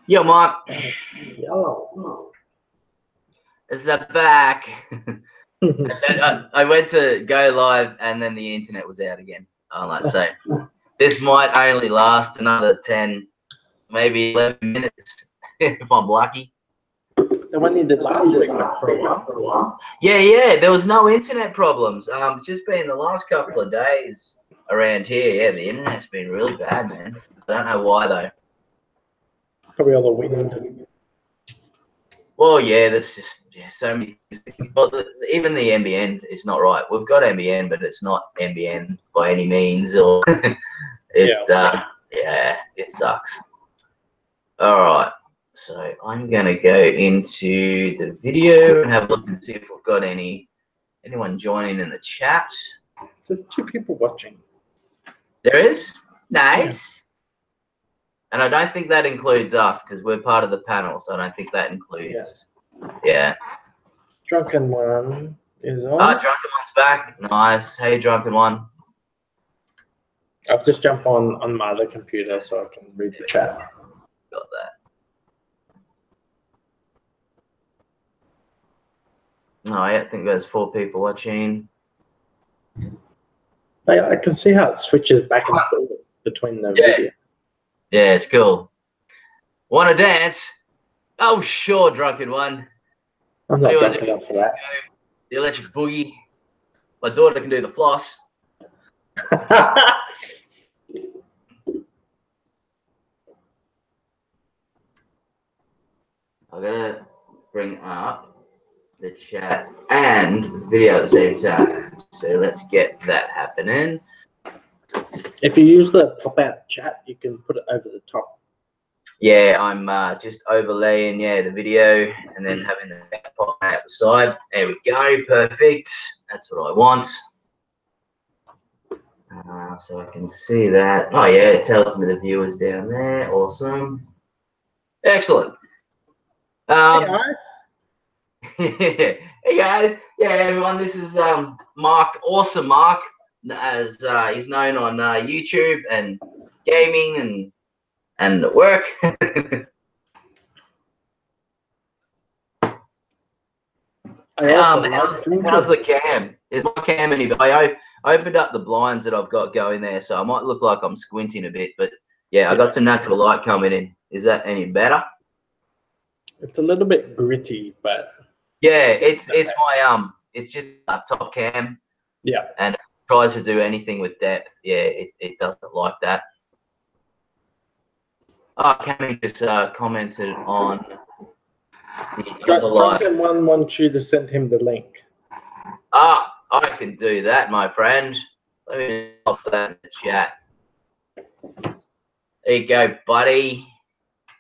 Yo, Mark. Yellow. Is that back? I went to go live and then the internet was out again. So this might only last another 10, maybe 11 minutes if I'm lucky. The one you did last week for a while. Yeah. There was no internet problems. It's just been the last couple of days around here. Yeah, the internet's been really bad, man. I don't know why though. Probably all the wind. Well, yeah, there's just so many things. Well, even the NBN is not right. We've got NBN, but it's not NBN by any means. Or it's yeah, it sucks. All right, so I'm gonna go into the video and have a look and see if we've got anyone joining in the chat. There's 2 people watching. There is? Nice. Yeah. And I don't think that includes us because we're part of the panel, so I don't think that includes. Yeah. Drunken One is on. Drunken One's back. Nice. Hey, Drunken One. I've just jumped on my other computer so I can read the chat. Got that. Oh, yeah, I think there's 4 people watching. I can see how it switches back and forth between the video. Yeah, it's cool. Want to dance? Oh, sure, Drunken One. I'm not drunk enough for that. The electric boogie. My daughter can do the floss. I'm going to bring up the chat and the video at the same time. So let's get that happening. If you use the pop-out chat, you can put it over the top. Yeah, I'm just overlaying, the video and then having the pop out the side. There we go, perfect. That's what I want. So I can see that. Oh, yeah, it tells me the viewers down there. Awesome. Excellent. Hey, guys. Hey, guys. Yeah, everyone, this is Mark, Awesome Mark, as he's known on YouTube and gaming and work. How's the cam? Is my cam any better? I opened up the blinds that I've got going there, so I might look like I'm squinting a bit, but yeah, I got some natural light coming in. Is that any better? It's a little bit gritty, but yeah, it's my it's just a top cam. Yeah, and it tries to do anything with depth. Yeah, it doesn't like that. Oh, Cammy just commented on the other live. Drunken One wants you to send him the link. I can do that, my friend. Let me pop that in the chat. There you go, buddy.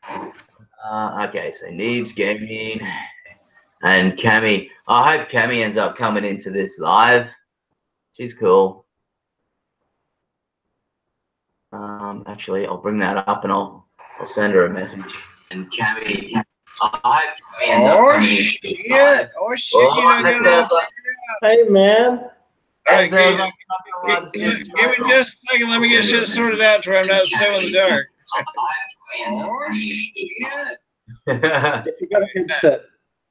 Okay, so Neebs Gaming and Cammy. I hope Cammy ends up coming into this live. She's cool. Actually, I'll bring that up and I'll send her a message. And Cammy, I hope Cammy ends up coming into this live. Oh shit! Hey, man. All right, give me just a second. Let me get shit sorted out to where I'm not so in the dark. Oh shit! If you got a headset,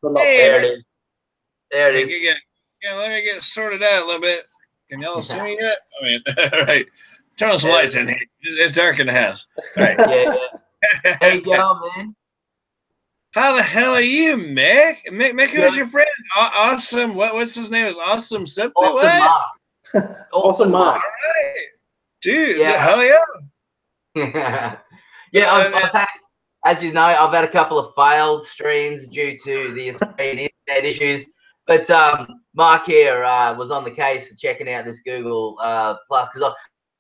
there it is. There it is. Yeah, let me get sorted out a little bit. Can y'all see me yet? I mean, all right. Turn on some lights in here. It's dark in the house. All right. Yeah. Hey, go, man. How the hell are you, Mick? Mick, who's your friend? Awesome. What's his name? Is Awesome something? Awesome Mark. Awesome Mark. All right. Dude, yeah. Hell yeah. Yeah, I've had, as you know, I've had a couple of failed streams due to the Australian internet issues. But Mark here was on the case of checking out this Google Plus because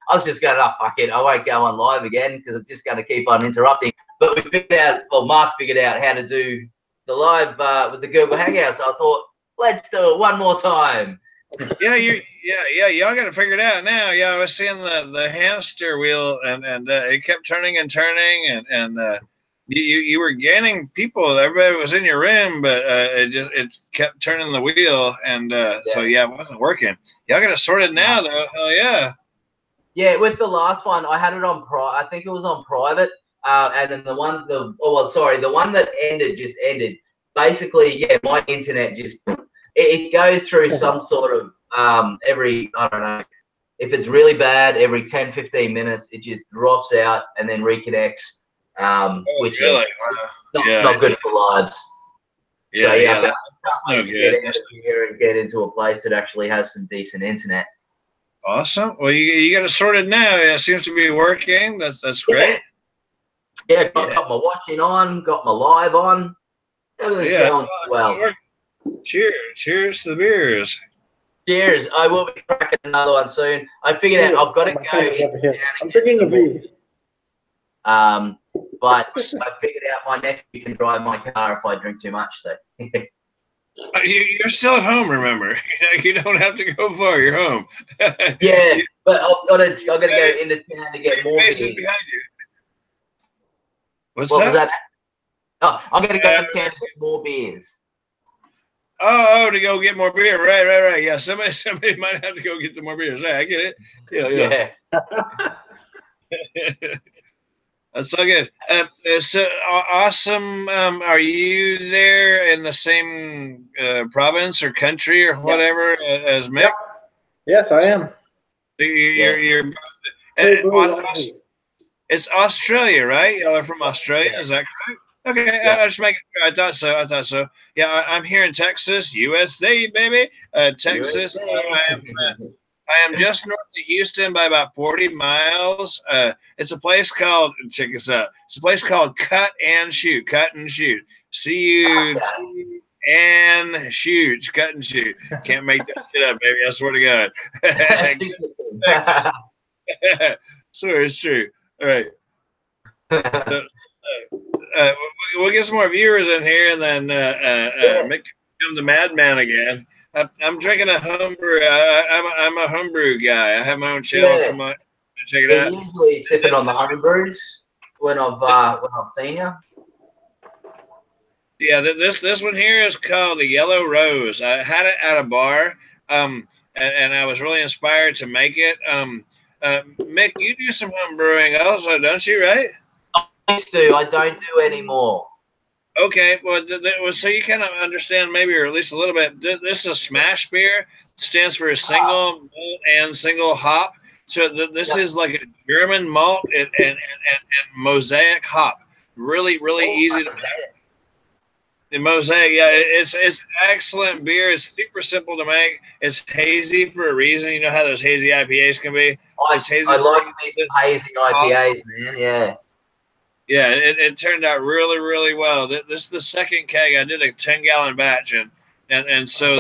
I was just going, oh, fuck it, I won't go on live again because it's just going to keep on interrupting. But we figured out, well, Mark figured out how to do the live with the Google Hangouts. So I thought, let's do it one more time. Yeah, y'all got to figure it out now. Yeah, I was seeing the hamster wheel, and it kept turning and turning, and you were gaining people. Everybody was in your room, but it kept turning the wheel, and so yeah, it wasn't working. Y'all got it sorted now, though. Hell yeah. Yeah, with the last one, I had it on I think it was on private, and then the one that ended just ended. Basically, yeah, my internet just it goes through some sort of every, I don't know, if it's really bad, every 10, 15 minutes, it just drops out and then reconnects, which really? is not good for lives. Yeah, so, yeah. But I can't get out of here and get into a place that actually has some decent internet. Awesome. Well, you got it sorted now. It seems to be working. That's great. Yeah, got my watching on, got my live on. Everything's going well. Cheers to the beers. Cheers. I will be cracking another one soon. I figured out I've got to go. I'm drinking a beer. But I figured out my nephew can drive my car if I drink too much. So you're still at home, remember? You don't have to go far. You're home. Yeah, but I've got to go into town to get more beers. Behind you. What was that? Oh, I'm going to go to town to get more beers. Oh, to go get more beer. Right. Yeah, somebody might have to go get the more beers. Right, I get it. Yeah. That's so good. So awesome. Are you there in the same province or country or whatever as Mick? Yes, I am. You're it's Australia, right? Y'all are from Australia, is that correct? Okay, I just make it. I thought so. Yeah, I'm here in Texas, USA, baby. Texas. I am just north of Houston by about 40 miles. It's a place called, check this out. It's a place called Cut and Shoot. Cut and Shoot. C-U-T and Shoot. Cut and Shoot. Can't make that shit up, baby. I swear to God. Sure, it's true. All right. So, we'll get some more viewers in here, and then Mick become the madman again. I'm drinking a homebrew. I'm a homebrew guy. I have my own channel. Come on, check it out. Usually sipping on the homebrews when I've seen you. Yeah, this one here is called the Yellow Rose. I had it at a bar, and I was really inspired to make it. Mick, you do some home brewing also, don't you? Right? I used to. I don't do anymore. Okay, well, so you kind of understand maybe, or at least a little bit. This is a smash beer. It stands for a single malt and single hop. So this is like a German malt and mosaic hop. Really easy to make. The mosaic, yeah, it's excellent beer. It's super simple to make. It's hazy for a reason. You know how those hazy IPAs can be. It's hazy. I like me some hazy IPAs, man. Yeah. Yeah, it turned out really well. This is the second keg. I did a 10-gallon batch, and so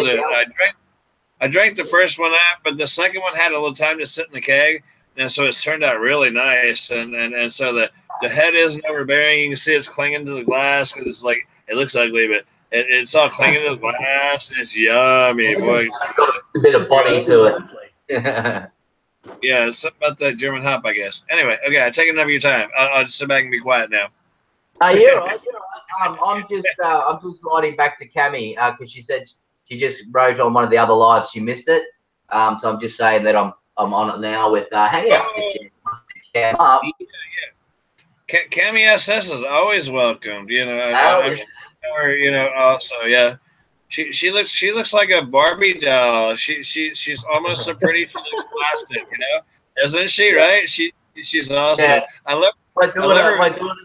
I drank the first one out, but the second one had a little time to sit in the keg, and so it's turned out really nice. And so the head isn't overbearing. You can see it's clinging to the glass because it's like, it looks ugly, but it's all clinging to the glass. And it's yummy, boy. It's got a bit of body to it. Yeah, it's something about that German hop, I guess. Anyway, okay, I take enough of your time. I'll just sit back and be quiet now. You're right. I'm just writing back to Cammy because she said she just wrote on one of the other lives. She missed it, so I'm just saying that I'm on it now with Hangouts. Yeah. Cammy SS is always welcomed. You know, I'm sure, you know. Also, yeah. She looks like a Barbie doll. She's almost so pretty she looks plastic, you know, isn't she? Right? She's awesome. Yeah. I love my daughter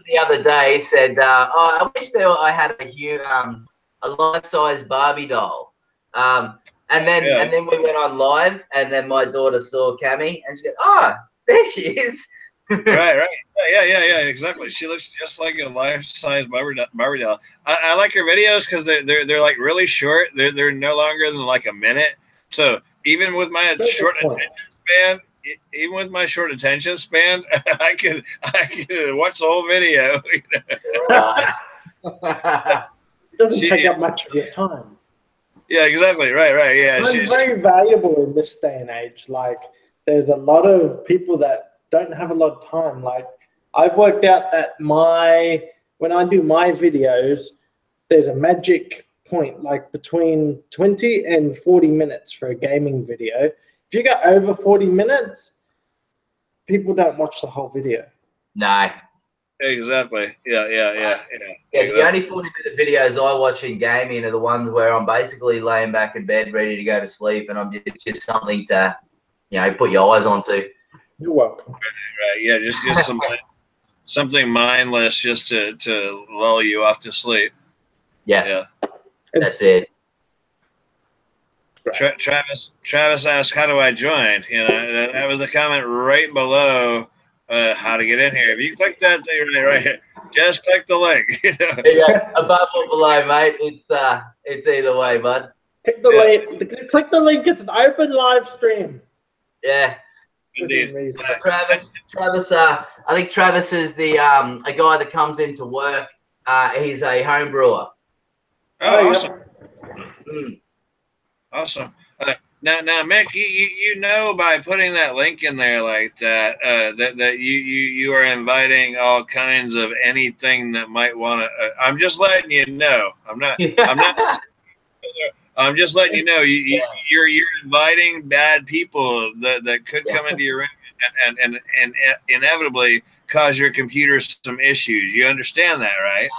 the other day said, "Oh, I wish I had a life-size Barbie doll." And then we went on live, and then my daughter saw Cammy, and she said, "Oh, there she is." Right. Yeah, exactly. She looks just like a life-size Barbie doll. I like her videos because they're like really short. They're no longer than like a minute. So even with my short attention span, I can watch the whole video. It doesn't take up much of your time. Yeah, exactly. Right. Yeah, it's very valuable in this day and age. Like, there's a lot of people that don't have a lot of time. Like, I've worked out that when I do my videos, there's a magic point, like between 20 and 40 minutes for a gaming video. If you go over 40 minutes, people don't watch the whole video. No. Exactly. Yeah. Yeah, Exactly. the only 40-minute videos I watch in gaming are the ones where I'm basically laying back in bed ready to go to sleep, and I'm just something to, put your eyes onto. You're welcome. Right. Yeah. Just something mindless just to lull you off to sleep. Yeah, that's It's it. Travis asked, "How do I join?" That was the comment right below how to get in here. If you click that thing right here, just click the link. Yeah, above or below, mate. It's either way, bud. click the link. Click the link. It's an open live stream. Yeah. Indeed. Travis. I think Travis is the a guy that comes into work. He's a home brewer. Oh, awesome. Mm. Awesome. Now, Mick, you know by putting that link in there like that, that you are inviting all kinds of anything that might want to. I'm just letting you know. I'm not. I'm just letting you know. You're inviting bad people that could come into your room and inevitably cause your computer some issues. You understand that, right?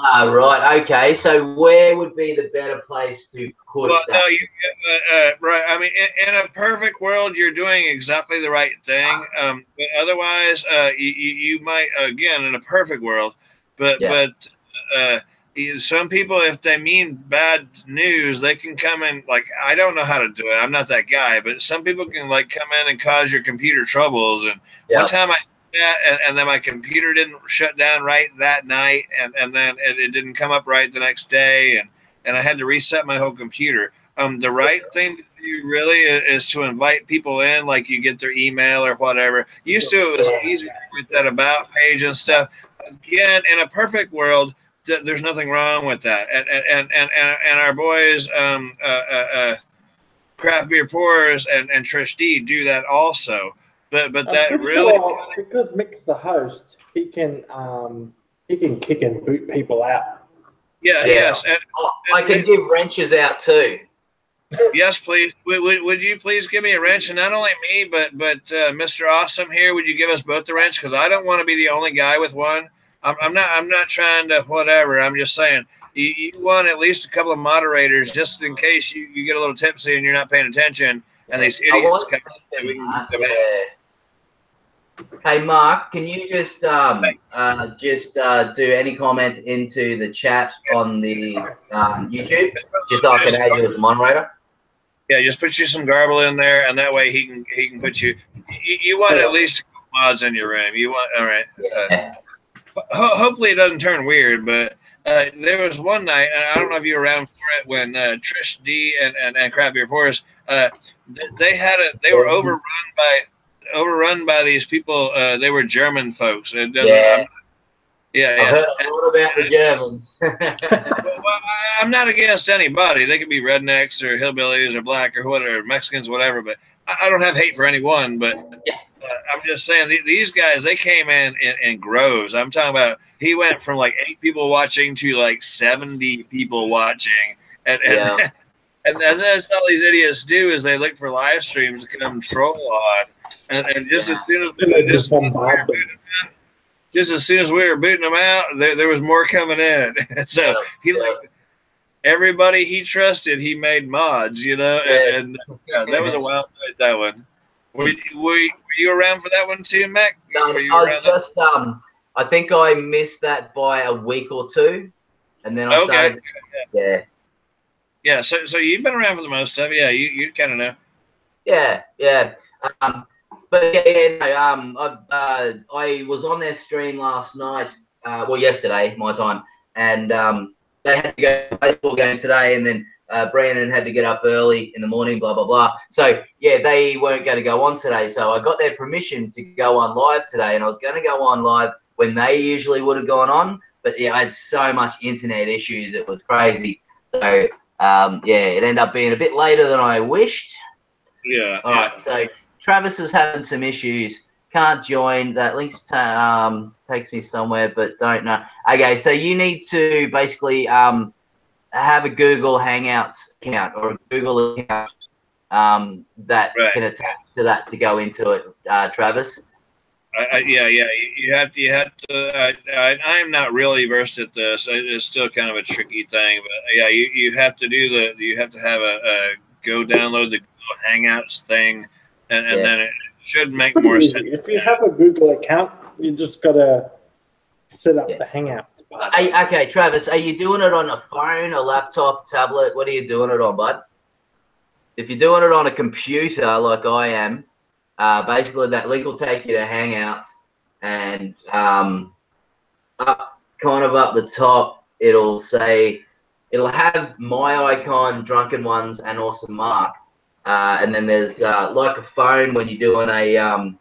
Ah, right. Okay. So where would be the better place to put Well, that? no, right. I mean, in a perfect world, you're doing exactly the right thing. But otherwise, you might, again, in a perfect world, but some people, if they mean bad news, they can come in. Like, I don't know how to do it. I'm not that guy, but some people can like come in and cause your computer troubles. And one time I did that, and then my computer didn't shut down right that night, and then it didn't come up right the next day, and I had to reset my whole computer. The right thing to do really is to invite people in, like you get their email or whatever. Used to, it was easier with that about page and stuff. Again, in a perfect world, there's nothing wrong with that. And our boys, Craft Beer Pours and Trish D do that also. But that really, because Mick's the host, he can kick and boot people out. Yes. And I can give wrenches out too. Yes, please. Would you please give me a wrench, and not only me, but Mr. Awesome here? Would you give us both the wrench? Because I don't want to be the only guy with one. I'm not trying to whatever. I'm just saying you want at least a couple of moderators just in case you get a little tipsy and you're not paying attention, and these idiots come. Hey, Mark, can you just do any comment into the chat on the YouTube, just so I can add you as a moderator? Yeah, just put you some garble in there, and that way he can put you. You want at least a couple mods in your room. You want all right. Hopefully it doesn't turn weird, but there was one night, and I don't know if you were around for it, when Trish D and Craft Beer Pours, they were overrun by these people. They were German folks. It doesn't. I've heard a lot about the Germans. Well, I'm not against anybody. They could be rednecks or hillbillies or black or whatever, Mexicans, whatever. But I don't have hate for anyone. But I'm just saying these guys, they came in groves. I'm talking about he went from like 8 people watching to like 70 people watching. And that's all these idiots do is they look for live streams to come troll on. And just as soon as we were booting them out, there was more coming in. So everybody he trusted, he made mods, and that was a wild night, that one. Were you around for that one too, Mac? I think I missed that by a week or two, and then I started. Yeah. So you've been around for the most of it. Yeah, you kind of know. Yeah. But I was on their stream last night, yesterday, my time, and they had to go to a baseball game today, and then Brandon had to get up early in the morning, blah, blah, blah. So, they weren't going to go on today, so I got their permission to go on live today, and I was going to go on live when they usually would have gone on, but, I had so much internet issues, it was crazy. So, it ended up being a bit later than I wished. Yeah. All right, so Travis is having some issues. Can't join. That link takes me somewhere, but don't know. Okay, so you need to basically have a Google Hangouts account or a Google account that can attach to that to go into it, Travis. Yeah. You have to. I am not really versed at this. It's still kind of a tricky thing, but yeah, you have to do you have to have a go download the Google Hangouts thing, and then it should It's make pretty more easy. sense. If you have a Google account, you just gotta set up the Hangouts part. Okay, Travis, are you doing it on a phone, a laptop, tablet? What are you doing it on, bud? If you're doing it on a computer like I am, basically that link will take you to Hangouts, and up the top, it'll have my icon, Drunken Ones, and Awesome Mark. And then there's like a phone when you're doing a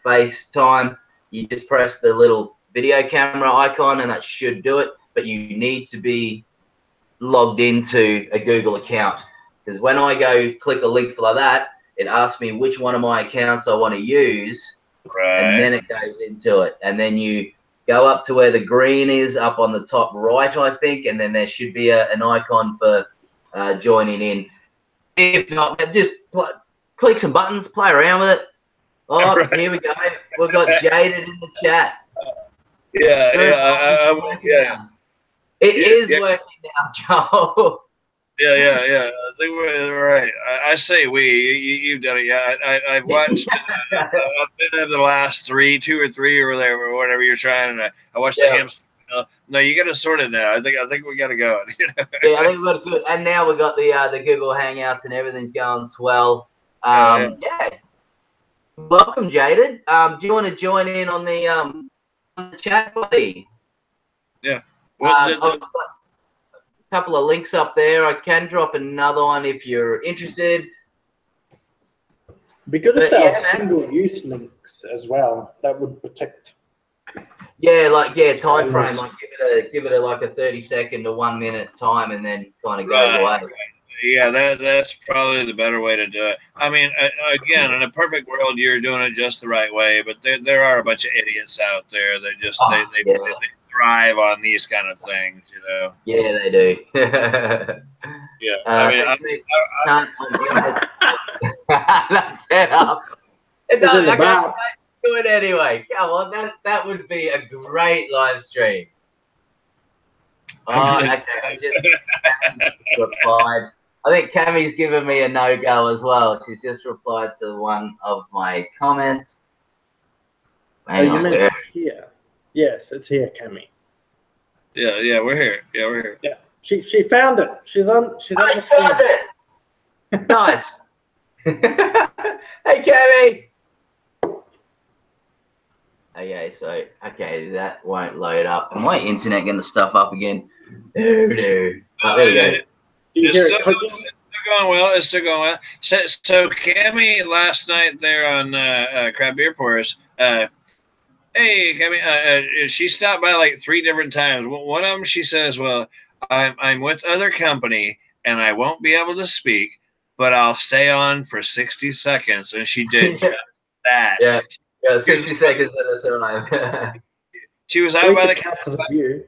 FaceTime, you just press the little video camera icon and that should do it. But you need to be logged into a Google account, because when I go click a link like that, it asks me which one of my accounts I want to use, and then it goes into it. And then you go up to where the green is up on the top right, I think, and then there should be an icon for joining in. If not, just click some buttons, play around with it. Oh, here we go. We've got Jaded in the chat. Yeah. It is working now, Joel. Yeah. I think we're right. I say you've done it. Yeah, I've watched. I've been in the last 2 or 3 or whatever you're trying. And I watched the hamster. No, you got to sort it now. I think we got to go. Yeah, I think we got good. And now we got the Google Hangouts and everything's going swell. Yeah. Welcome, Jaded. Do you want to join in on the chat, buddy? Yeah. I've got a couple of links up there. I can drop another one if you're interested. Be good if there are single-use links as well. That would protect. Yeah, time frame. Like give it like a 30-second to 1 minute time, and then kind of goes away. Right. Yeah, that's probably the better way to do it. I mean, again, in a perfect world, you're doing it just the right way. But there are a bunch of idiots out there that just they thrive on these kind of things, you know. Yeah, they do. Yeah, I mean, that's set up. It does. I can't do it anyway. Come on, that would be a great live stream. Oh, okay. I just replied. I think Cammy's given me a no-go as well. She's just replied to one of my comments. You meant to hear. Yes, it's here, Cammy. Yeah, we're here. Yeah, she found it. She's on the screen. Found it. Nice. Hey, Cammy. Okay, that won't load up. Am my internet going to stuff up again? No. Oh, there we go. It's still going well. It's still going well. So Cammy last night there on Crab Beer Pours, hey Cammy, she stopped by like 3 different times. One of them she says, well, I'm with other company and I won't be able to speak, but I'll stay on for 60 seconds. And she did just that. Yeah, 60 seconds at a time. She was out by the campfire.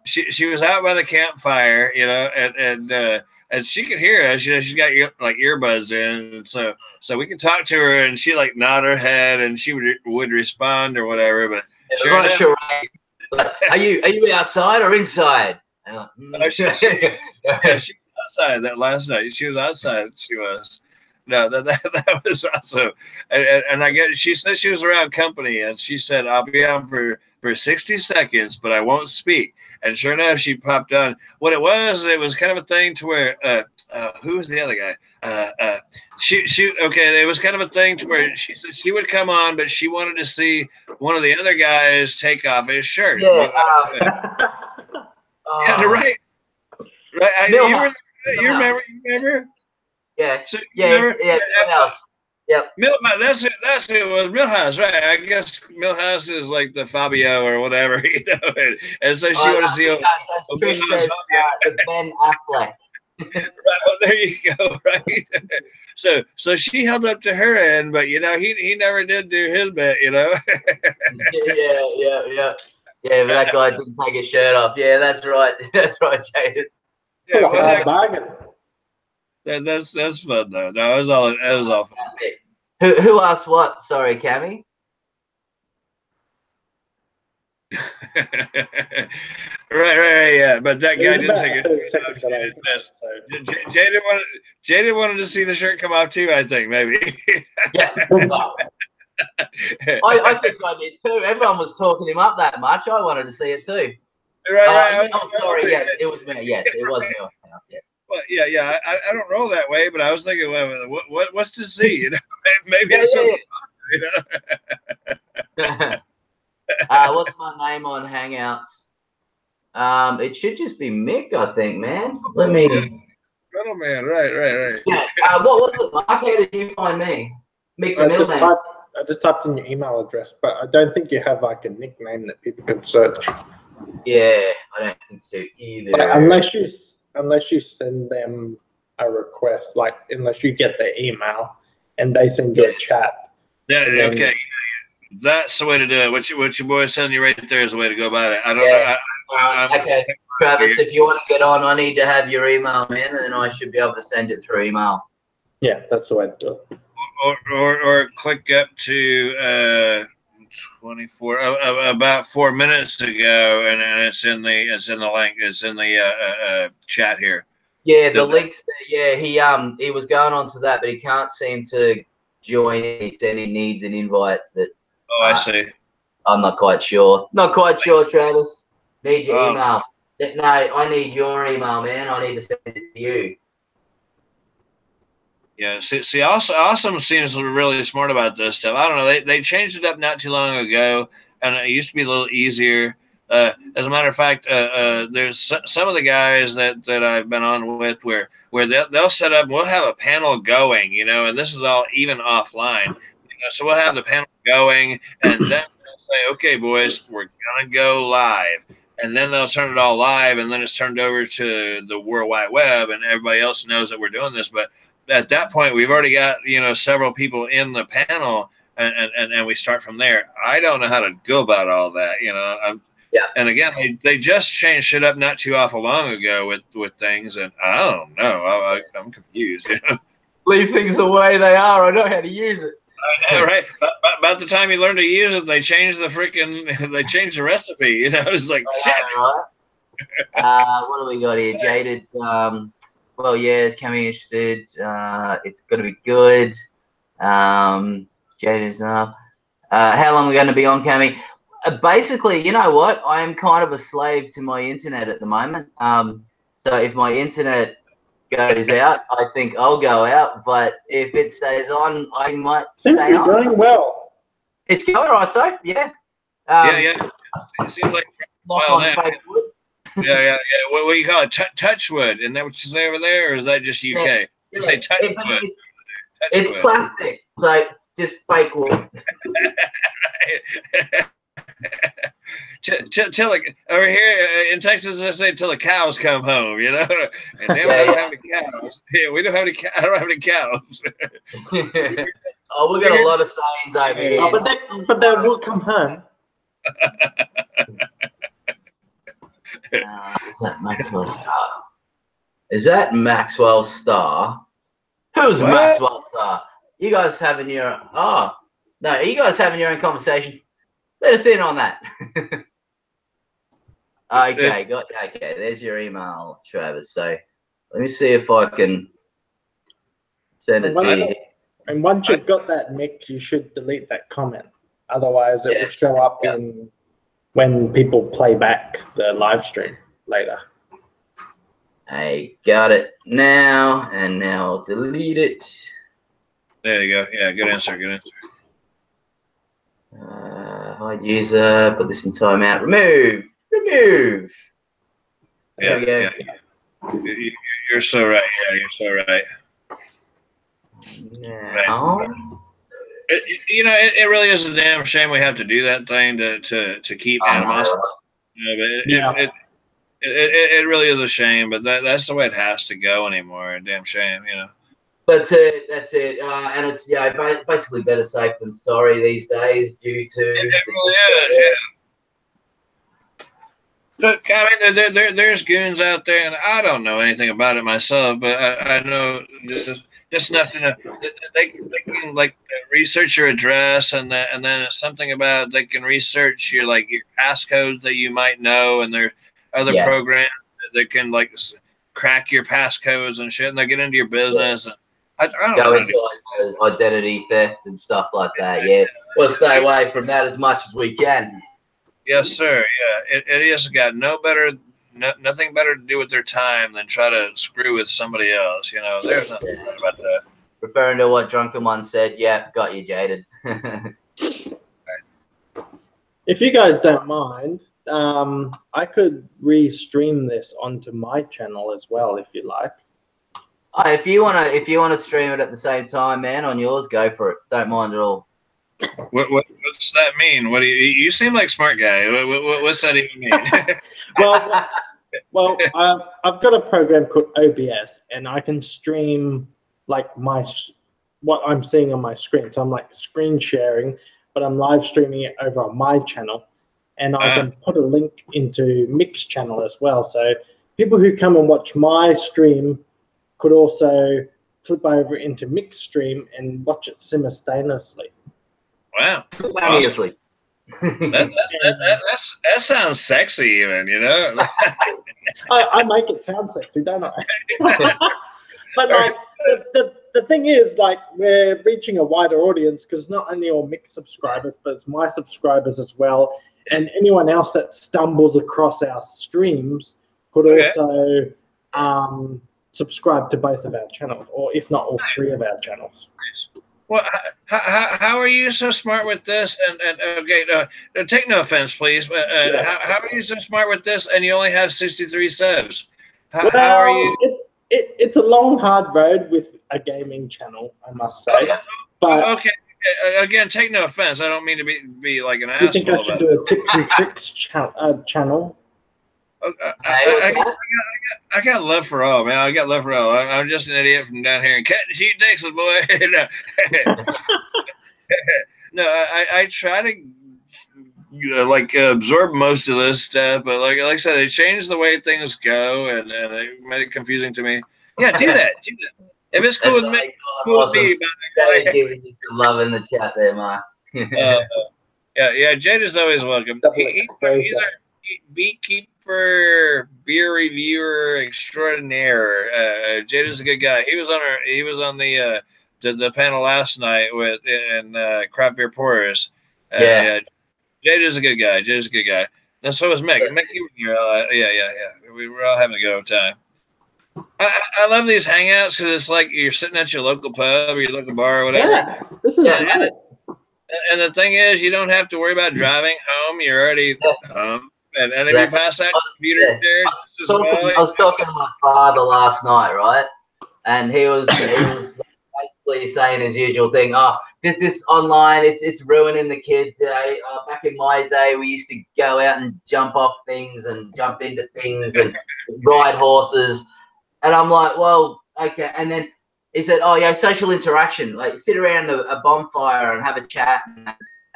She was out by the campfire, you know, and she could hear us. You know, she's got earbuds in, and so we could talk to her, and she like nod her head, and she would respond or whatever. But sure. Are you outside or inside? She was outside that last night. She was outside. She was. No, that was awesome. And I guess she said she was around company, and she said, I'll be on for 60 seconds, but I won't speak. And sure enough, she popped on. What it was kind of a thing to where, who was the other guy? It was kind of a thing to where she said she would come on, but she wanted to see one of the other guys take off his shirt. Yeah. Yeah, right. You remember? Yeah. So, yeah. Millhouse. Yep. That's it. It was Millhouse, right? I guess Millhouse is like the Fabio or whatever, you know. And so she wanted to see the Ben Affleck. Right, well, there you go, right? So she held up to her end, but you know he never did do his bit, you know. Yeah. But that guy didn't take his shirt off. Yeah, that's right. That's right, Jaden. Yeah, well, bargain. That's fun though. No, it was all fun. Who asked what? Sorry, Cammy. right, yeah. But that guy didn't take it. Jada wanted to see the shirt come off too, I think, maybe. Yeah. I think I did too. Everyone was talking him up that much. I wanted to see it too. Right. I'm sorry. Yes, it was me. Yes, it was me. Yes. Well, yeah. I don't roll that way, but I was thinking, well, what's to see? You know, maybe it's something. Yeah. What's my name on Hangouts? It should just be Mick, I think, man. Let me. Middleman, right. Yeah. What was it, Mark? How did you find me? Mick the middleman. I just typed in your email address, but I don't think you have like a nickname that people can search. Yeah, I don't think so either. Like, unless you send them a request, like unless you get their email and they send you a chat. Yeah, okay. That's the way to do it. What your boy is telling you right there is the way to go about it. I don't know. Okay, Travis, if you want to get on, I need to have your email, man, and then I should be able to send it through email. Yeah, that's the way to do it. Or click up to 24 about 4 minutes ago, and it's in the link. It's in the chat here. Yeah, the links. Yeah, he was going on to that, but he can't seem to join. He said he needs an invite. That. Oh, I see. I'm not quite sure. Not quite sure, Travis. Need your email. No, I need your email, man. I need to send it to you. Yeah, see, Awesome seems really smart about this stuff. I don't know. They changed it up not too long ago, and it used to be a little easier. As a matter of fact, there's some of the guys that I've been on with where they'll set up. We'll have a panel going, you know, and this is all even offline. You know, so we'll have the panel going, and then they'll say, "Okay, boys, we're gonna go live." And then they'll turn it all live, and then it's turned over to the World Wide Web, and everybody else knows that we're doing this. But at that point, we've already got, you know, several people in the panel, and we start from there. I don't know how to go about all that, you know. Yeah. And again, they just changed shit up not too awful long ago with things, and I don't know. I'm confused. You know? Leave things the way they are. I know how to use it. I know, right? But about the time you learn to use it, they changed the recipe. You know, it's like shit. Right. What do we got here? Jaded. Well, yeah, it's coming interested. It's got to be good. Jaded's up. How long are we going to be on, Cammy? Basically, you know what? I am kind of a slave to my internet at the moment. So if my internet goes out, I think I'll go out. But if it stays on, I might stay on. Seems to be going well. It's going right, so yeah. Yeah. It seems like well now. Yeah. What do you call it? Touchwood. Isn't that what you say over there, or is that just UK? Yeah. You say touchwood. It's plastic, so just fake wood. till over here in Texas, they say till the cows come home, you know. And then we don't have any cows. Yeah, we don't have any. I don't have any cows. Oh, we got a lot of signs over here. Oh, but they will come home. Is that Maxwell Star? Is that Maxwell Star? Who's what? Maxwell Star? You guys having your no, you guys having your own conversation. Let us in on that. Okay, okay, there's your email, Travis. So let me see if I can send it to you. And once you've got that, Mick, you should delete that comment. Otherwise it will show up in when people play back the live stream later. I got it now, and now I'll delete it. There you go. Yeah, good answer. Hide user, put this in timeout. Remove. There we go. Yeah. You're so right. Yeah, you're so right. Now. Right. It really is a damn shame we have to do that thing to keep animosity. But it really is a shame, but that's the way it has to go anymore. A damn shame, you know. That's it. And it's basically better safe than sorry these days due to. It really is. Yeah. Look, I mean, there's goons out there, and I don't know anything about it myself, but I know just Just enough to know that they can like research your address, and then it's something about they can research your passcodes that you might know, and there are other programs that can like crack your passcodes and shit, and they get into your business. And I don't go know. into identity theft and stuff like that. Yeah, we'll stay away from that as much as we can. Yes, sir. Yeah, it has got nothing better to do with their time than try to screw with somebody else. You know, there's nothing bad about that. Referring to what Drunken One said, yeah, got you, Jaded. If you guys don't mind, I could re-stream this onto my channel as well, if you like. Oh, if you wanna stream it at the same time, man, on yours, go for it. Don't mind at all. What's that mean? What do you seem like a smart guy? What's that even mean? well, I've got a program called OBS, and I can stream like what I'm seeing on my screen. So I'm like screen sharing, but I'm live streaming it over on my channel, and I can put a link into Mick's channel as well. So people who come and watch my stream could also flip over into Mick's stream and watch it simultaneously. Wow. Obviously. That sounds sexy, even, you know. I make it sound sexy, don't I? But like the thing is, like, we're reaching a wider audience because not only all Mick subscribers, but it's my subscribers as well, and anyone else that stumbles across our streams could also subscribe to both of our channels, or if not all three of our channels. Well, how are you so smart with this? And okay, take no offense, please. But how are you so smart with this? And you only have 63 subs. How are you? It's a long, hard road with a gaming channel, I must say. But okay, again, take no offense. I don't mean to be like an asshole. You think I should do a tips and tricks channel? I got love for all, man. I got love for all. I'm just an idiot from down here in Shoot Texas, boy. No, I try to absorb most of this stuff, but like I said, they changed the way things go, and it made it confusing to me. Yeah, do that. If it's cool with me, cool with me. Giving you some love in the chat there, Mark. Yeah. Jade is always welcome. He's our beekeeper, beer reviewer extraordinaire. Jade is a good guy. He was on the panel last night with Craft Beer Pourers. Jade is a good guy. And so was Mick. Mick, you were here. Yeah. We were all having a good old time. I love these hangouts because it's like you're sitting at your local pub or your local bar or whatever. Yeah, this is great. And the thing is, you don't have to worry about driving home. You're already home. And if you pass that computer there, I was talking to my father last night, right? And he was basically saying his usual thing. Oh, this online, it's ruining the kids. Back in my day, we used to go out and jump off things and jump into things and ride horses. And I'm like, well, okay. And then he said, oh, yeah, social interaction. Like, sit around a bonfire and have a chat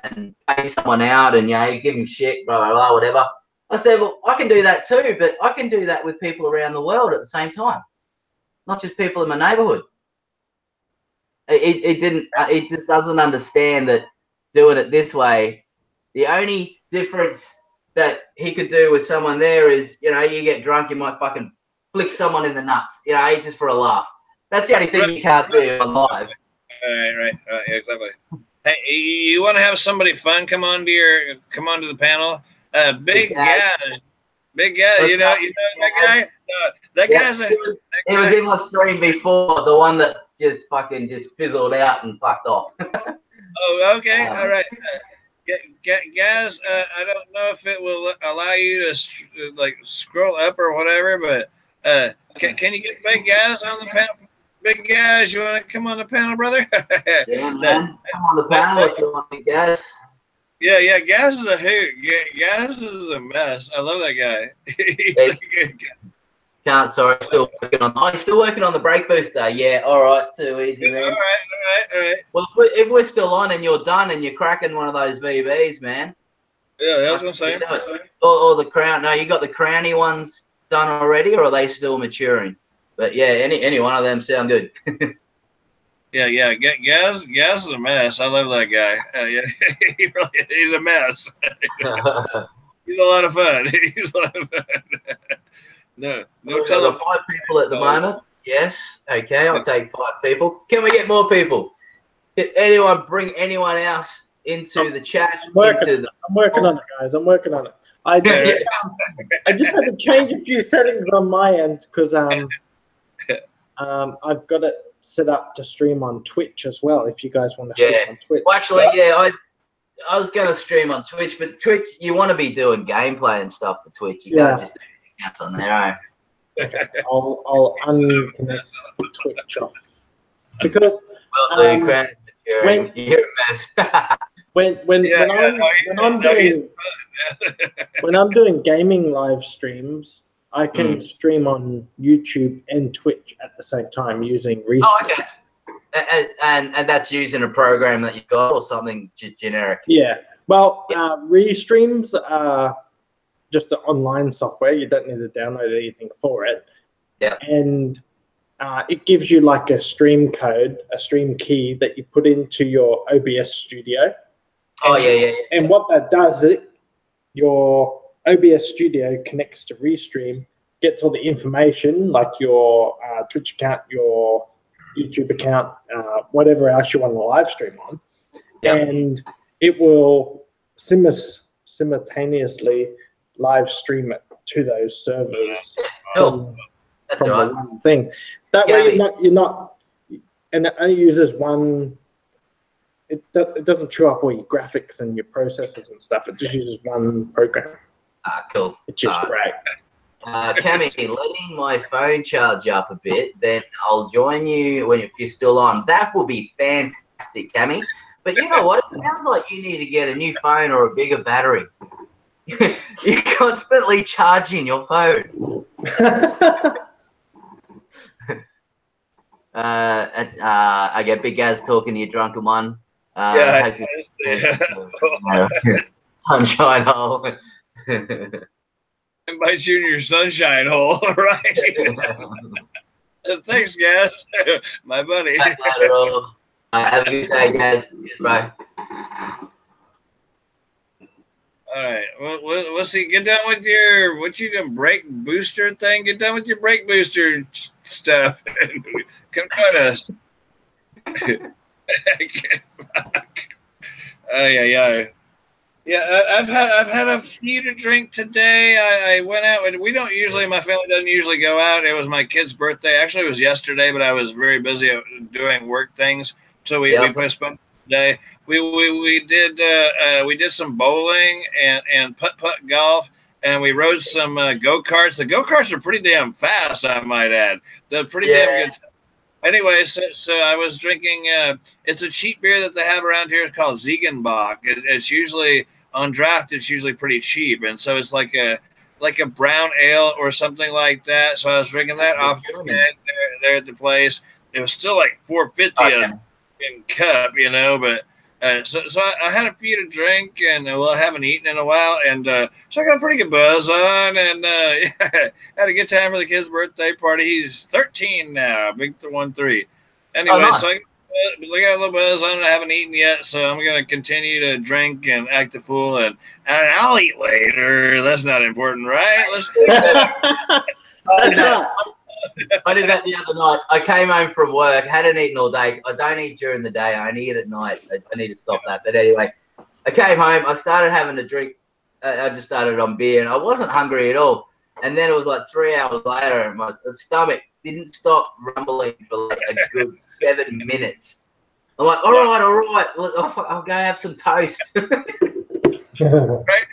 and pay someone out and, you give them shit, blah, blah, blah, whatever. I said, well, I can do that too, but I can do that with people around the world at the same time, not just people in my neighborhood. It just doesn't understand that doing it this way, the only difference that he could do with someone there is, you get drunk, you might fucking flick someone in the nuts, just for a laugh. That's the only thing you can't do on live. Right, exactly. Hey, you want to have somebody fun come on to the panel? Big guy, you know that guy. That guy's he was in my stream before, the one that just fizzled out and fucked off. Oh, okay, all right. Guys, I don't know if it will allow you to scroll up or whatever, but can you get Big Guys on the panel? Big Guys, you want to come on the panel, brother? Yeah, man. Come on the panel if you want me, guys. Yeah, Gas is a hoot. Gas is a mess. I love that guy. Still working on. He's still working on the brake booster. Yeah, all right, too easy, man. All right. Well, if we're still on and you're done and you're cracking one of those VBs, man. Yeah, that's what I'm saying. Or the crown. No, you got the crowny ones done already, or are they still maturing? But yeah, any one of them sound good. Yeah. Gaz is a mess. I love that guy. Yeah, he's a mess. He's a lot of fun. He's a lot of fun. No We've telling. got 5 people at the moment. Yes. Okay, I'll take 5 people. Can we get more people? Can anyone bring anyone else into the chat? I'm working on it, guys. I'm working on it. I just had to change a few settings on my end because I've got it set up to stream on Twitch as well. If you guys want to stream on Twitch. Well, actually, yeah, I was going to stream on Twitch, but Twitch, you want to be doing gameplay and stuff for Twitch. You can't just do accounts on there, eh? Okay, I'll unconnect Twitch off because you're a mess. when I'm doing gaming live streams, I can stream on YouTube and Twitch at the same time using Restream. Oh, okay. And that's using a program that you've got or something generic? Yeah. Well, Restreams are just the online software. You don't need to download anything for it. Yeah. And it gives you like a stream code, a stream key that you put into your OBS studio. Oh, yeah. And what that does, your OBS studio connects to Restream, gets all the information like your Twitch account, your YouTube account, whatever else you want to live stream on. Yep. And it will simultaneously live stream it to those servers. That's from right. One thing. That way you're not, and it only uses one. It doesn't chew up all your graphics and your processors and stuff. It just uses one program. Cool. It's just great. Cammy, letting my phone charge up a bit, then I'll join you if you're still on. That will be fantastic, Cammy. But you know what? It sounds like you need to get a new phone or a bigger battery. You're constantly charging your phone. I get Big Gaz talking to you, drunken one. Sunshine hole. Invite you in your sunshine hole, right? Thanks, Gaz. My buddy. Have a good day, guys. Bye. All right. Well, let's see. Get done with your brake booster thing. Get done with your brake booster stuff. Come join us. Yeah, I've had a few to drink today. I went out. We don't usually. My family doesn't usually go out. It was my kid's birthday. Actually, it was yesterday, but I was very busy doing work things, so we postponed today. We did some bowling and putt golf, and we rode some go-karts. The go-karts are pretty damn fast, I might add. They're pretty damn good. Anyway, so I was drinking. It's a cheap beer that they have around here. It's called Ziegenbock. It's usually on draft. It's usually pretty cheap, and so it's like a brown ale or something like that. So I was drinking that off there at the place. It was still like $4.50 in cup, you know, but. So I had a few to drink, and I haven't eaten in a while, and so I got a pretty good buzz on, and had a good time for the kid's birthday party. He's 13 now, big 13. Anyway, nice. So I got a little buzz on. I haven't eaten yet, so I'm gonna continue to drink and act a fool, and I'll eat later. That's not important, right? Let's do that. I did that the other night. I came home from work, hadn't eaten all day. I don't eat during the day. I only eat at night. I need to stop that. But anyway, I came home. I started having a drink. I just started on beer, and I wasn't hungry at all. And then it was like 3 hours later, and my stomach didn't stop rumbling for like a good 7 minutes. I'm like, all right. I'll go have some toast. Right?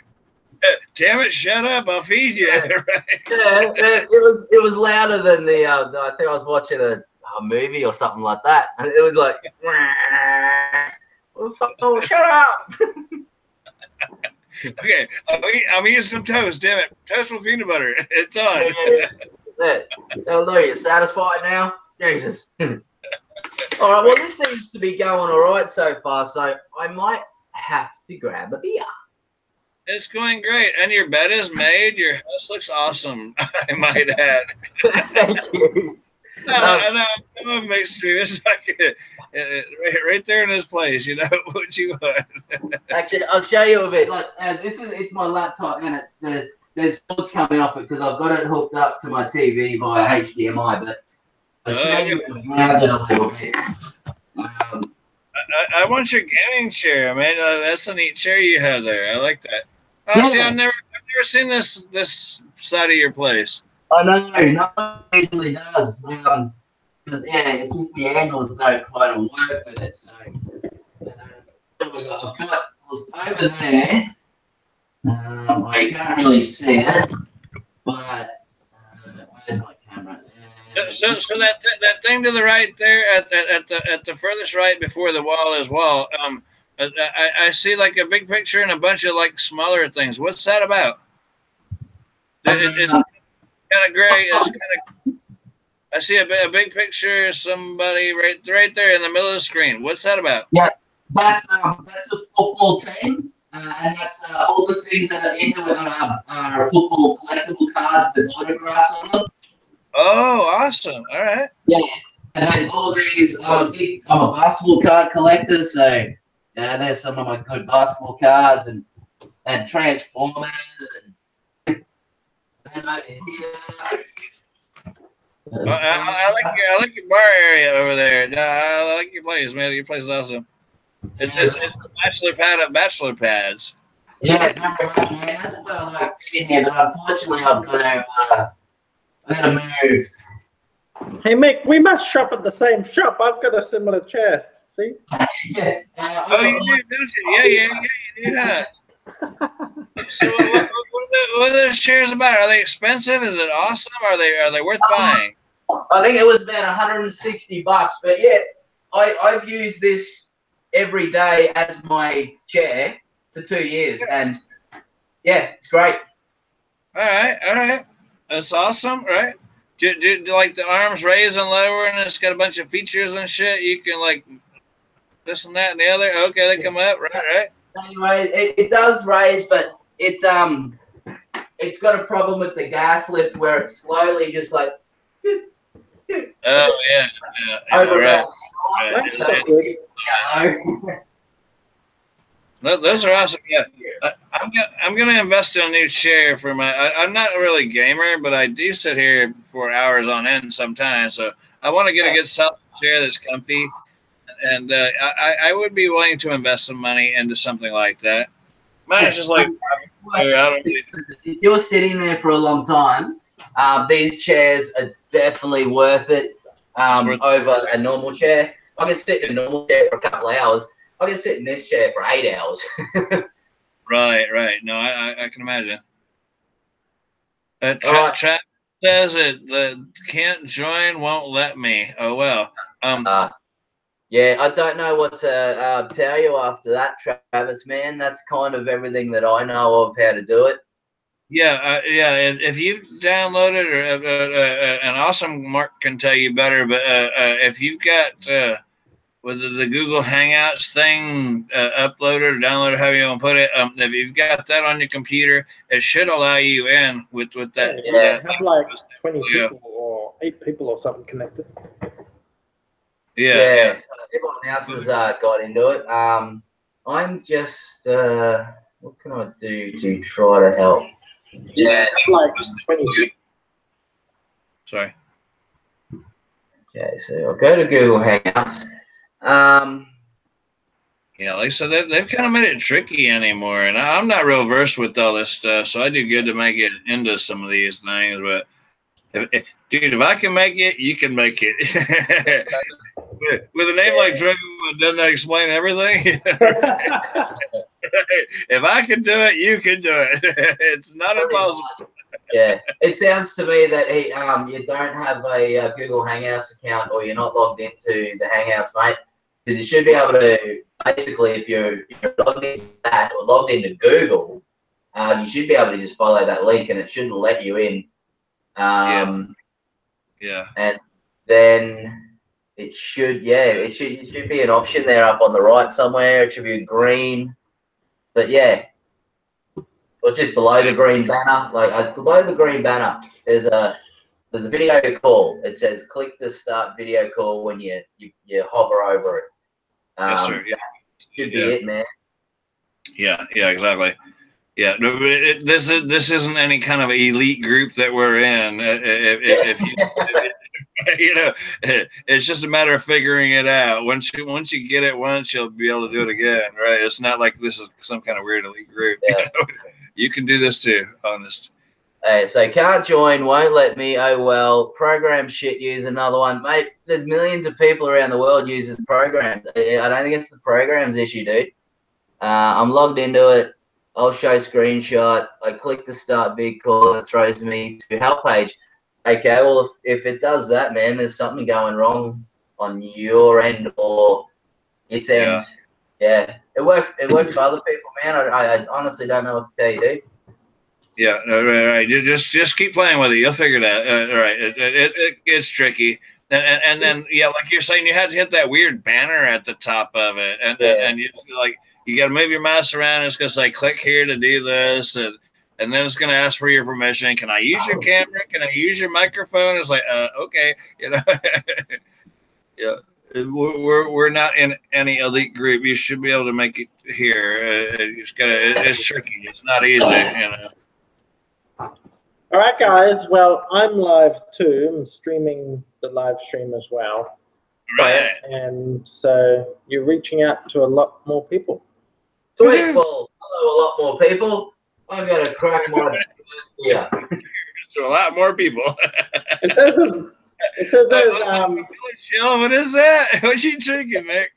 Damn it! Shut up! I'll feed you. Right? Yeah, it was louder than the. I think I was watching a movie or something like that, and it was like, oh, shut up. Okay, I'm eating some toast. Damn it! Toast with peanut butter. It's on. Hell no, you're satisfied now? Jesus. All right. Well, this seems to be going all right so far, so I might have to grab a beer. It's going great, and your bed is made. Your house looks awesome, I might add. Thank you. I love mixed stream. It's like right there in his place. You know what you want. Actually, I'll show you a bit. Like, it's my laptop, and there's cords coming off it because I've got it hooked up to my TV via HDMI. But I'll show you around it a little bit. I want your gaming chair, man. That's a neat chair you have there. I like that. Oh, Yeah. see, I've never seen this side of your place. I know, no one usually does. Yeah, it's just the angles don't quite work with it. So I've got over there. Well, you can't really see it, but where's my camera? So that thing to the right there, at the furthest right before the wall as well. I see like a big picture and a bunch of like smaller things. What's that about? It's kind of gray. It's kind of. I see a big picture of somebody right there in the middle of the screen. What's that about? Yeah, that's a football team, and that's all the things that are into it are football collectible cards with autographs on them. Oh, awesome! All right. Yeah, and then all these. I'm a basketball card collector, so there's some of my good basketball cards and Transformers and over here. I like your bar area over there. No, I like your place, man. Your place is awesome. It's a bachelor pad of bachelor pads. Yeah, very much, man. That's what I like being here, but unfortunately, I've got to move. Hey, Mick, we must shop at the same shop. I've got a similar chair. See? Yeah. Oh, you do, don't you? Yeah, you do that. So what are those chairs about? Are they expensive? Is it awesome? Are they worth buying? I think it was about $160, but yeah, I've used this every day as my chair for 2 years, and yeah, it's great. All right, that's awesome, right? Do like the arms raise and lower, and it's got a bunch of features and shit. You can like this and that and the other. Okay, they come up, right. Anyway, it does raise, but it's got a problem with the gas lift where it's slowly just like. Oh yeah, over right. Those are awesome. Yeah, I'm gonna invest in a new chair for my. I'm not really a gamer, but I do sit here for hours on end sometimes. So I want to get a good solid chair that's comfy. And I would be willing to invest some money into something like that. Mine's just like, I don't really... If you're sitting there for a long time, these chairs are definitely worth it over a normal chair. I can sit in a normal chair for a couple of hours. I can sit in this chair for 8 hours. Right. No, I can imagine. Trap says the can't join, won't let me. Oh, well. Yeah, I don't know what to tell you after that, Travis, man. That's kind of everything that I know of how to do it. Yeah. If you downloaded, or an awesome Mark can tell you better, but if you've got with the Google Hangouts thing uploaded or downloaded, however you want to put it, if you've got that on your computer, it should allow you in with that. Yeah, have like 20 people or 8 people or something connected. Yeah. Everyone else has got into it. I'm just what can I do to try to help? Yeah, like 20 people. Sorry. Okay, so I'll go to Google Hangouts. Yeah, like I said, they've kind of made it tricky anymore, and I'm not real versed with all this stuff, so I do good to make it into some of these things. But if I can make it, you can make it. With a name like Dragon, doesn't that explain everything? If I can do it, you can do it. It's not impossible. Yeah, it sounds to me that you don't have a Google Hangouts account, or you're not logged into the Hangouts, mate. Because you should be able to, basically, if you're logged into that or logged into Google, you should be able to just follow that link, and it shouldn't let you in. Yeah. And then it should be an option there up on the right somewhere. It should be green, but yeah, or just below the green banner. Like below the green banner, there's the there's a video call. It says click to start video call when you hover over it. Yes, sir. Yeah. Should be it, man. Yeah, exactly. Yeah, no, this isn't any kind of elite group that we're in. If you know, it's just a matter of figuring it out. Once you get it once, you'll be able to do it again, right? It's not like this is some kind of weird elite group. Yeah. You know? You can do this too, honest. Hey, so can't join, won't let me. Oh well. Program shit. Use another one, mate. There's millions of people around the world use this program. I don't think it's the program's issue, dude. I'm logged into it. I'll show screenshot. I click the start big call and it throws me to help page. Okay, well, if it does that, man, there's something going wrong on your end or its end. Yeah. It worked for other people, man. I honestly don't know what to tell you, dude. Yeah, right. Just keep playing with it. You'll figure it out. Right. It gets tricky. And then, yeah, like you're saying, you had to hit that weird banner at the top of it. And you like, you got to move your mouse around. And it's going to say, click here to do this. And then it's going to ask for your permission. Can I use your camera? Can I use your microphone? It's like, okay. You know, yeah. We're not in any elite group. You should be able to make it here. It's tricky. It's not easy, you know. All right, guys. Well, I'm live too. I'm streaming the live stream as well. Right. And so you're reaching out to a lot more people. Sweet. Well, hello, a lot more people. I'm going to crack my yeah. To a lot more people. It says chill. What is that? What you drinking, Mick?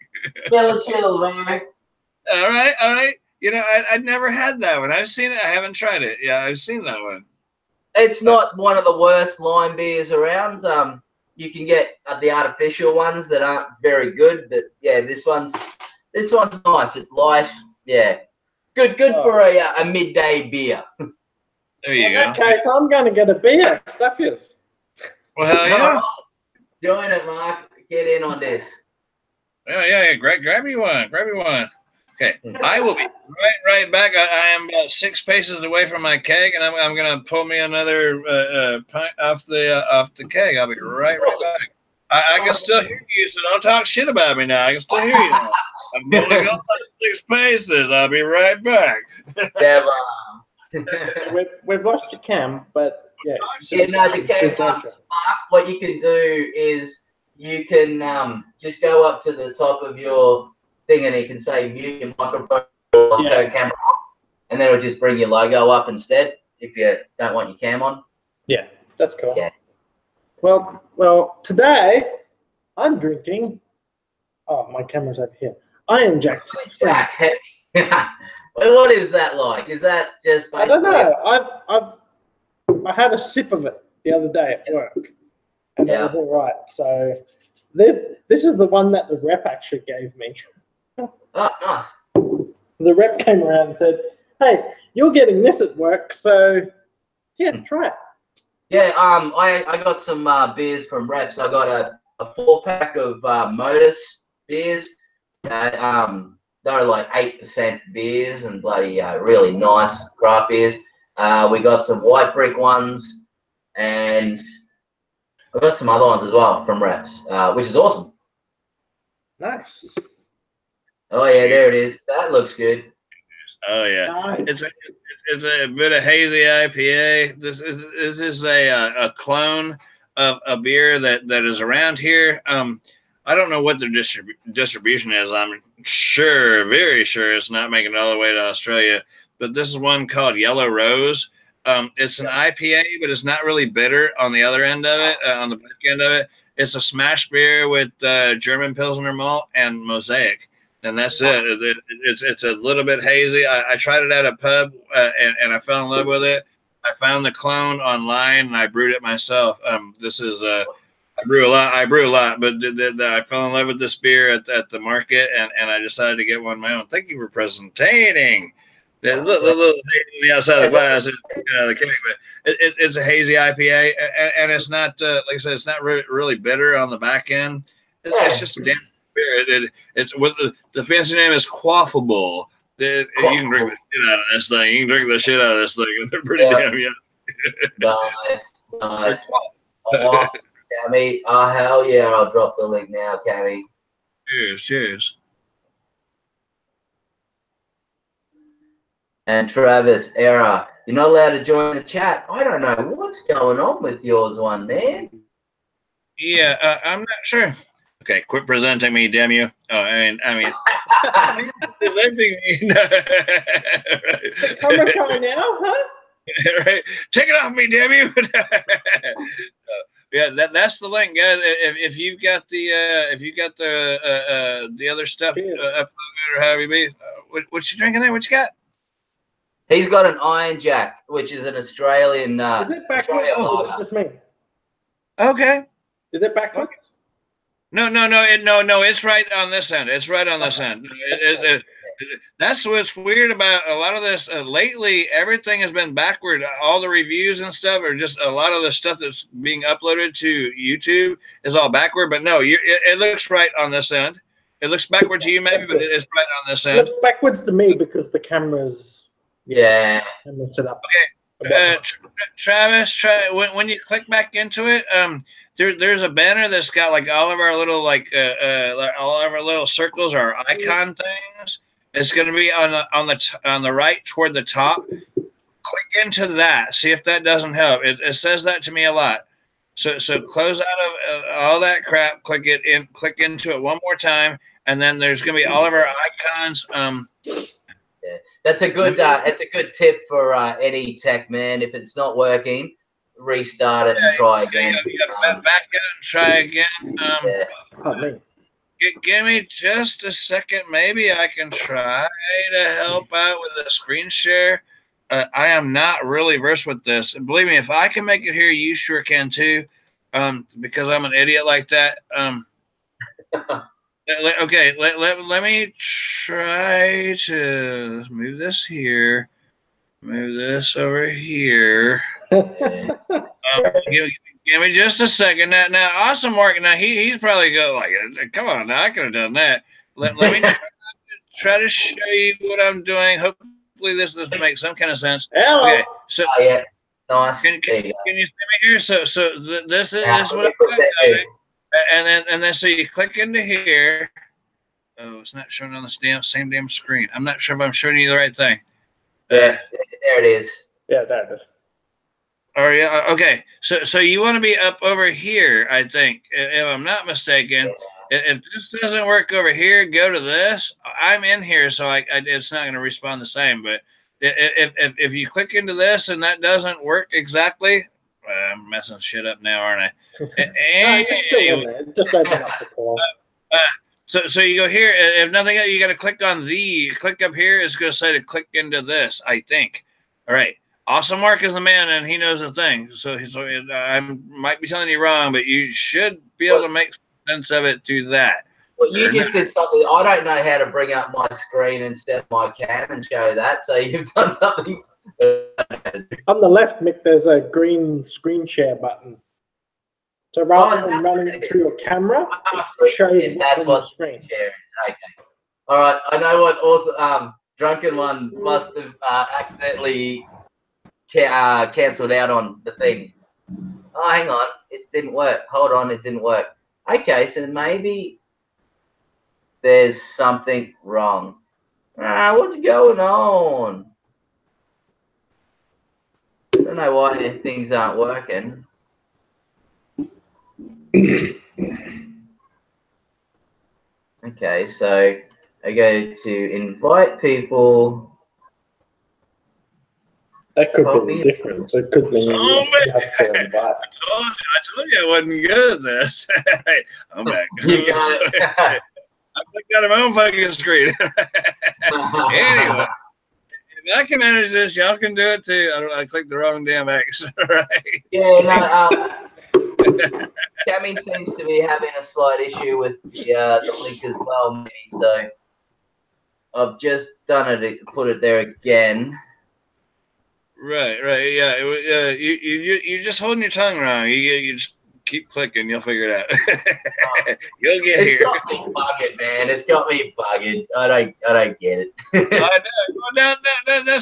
Chill, man. All right. You know, I'd never had that one. I've seen it. I haven't tried it. Yeah, I've seen that one. It's not one of the worst lime beers around. You can get the artificial ones that aren't very good, but yeah, this one's nice. It's light. Yeah, good for a midday beer. There you go. Okay, so I'm going to get a beer. Stuff is. Well, hell yeah. Join it, Mark. Get in on this. Yeah. Grab me one. Okay, I will be right back. I am about 6 paces away from my keg, and I'm gonna pull me another pint off the keg. I'll be right back. I can still hear you, so don't talk shit about me now. I can still hear you now. I'm only going like 6 paces. I'll be right back. We've lost your cam, but yeah. The cam. What you can do is you can just go up to the top of your thing and you can say mute your microphone or show camera off, and then it'll just bring your logo up instead if you don't want your cam on. Yeah, that's cool. Yeah. Well, today I'm drinking. Oh, my camera's over here. Iron Jack. What is that like? Is that just basically... I don't know. I had a sip of it the other day at work, and it was all right. So this is the one that the rep actually gave me. Oh, nice. The rep came around and said, "Hey, you're getting this at work, so yeah, try it." Yeah, I got some beers from reps. I got a 4-pack of Modus beers. They're like 8% beers and bloody really nice craft beers. We got some White Brick ones, and I got some other ones as well from reps, which is awesome. Nice. Oh yeah, there it is. That looks good. Oh yeah, nice. It's a bit of hazy IPA. This is a clone of a beer that is around here. I don't know what their distribution is. I'm sure, very sure, it's not making it all the way to Australia. But this is one called Yellow Rose. It's an IPA, but it's not really bitter on the other end of it, on the back end of it. It's a smash beer with German Pilsner malt and Mosaic. And that's it. It's a little bit hazy. I tried it at a pub and I fell in love with it. I found the clone online and I brewed it myself. This is I brew a lot, but I fell in love with this beer at the market and I decided to get one of my own. Thank you for presenting. The little hazy outside the glass is the cake, but it's a hazy IPA and it's not like I said, it's not really bitter on the back end. It's just a damn beer. It's what the fancy name is quaffable. You can drink the shit out of this thing. They're pretty damn young. Nice. Oh, Cammy. Oh, hell yeah. I'll drop the link now, Cammy. Cheers, cheers. And Travis, Era, you're not allowed to join the chat. I don't know what's going on with yours, one man. Yeah, I'm not sure. Okay, quit presenting me, damn you. Oh, I mean, presenting me. The camera going now, huh? Right? Take it off me, damn you. Yeah, that's the link, guys. If you've got the the other stuff uploaded or however you be, what you drinking there? What you got? He's got an Iron Jack, which is an Australian. Is it backwards? Or is it just me? Okay. Is it backwards? No, it's right on this end. It's right on this end. That's what's weird about a lot of this. Lately, everything has been backward. All the reviews and stuff are just a lot of the stuff that's being uploaded to YouTube is all backward. But no, it looks right on this end. It looks backward to you, maybe, but it is right on this end. It looks backwards to me because the camera's set up. Okay, Travis, when you click back into it, there's a banner that's got like all of our little all of our little circles or icon things. It's going to be on the right toward the top. Click into that. See if that doesn't help. It says that to me a lot. So close out of all that crap. Click into it one more time, and then there's going to be all of our icons. That's a good. It's a good tip for any tech man. If it's not working, restart it and try again. Back out and try again. Give me just a second. Maybe I can try to help out with a screen share. I am not really versed with this. And believe me, if I can make it here, you sure can too. Because I'm an idiot like that. Okay, let me try to move this here. Move this over here. Give me just a second. Now, awesome work. Now he's probably go like, come on, now I could have done that. Let me try to show you what I'm doing. Hopefully this makes some kind of sense. Hello. Okay, so yeah, nice. Can you see me here? So this is what I'm doing. And then so you click into here. Oh, it's not showing on the same damn screen. I'm not sure if I'm showing you the right thing. Yeah, there it is. Yeah, there it is. Oh yeah, okay. So you want to be up over here, I think, if I'm not mistaken. If this doesn't work over here, go to this. I'm in here, so it's not going to respond the same. But if you click into this and that doesn't work exactly, I'm messing shit up now, aren't I? Anyway, just open up the call. So you go here. If nothing else, you got to click on click up here. It's going to say to click into this, I think. All right. Awesome Mark is the man, and he knows the thing. So I might be telling you wrong, but you should be able to make sense of it through that. Well, you just did something. I don't know how to bring up my screen instead of my cam and show that. So you've done something. On the left, Mick, there's a green screen share button. So rather than running it through your camera, it shows what's on the screen. Okay. All right. I know what also Drunken One must have accidentally cancelled out on the thing. Oh, hang on. It didn't work. Hold on. It didn't work. Okay, so maybe there's something wrong. What's going on? I don't know why things aren't working. Okay, so I go to invite people. That could be the difference. It could be. I told you I wasn't good at this. I'm back. You got it. I clicked out of my own fucking screen. Anyway, if I can manage this, y'all can do it too. I clicked the wrong damn X. Right? Yeah, no. Cammy seems to be having a slight issue with the link as well, maybe. So I've just done it. Put it there again. Right, yeah. You're just holding your tongue wrong. You just keep clicking. You'll figure it out. You'll get here. It's got me bugging, man. It's got me bugging. I don't get it. Well,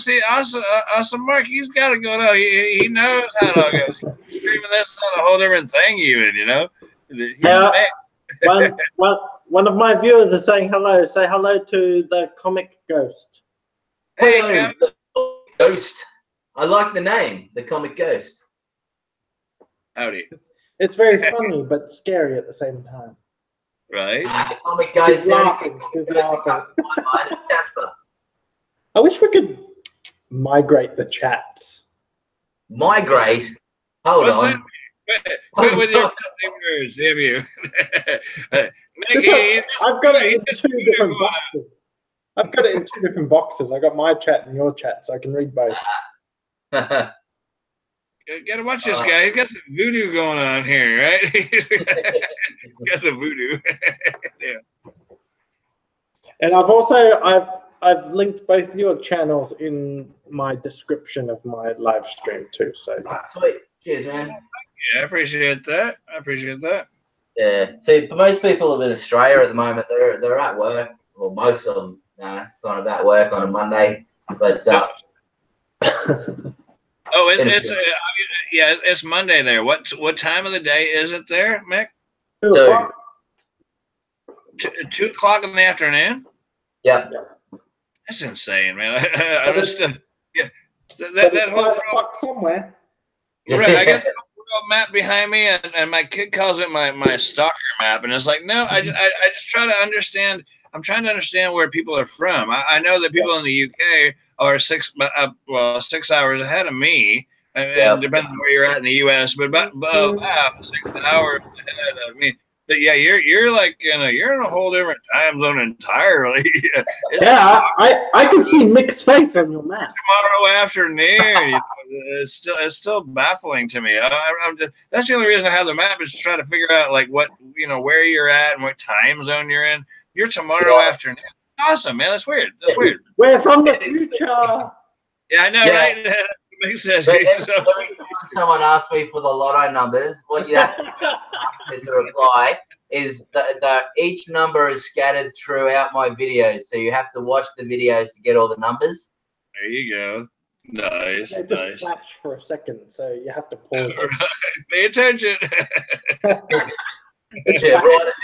man. See, awesome Mark, he's got to go down. He knows how it all goes. Even that's not a whole different thing, even, you know. One of my viewers is saying hello. Say hello to the comic ghost. Hey, the Ghost. I like the name, the Comic Ghost. Howdy. It's very funny but scary at the same time. Right. The Comic Ghost. He's laughing. He's laughing. I wish we could migrate the chats. Migrate? Hold on. Quit with your words, damn you. I've got it in two different boxes. I've got it in two different boxes. I got my chat and your chat, so I can read both. Gotta watch this guy. He's got some voodoo going on here, right? He's got some voodoo. Yeah. And I've linked both your channels in my description of my live stream too. So sweet. Cheers, man. Yeah, I appreciate that. I appreciate that. Yeah. See, for most people in Australia at the moment, they're at work. Well, most of them kind of at work on a Monday. But it's Monday there. What time of the day is it there, Mick? 2 o'clock in the afternoon. Yep. That's insane, man. I just that whole world somewhere. Right, I got the whole world map behind me, and my kid calls it my stalker map, and it's like, no, I just try to understand. I'm trying to understand where people are from. I know that people in the UK are 6 hours ahead of me, and depending on where you're at in the US, but about 6 hours ahead of me. But yeah, you're like you're in a whole different time zone entirely. I can see Mick's face on your map. Tomorrow afternoon, it's still baffling to me. That's the only reason I have the map is to try to figure out like what where you're at and what time zone you're in. You're tomorrow afternoon. Awesome, man. That's weird. We're from the future. Yeah, I know, right? Makes sense. Every time someone asks me for the lotto numbers, what you have to reply is that each number is scattered throughout my videos. So you have to watch the videos to get all the numbers. There you go. Nice. They just flash for a second, so you have to pause. Right. Pay attention. Right at the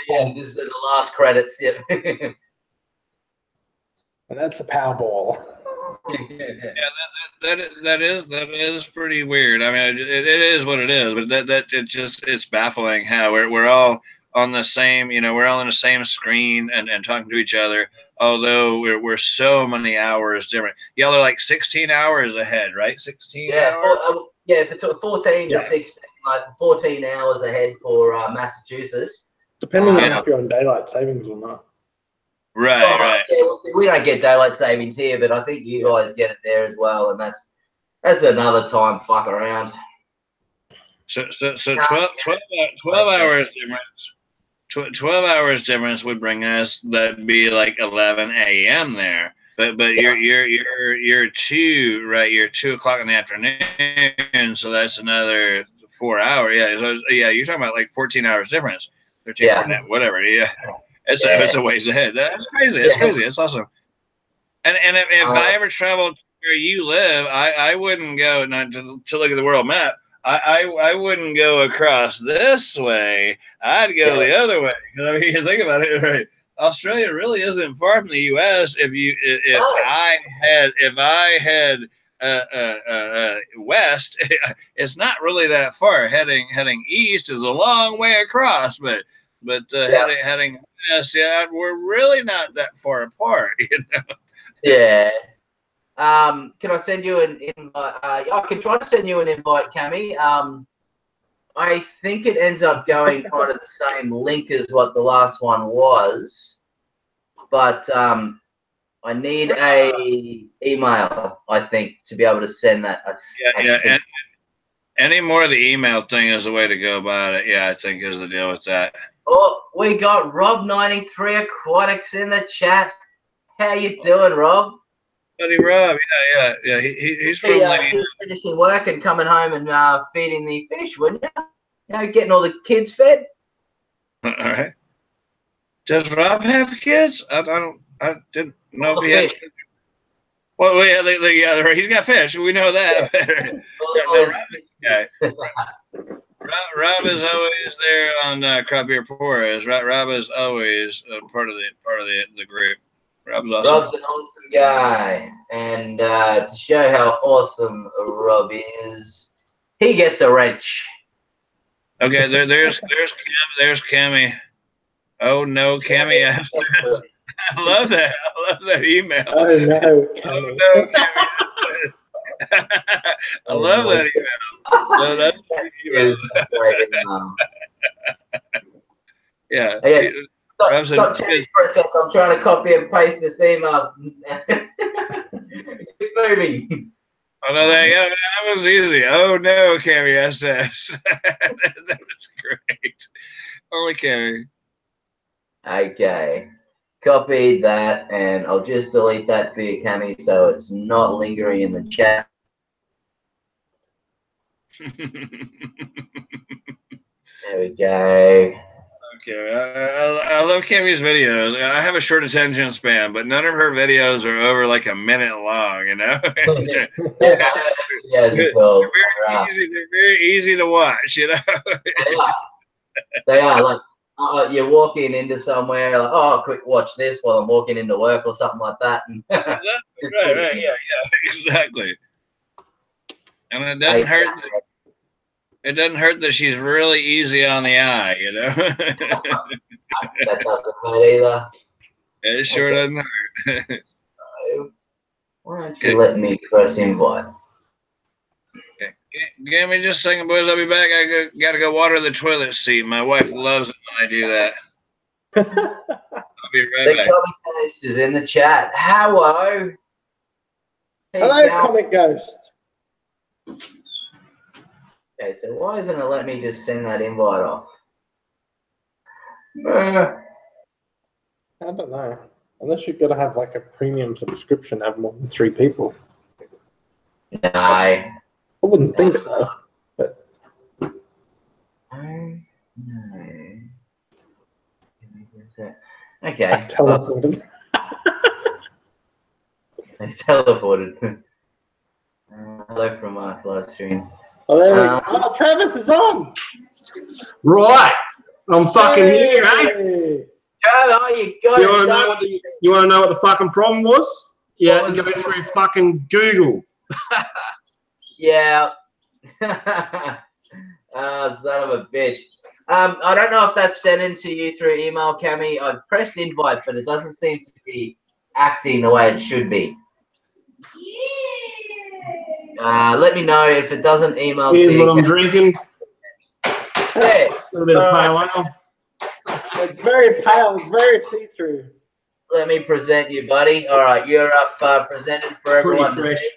end. This is the last credits. Yep. And that's the Powerball. Yeah, that is pretty weird. I mean, it is what it is, but it's baffling how we're all on the same, we're all on the same screen and talking to each other, although we're so many hours different. Y'all are like 16 hours ahead, right? 16 hours? Between 14 to 16, like 14 hours ahead for Massachusetts. Depending on if you're on daylight savings or not. Right. Yeah, well, see, we don't get daylight savings here, but I think you guys get it there as well, and that's another time fuck around. So 12 hours difference. 12 hours difference would bring us that'd be like 11 a.m. there. But you're 2, right? You're 2 o'clock in the afternoon, so that's another 4 hours. Yeah, so you're talking about like 14 hours difference. 13, 14, whatever. Yeah. It's a ways ahead. That's crazy. It's crazy. It's awesome. And if I ever traveled where you live, I wouldn't go not to look at the world map. I wouldn't go across this way. I'd go the other way. I mean, you think about it, right? Australia really isn't far from the U.S. If I had west, it's not really that far. Heading east is a long way across, but heading west, we're really not that far apart, Yeah. Can I send you an invite? I can try to send you an invite, Cammy. I think it ends up going kind of the same link as what the last one was, but I need a email, I think, to be able to send that. And any more of the email thing is the way to go about it. Yeah, I think is the deal with that. Oh, we got Rob93 Aquatics in the chat. How you doing, Rob? Buddy Rob, yeah. He's from he's finishing work and coming home and feeding the fish, wouldn't you? Getting all the kids fed. All right. Does Rob have kids? I didn't know if he had kids. Well, yeah, he's got fish. We know that. Yeah. Rob is always there on Crop Beer Porras. Rob is always part of the group. Rob's awesome. Rob's an awesome guy, and to show how awesome Rob is, he gets a wrench. Okay, there's Cammy. Oh no, Cammy. I love that. I love that email. Oh no, Cammy. Oh no, Cammy. I love that email. No, that's yeah. Okay. Stop chatting for a sec. I'm trying to copy and paste this email. It's moving. Oh no, that was easy. Oh no, Cammy SS. That was great. Only Cammy. Okay. Copied that, and I'll just delete that for you, Cammy, so it's not lingering in the chat. There we go. Okay, I love Cammy's videos. I have a short attention span, but none of her videos are over like a minute long, you know? Yes, well, they're very easy to watch, you know? They are. Like, you're walking into somewhere, like, oh, quick, watch this while I'm walking into work or something like that. Right, yeah, exactly. And it doesn't hurt. It doesn't hurt that she's really easy on the eye, you know. That doesn't hurt either. It sure doesn't hurt. Why don't you let me press invite? Okay. Give me just a second, boys. I'll be back. I gotta go water the toilet seat. My wife loves it when I do that. I'll be right back. The Comic Ghost is in the chat. Hello. Hello, Comic Ghost. Okay, so why isn't it let me just send that invite off? I don't know. Unless you've got to have like a premium subscription, have more than 3 people. No. I wouldn't think so. But no. Okay. I teleported. I teleported. Hello from Mark's live stream. Oh, there we go. Oh, Travis is on. Right. I'm fucking here, eh? Oh, you got you want to know what the fucking problem was? Yeah, you go through fucking Google. Yeah. Oh, son of a bitch. I don't know if that's sent into you through email, Cammy. I've pressed invite, but it doesn't seem to be acting the way it should be. Let me know if it doesn't email. Here's what I'm drinking. Yeah. A little bit of pale ale. It's very pale, it's very see-through. Let me present you, buddy. All right, you're up presented for everyone to see.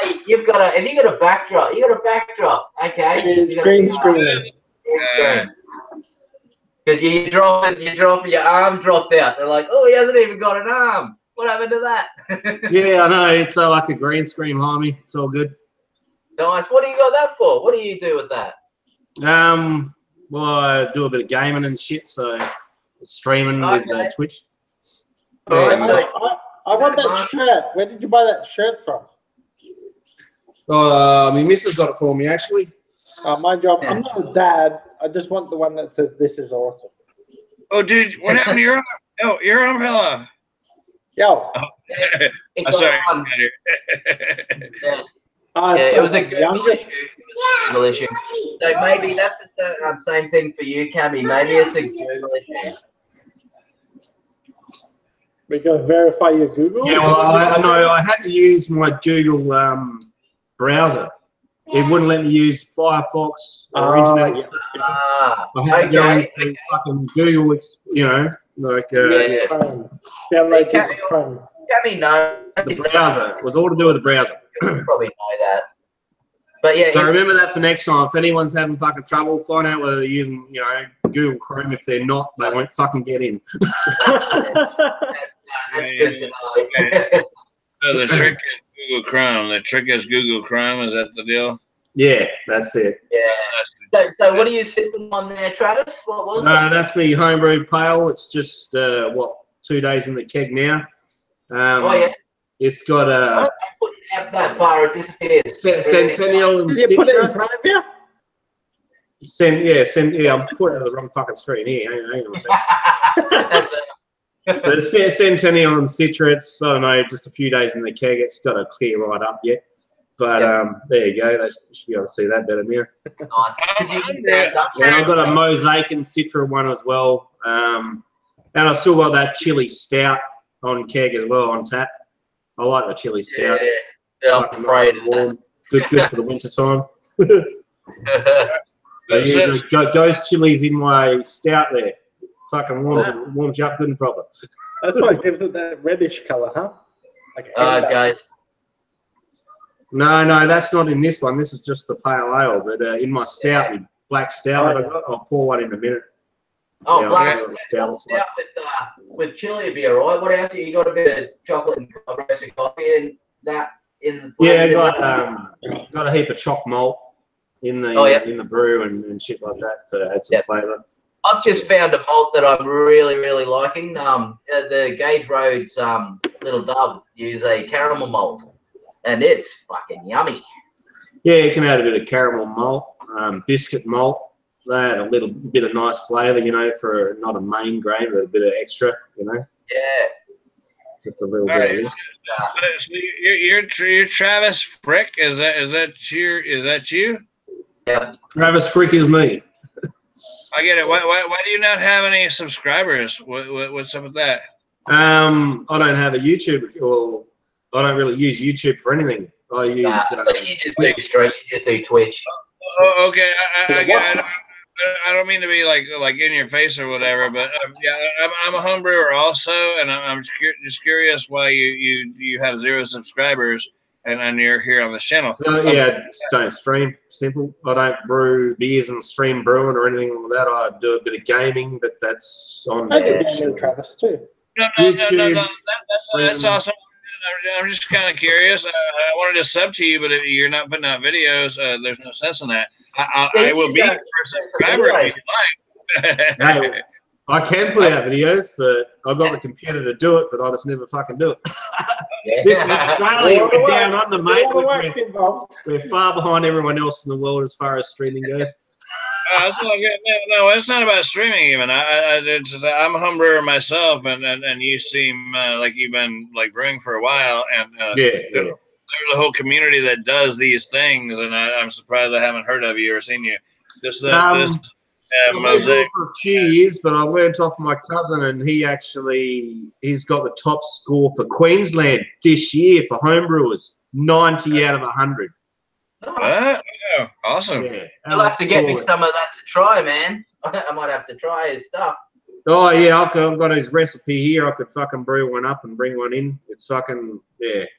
Hey, have you got a backdrop? You got a backdrop, okay? It's green screen. Because you drop your arm dropped out. They're like, oh, he hasn't even got an arm. What happened to that? Yeah, I know. It's like a green screen, homie. It's all good. Nice. What do you got that for? What do you do with that? Well, I do a bit of gaming and shit, so streaming with Twitch. Right, I want that shirt. Where did you buy that shirt from? My missus got it for me, actually. My job. I'm not a dad. I just want the one that says "This is awesome." Oh, dude, what happened to your arm? Oh, your arm fell off. Yo. Oh, sorry. It was a Google issue. So maybe that's the same thing for you, Cammy. Maybe it's a Google issue. We're going to verify your Google? Yeah, well, I know. I had to use my Google browser. It wouldn't let me use Firefox or internet. I had to go into fucking Google. It's, you know, like... Cammy, no. The browser. It was all to do with the browser. You probably know that. But yeah. So remember that for next time. If anyone's having fucking trouble, find out whether they're using, you know, Google Chrome. If they're not, they won't fucking get in. That's good to know. So the trick is Google Chrome. The trick is Google Chrome. Is that the deal? Yeah, that's it. Yeah. So what are you sipping on there, Travis? What was it? That's me homebrewed pale. It's just, 2 days in the keg now. Oh, yeah. It's got a I put it out that far, it disappears. Centennial and Did you put it in Citra. front of you? Yeah, I'm putting it on the wrong fucking screen here. Hang on a second. But it's Centennial and Citra. It's, I don't know, just a few days in the keg. It's got to clear right up yet. But there you go. They should be able to see that better now. And I've got a Mosaic and Citra one as well. And I've still got that chili stout on keg as well on tap. I like the chili stout. Yeah, I'm afraid of warm. Good for the winter time. Ghost chilies in my stout there. Fucking warms you up good and proper. That's why it gives it that reddish colour, huh? Like guys. No, that's not in this one. This is just the pale ale. But in my stout, black stout, I'll pour one in a minute. Oh, black stout with chili would be alright. What else? You got a bit of chocolate and roasted coffee and that in the I got a heap of choc malt in the in the brew and shit like that to add some flavour. I've just found a malt that I'm really, really liking. The Gage Roads Little Dove use a caramel malt, and it's fucking yummy. Yeah, you can add a bit of caramel malt, biscuit malt. They add a little bit of nice flavour, you know, for not a main grain, but a bit of extra, you know. Yeah. Just a little bit of this. So you're Travis Frick. Is that you? Yeah. Travis Frick is me. I get it. Why do you not have any subscribers? What's up with that? I don't have a YouTube, or I don't really use YouTube for anything. I use. You just do straight. You just do Twitch. Oh, okay. I get it. I don't mean to be like in your face or whatever, but I'm a home brewer also, and I'm just curious why you have 0 subscribers and you're here on the channel. Just don't stream. Simple. I don't brew beers and stream brewing or anything like that. I do a bit of gaming, but that's on. I do Travis too. No. That's awesome. I'm just kind of curious. I wanted to sub to you, but if you're not putting out videos, there's no sense in that. I will be your subscriber if you like. Hey, I can put out videos, but I've got the computer to do it, but I just never fucking do it. This is Australia. We're down under, mate. We're far behind everyone else in the world as far as streaming goes. No, it's not about streaming even. I'm a home brewer myself, and you seem like you've been like brewing for a while, and there's a whole community that does these things, and I'm surprised I haven't heard of you or seen you. Mosaic for a few years, but I learnt off my cousin, and he's got the top score for Queensland this year for homebrewers, 90 out of 100. Oh, awesome. Yeah. You'll have to get me some of that to try, man. I might have to try his stuff. Oh, yeah, I've got his recipe here. I could fucking brew one up and bring one in. It's fucking,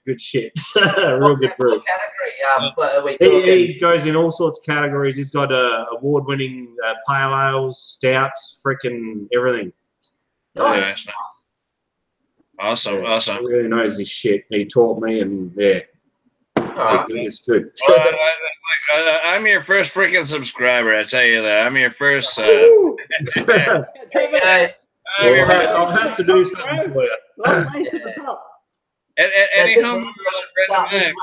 good shit. Real good brew. He goes in all sorts of categories. He's got award-winning pale ales, stouts, freaking everything. Nice. Awesome. He really knows his shit. He taught me, and it's good. I'm your first freaking subscriber. I tell you that. I'm your first. I'll have to do something for you. Any home friend of mine.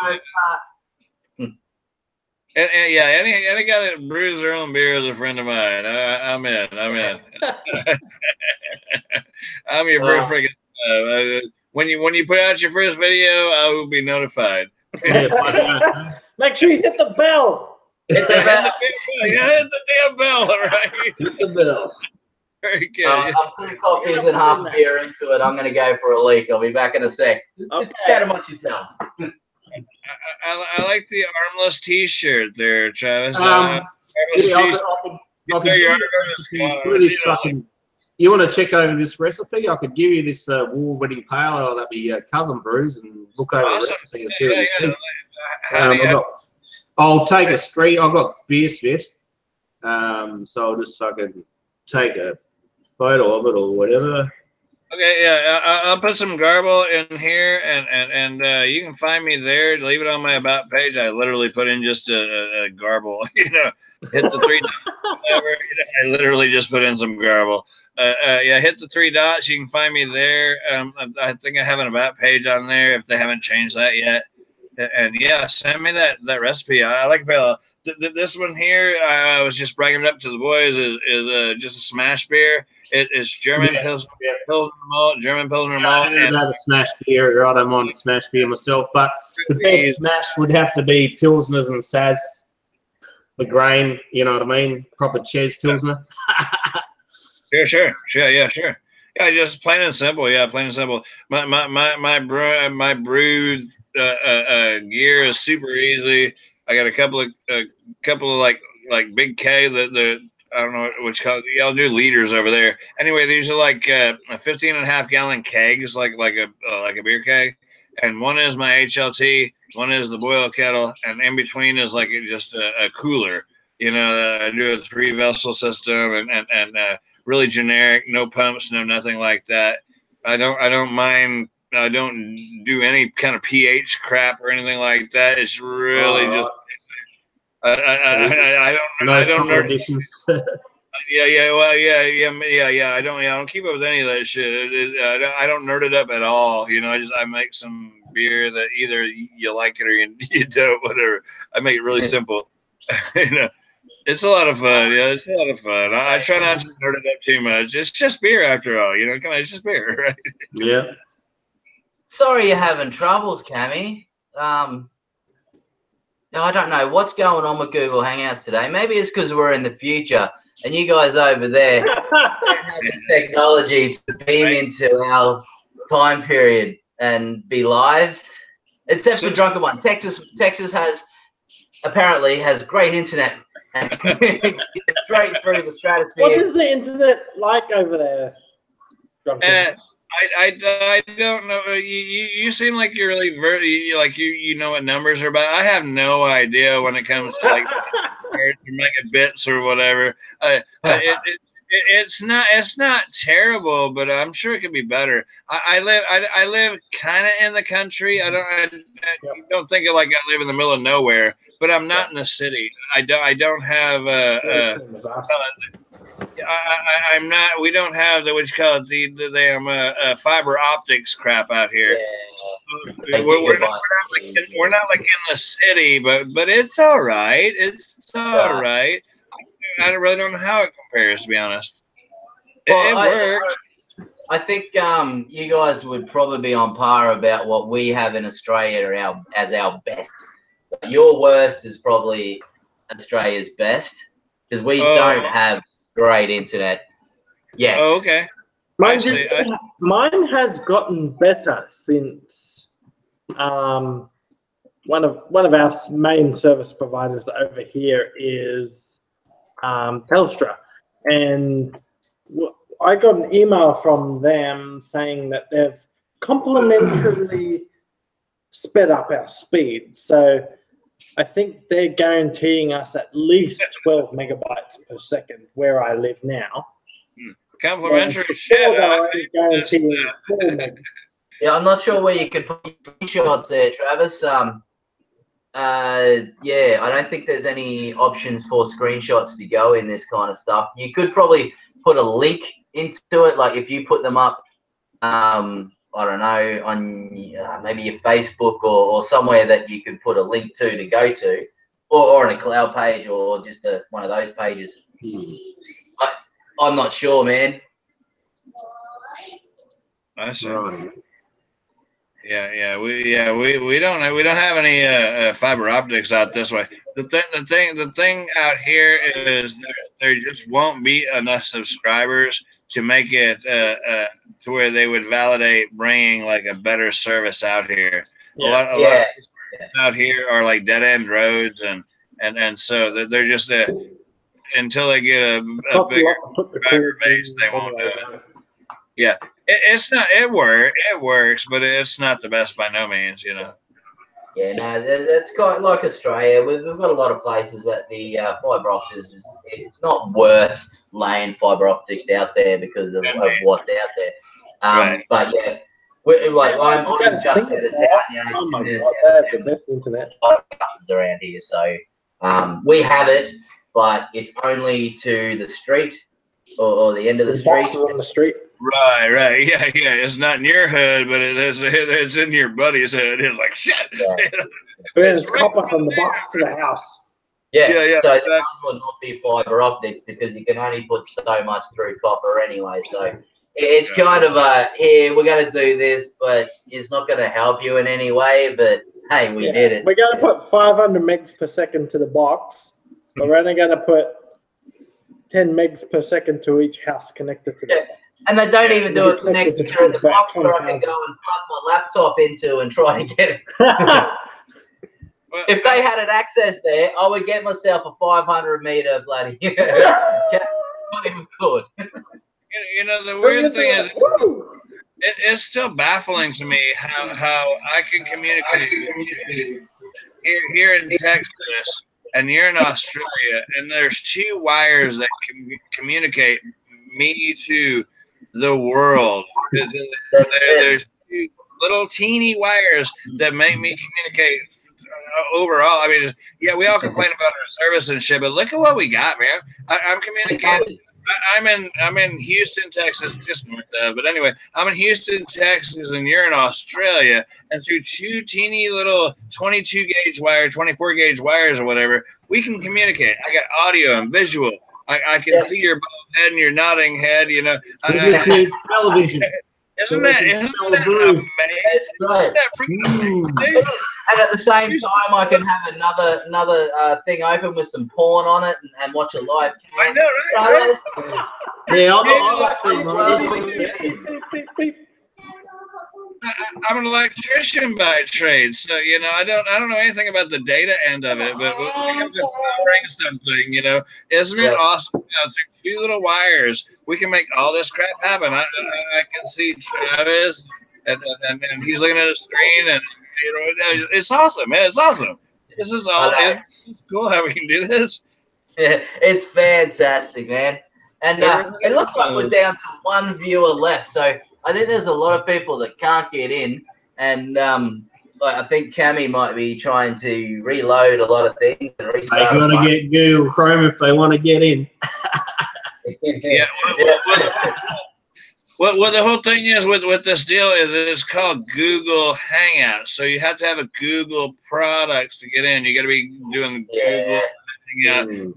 Any guy that brews their own beer is a friend of mine. I'm in. I'm your first freaking. When you put out your first video, I will be notified. Make sure you hit the bell. Hit the damn bell, all right? Hit the bell. Very good. I'm 2 coffees and half a beer into it. I'm going to go for a leak. I'll be back in a sec. Just chat amongst yourselves. I like the armless T-shirt there, Travis. You want to check over this recipe? I could give you this award-winning pale ale that my cousin brews, and look over the recipe and see what you think. I'll take a screen. I've got Beer Smith, so I'll just fucking take a photo of it or whatever. Okay, yeah, I'll put some garble in here, and you can find me there. Leave it on my about page. I literally put in just a garble, hit the 3 dots. I literally just put in some garble. Yeah, hit the 3 dots. You can find me there. I think I have an about page on there if they haven't changed that yet. And yeah, send me that recipe. I like this one here. I was just bragging it up to the boys. Is just a smash beer. It's German Pilsner malt, German Pilsner malt. I don't know the smash beer. I don't mind the smash beer myself, but the best smash would have to be Pilsners and Saz. The grain, you know what I mean? Proper cheese Pilsner. Sure. Yeah, just plain and simple. Yeah, plain and simple. My brew gear is super easy. I got a couple of like Big K the I don't know what you call it. Y'all do liters over there. Anyway, these are like 15.5 gallon kegs, like a beer keg, and one is my HLT, one is the boil kettle, and in between is like just a cooler. You know, I do a 3 vessel system and really generic, no pumps, no nothing like that. I don't mind. I don't do any kind of pH crap or anything like that. It's really just. I don't know. Yeah. I don't keep up with any of that shit. I don't nerd it up at all. You know, I make some beer that either you like it or you don't. Whatever. I make it really simple. You know. It's a lot of fun. Yeah, it's a lot of fun. I try not to nerd it up too much. It's just beer after all. You know, it's just beer, right? Yeah. Sorry you're having troubles, Cammy. I don't know what's going on with Google Hangouts today. Maybe it's because we're in the future and you guys over there don't have the technology to beam into our time period and be live. Except for Drunken One. Texas apparently has great internet. And straight through the stratosphere. What is the internet like over there? I don't know. You seem like you're really you know what numbers are about. I have no idea when it comes to like megabits or whatever. It's not terrible, but I'm sure it could be better. I live kind of in the country. I don't think of like I live in the middle of nowhere, but I'm not in the city. I don't have I'm not. We don't have the what you call it the damn fiber optics crap out here. Yeah. We're not like in the city, but it's all right. It's all right. I really don't know how it compares, to be honest. It works. I think you guys would probably be on par about what we have in Australia as our best. Your worst is probably Australia's best because we don't have great internet yet. Oh, okay. Mine has gotten better since one of our main service providers over here is Telstra, and I got an email from them saying that they've complimentarily sped up our speed. So I think they're guaranteeing us at least 12 megabytes per second where I live now. Complimentary shit. Yeah, I'm not sure where you could put screenshots there, Travis. Yeah, I don't think there's any options for screenshots to go in this kind of stuff. You could probably put a link into it, like if you put them up, I don't know, on maybe your Facebook or somewhere that you could put a link to go to, or on a cloud page or just one of those pages. I'm not sure, man. I see. Yeah. We don't have any fiber optics out this way. The thing out here is there just won't be enough subscribers to make it to where they would validate bringing like a better service out here. A lot of out here are like dead end roads and so they're just until they get a bigger subscriber base, they won't do it. Yeah, it's not. It works, but it's not the best by no means, you know. Yeah, no, that's kind of like Australia. We've got a lot of places that the fibre optics it's not worth laying fibre optics out there because of what's out there. Right. But yeah, I'm just out of town. You know, oh my God, they have the best internet around here, so we have it. but it's only to the street or the end of the street. Boxes on the street. Right. Yeah. It's not in your hood, but it's in your buddy's hood. It's like shit. Yeah. It's copper from the box to the house. Yeah. Yeah. So Exactly. that would not be fiber optics because you can only put so much through copper anyway. So it's kind of here we're going to do this, but it's not going to help you in any way. But hey, we did it. We're going to put 500 megs per second to the box, but we're only going to put 10 megs per second to each house connected to the box. And they don't even do it connected to the box where I can 20,000. go and plug my laptop into and try to get it. If they had an access there, I would get myself a 500 meter bloody. Not even good. You know, the weird thing is, it's still baffling to me how I can communicate here in Texas, and you're in Australia, and there's 2 wires that can communicate me to the world. There's 2 little teeny wires that make me communicate overall. I mean, yeah, we all complain about our service and shit, but look at what we got, man. I'm communicating. I'm in Houston, Texas, just north of. But anyway, I'm in Houston, Texas, and you're in Australia. And through 2 teeny little 22 gauge wire, 24 gauge wires, or whatever, we can communicate. I got audio and visual. I can see your bald head and your nodding head. You know, This needs television. Isn't that amazing? Right. That freaking amazing? And at the same time, I can have another thing open with some porn on it and watch a live cam. I know, right? Yeah, I'm an electrician by trade, so you know I don't know anything about the data end of it, but when it comes to powering something, you know, isn't it awesome? You know, through 2 little wires, we can make all this crap happen. I can see Travis, and he's looking at a screen, and you know, it's awesome, man. It's awesome. This is all. It's cool how we can do this. Yeah, it's fantastic, man. And it looks like we're down to 1 viewer left, so I think there's a lot of people that can't get in, and I think Cammy might be trying to reload a lot of things and restart. They gotta get Google Chrome if they want to get in. Yeah. Well, the whole thing is with this deal is it's called Google Hangouts, so you have to have a Google product to get in. You got to be doing Google. You got to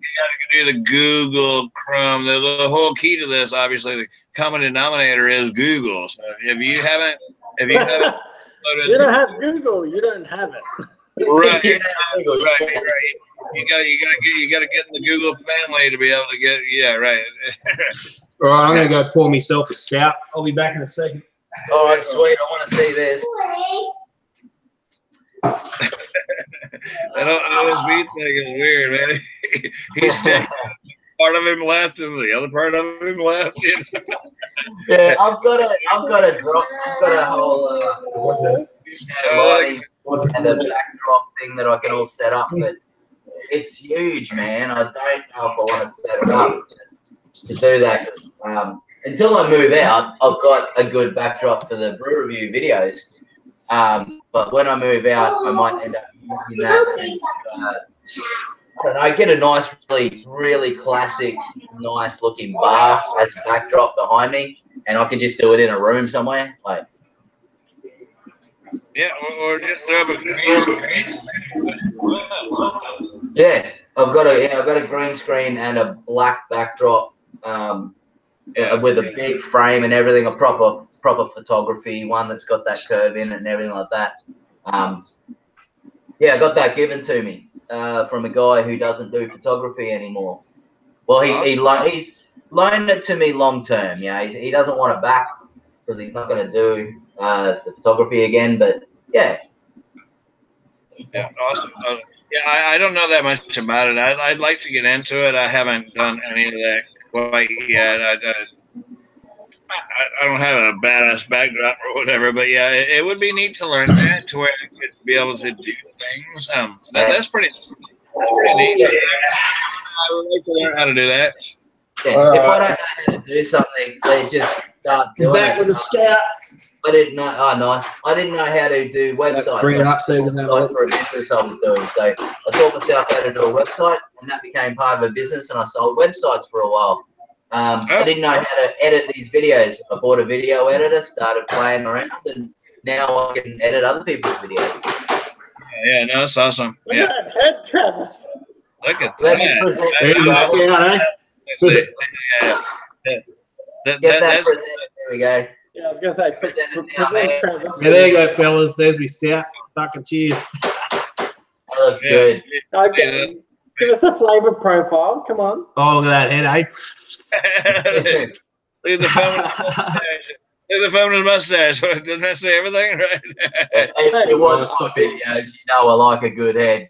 do the Google Chrome. The whole key to this, obviously, the common denominator is Google. So if you haven't loaded, you don't have Google, you don't have it. Right. You gotta get in the Google family to be able to get. Yeah, right. All right, I'm gonna go pour myself a stout. I'll be back in a second. All right, sweet. I want to see this. That OSB thing is weird, man. He's still part of him left and the other part of him left. You know? Yeah, I've got a whole lighting and a backdrop thing that I can all set up, but it's huge, man. I don't know if I want to set it up to do that. Until I move out, I've got a good backdrop for the brew review videos. But when I move out, I might end up using that. And, I don't know, get a nice, really classic, nice looking bar as a backdrop behind me, and I can just do it in a room somewhere. Like, yeah, or just throw up a green screen. yeah, I've got a green screen and a black backdrop with a big frame and everything, a proper photography one that's got that curve in it and everything like that. Yeah, I got that given to me from a guy who doesn't do photography anymore. Well, he's loaned it to me long term. Yeah, he doesn't want it back because he's not going to do the photography again. But yeah. Yeah, awesome. Yeah, I don't know that much about it. I'd like to get into it. I haven't done any of that quite yet. I don't have a badass backdrop or whatever, but yeah, it would be neat to learn that to where I could be able to do things. That's pretty neat. I would like to learn how to do that. If I don't know how to do something, they just start doing Back with a scout. I didn't know. Oh, nice. I didn't know how to do websites. Bring it up so you can have a look. For a business I was doing. So I taught myself how to do a website, and that became part of a business. And I sold websites for a while. I didn't know how to edit these videos. I bought a video editor, started playing around, and now I can edit other people's videos. Yeah, no, that's awesome. Look Yeah. at that head, Travis. Look at Let me that. present There you that. go, eh? Get that That's present. There we go. Yeah, I was going to say, Present present Travis. Yeah, there you go, fellas. There's me stout. Fucking cheers. That looks good. Okay. Give us a flavor profile. Come on. Oh, look at that head, eh? Look at the phone. Look at the phone and mustache. Doesn't that say everything, right? If you watch my videos, you know I like a good head.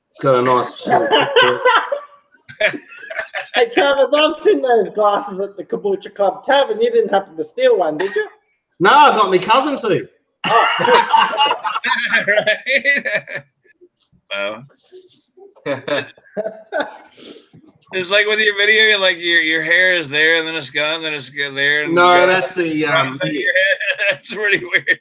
It's got a nice. Hey, Travis, I've seen those glasses at the Kombucha Club Tavern. You didn't happen to steal one, did you? No, I got my cousin to. Right? Wow. It's like with your video, you're like your hair is there, and then it's gone, then it's there. And No, that's the your head. That's pretty weird.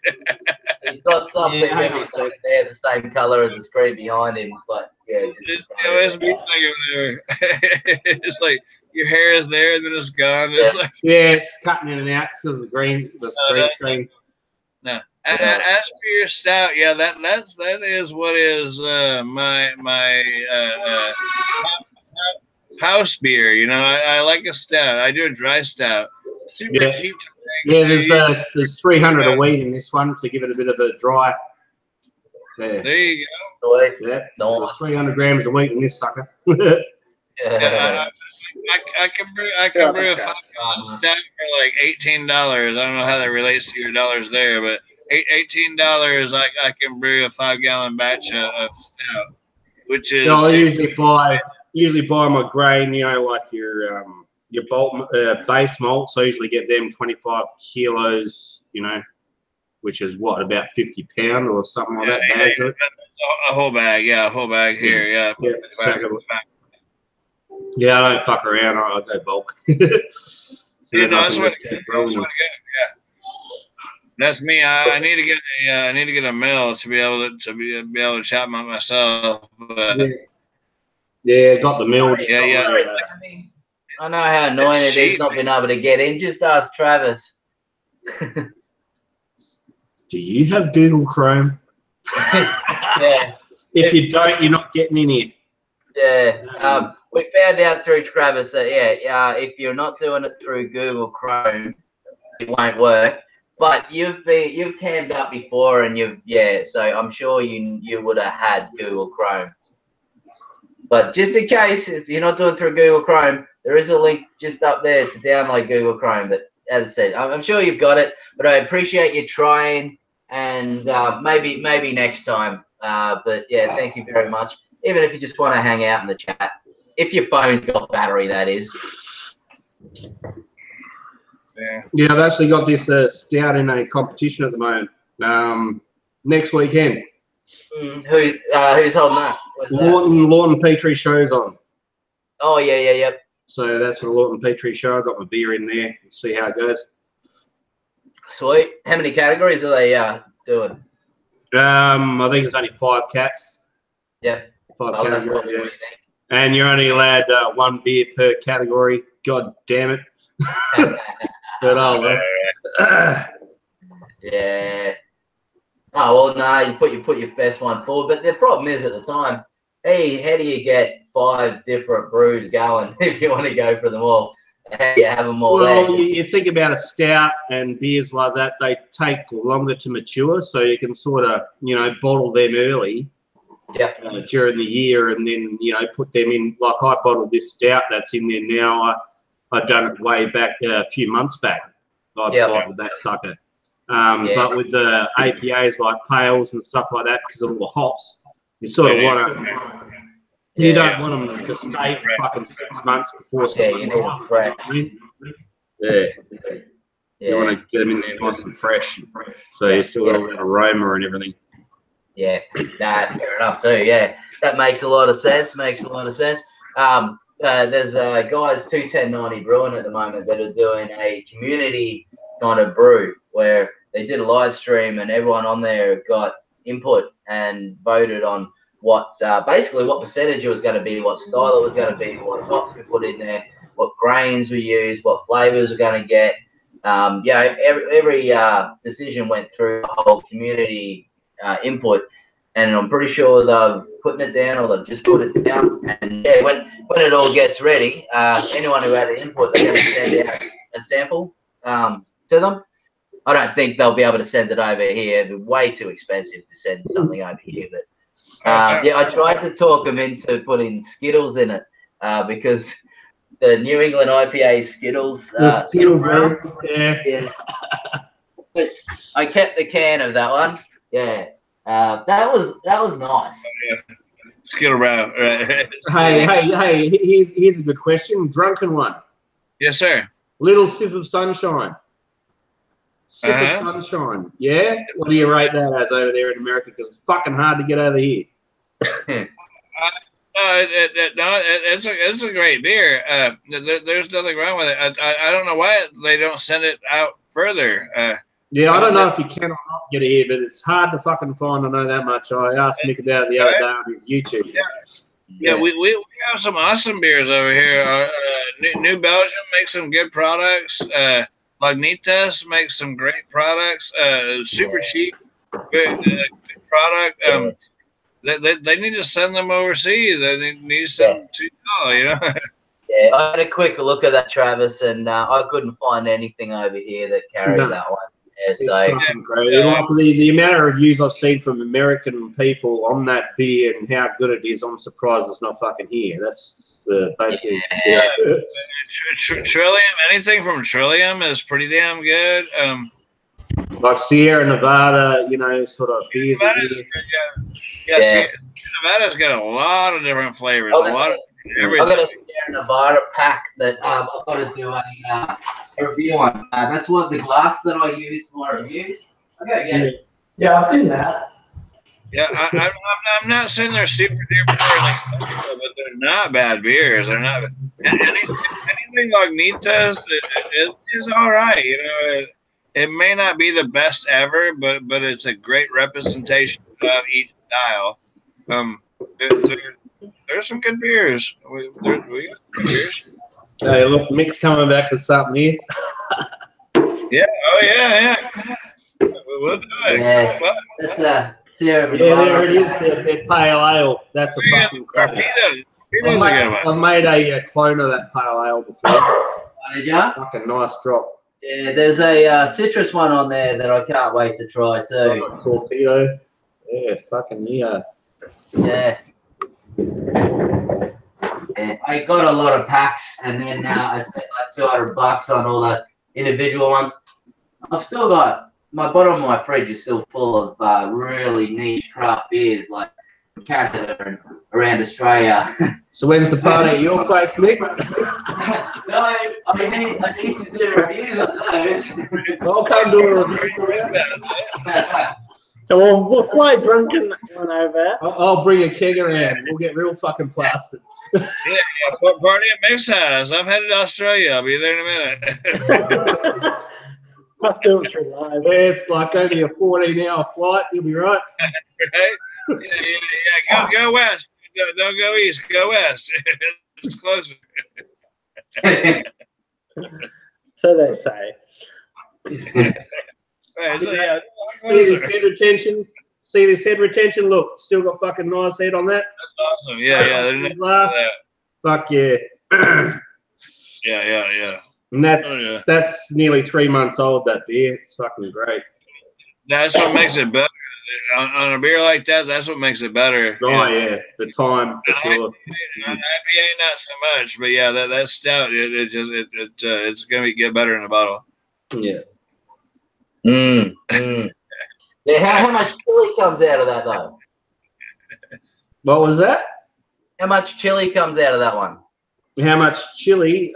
He's got something Yeah, hang on a every there, the same color as the screen behind him, but yeah. It's USB thing over there. It's like your hair is there, and then it's gone. It's like it's cutting in and out because of the green screen. no. As for your stout, yeah, that is what is my house beer. You know, I like a stout. I do a dry stout. Super cheap to make. Yeah, there's 300 a weed in this one to give it a bit of a dry. There you go. Yeah, Nice. 300 grams a week in this sucker. Yeah, I can brew a 5-gallon stout for like $18. I don't know how that relates to your dollars there, but $18 I can brew a 5-gallon batch of stout, which is. I usually buy my grain, you know, like your bulk base malt. So I usually get them 25 kilos, you know, which is what, about 50 pound or something like that. Bags of it. A whole bag, a whole bag here, yeah. Yeah, I don't fuck around. I go bulk. So that's what yeah. That's me. I need to get a mill to be able to chop them up myself. But yeah, got the mill. Yeah. I know how annoying it is not being able to get in. Just ask Travis. Do you have Google Chrome? Yeah. If you don't, you're not getting in here. Yeah. We found out through Travis that if you're not doing it through Google Chrome, it won't work. But you've cammed up before, and so I'm sure you would have had Google Chrome. But just in case, if you're not doing through Google Chrome, there is a link just up there to download Google Chrome. But as I said, I'm sure you've got it. But I appreciate you trying, and maybe next time. But yeah, thank you very much. Even if you just want to hang out in the chat, if your phone's got battery, that is. Yeah, I've actually got this stout in a competition at the moment. Next weekend. Who's holding that? Lawton Petrie show's on. Oh yeah. So that's for the Lawton Petrie show. I got my beer in there. Let's see how it goes. Sweet. How many categories are they doing? I think it's only 5 cats. Yeah. 5 categories. Yeah. And you're only allowed 1 beer per category. God damn it. But yeah. Oh well, no. You put your best one forward. But the problem is at the time, hey, how do you get 5 different brews going if you want to go for them all? How do you have them all there? Well, you think about a stout and beers like that, they take longer to mature, so you can sort of, you know, bottle them early during the year, and then, you know, put them in. Like I bottled this stout that's in there now. I'd done it way back a few months back. I bottled that sucker. But with the APAs like pales and stuff like that, because of all the hops, you sort of want to. You don't want them to stay for fucking 6 months before. You need them fresh. Yeah. You want to get them in there nice and fresh, so you still got all that aroma and everything. Yeah, fair enough too. Yeah, that makes a lot of sense. The there's guys 21090 Brewing at the moment that are doing a community kind of brew where they did a live stream and everyone on there got input and voted on what basically what percentage it was going to be, what style it was going to be, what hops we put in there, what grains we used, what flavors we're going to get. Yeah, every decision went through the whole community input, and I'm pretty sure they're putting it down or they've just put it down. And yeah, when it all gets ready, anyone who had an input, they're going to send out a sample to them. I don't think they'll be able to send it over here. It'd be way too expensive to send something over here. But yeah, I tried to talk them into putting Skittles in it because the New England IPA Skittles. Skittle brew. Yeah. I kept the can of that one. Yeah, that was nice. Skittle brown. Hey! Here's a good question. Drunken one. Yes, sir. Little sip of sunshine. Sip of sunshine. Yeah. What do you rate that as over there in America? Because it's fucking hard to get over here. It's a great beer. There's nothing wrong with it. I don't know why they don't send it out further. Yeah, I don't know if you can or not get it here, but it's hard to fucking find. I know that much. I asked Mick about it the other day on his YouTube. Yeah, we have some awesome beers over here. New Belgium makes some good products. Lagunitas makes some great products. Super cheap, good product. They need to send them overseas. They need to send them to you know. Yeah, I had a quick look at that, Travis, and I couldn't find anything over here that carried that one. Yeah, so great. Like the amount of reviews I've seen from American people on that beer and how good it is, I'm surprised it's not fucking here. That's basically. Yeah. Trillium, anything from Trillium is pretty damn good. Like Sierra Nevada, you know, sort of beers. Nevada's got a lot of different flavors. I've got a Sierra Nevada pack that I've got to do a review on. That's what the glass that I use for my reviews. I gotta get it. Yeah, I've seen that. Yeah, I'm not saying they're super duper expensive, but they're not bad beers. They're not. Anything Lagunitas is all right. You know, it may not be the best ever, but it's a great representation of each style. There's some good beers. We got good beers. Hey, look, Mick's coming back with something here. Yeah. Oh yeah. We'll do it. Yeah. That's Sierra Nevada. Yeah, there it is. Their pale ale. That's a fucking crap. I've made a clone of that pale ale before. Did ya? Fucking nice drop. Yeah, there's a citrus one on there that I can't wait to try too. Torpedo. Yeah, fucking yeah. Yeah. Yeah, I got a lot of packs, and then I spent like $200 on all the individual ones. I've still got my bottom of my fridge is still full of really niche craft beers like Canada and around Australia. So when's the party at your place, Mick? No, I need to do reviews on those. I'll come do a review for you. So we'll fly drunken one over. I'll bring a keg around. We'll get real fucking plastered. Yeah. Party at Mick's house. I'm headed to Australia. I'll be there in a minute. I'll do it through live. Yeah, it's like only a 14-hour flight. You'll be right. Right? Yeah. Go west. Don't go east. Go west. It's closer. So they say. Right, so yeah. See this head retention? See this head retention? Look, still got fucking nice head on that. That's awesome. Yeah. Fuck yeah. Yeah. And that's nearly 3 months old, that beer. It's fucking great. That's what makes it better. On a beer like that, that's what makes it better. Oh, yeah. The time, for sure. IPA, not so much, but yeah, that stout, it's going to get better in the bottle. Yeah. Yeah, how much chili comes out of that, though? What was that? How much chili comes out of that one? How much chili?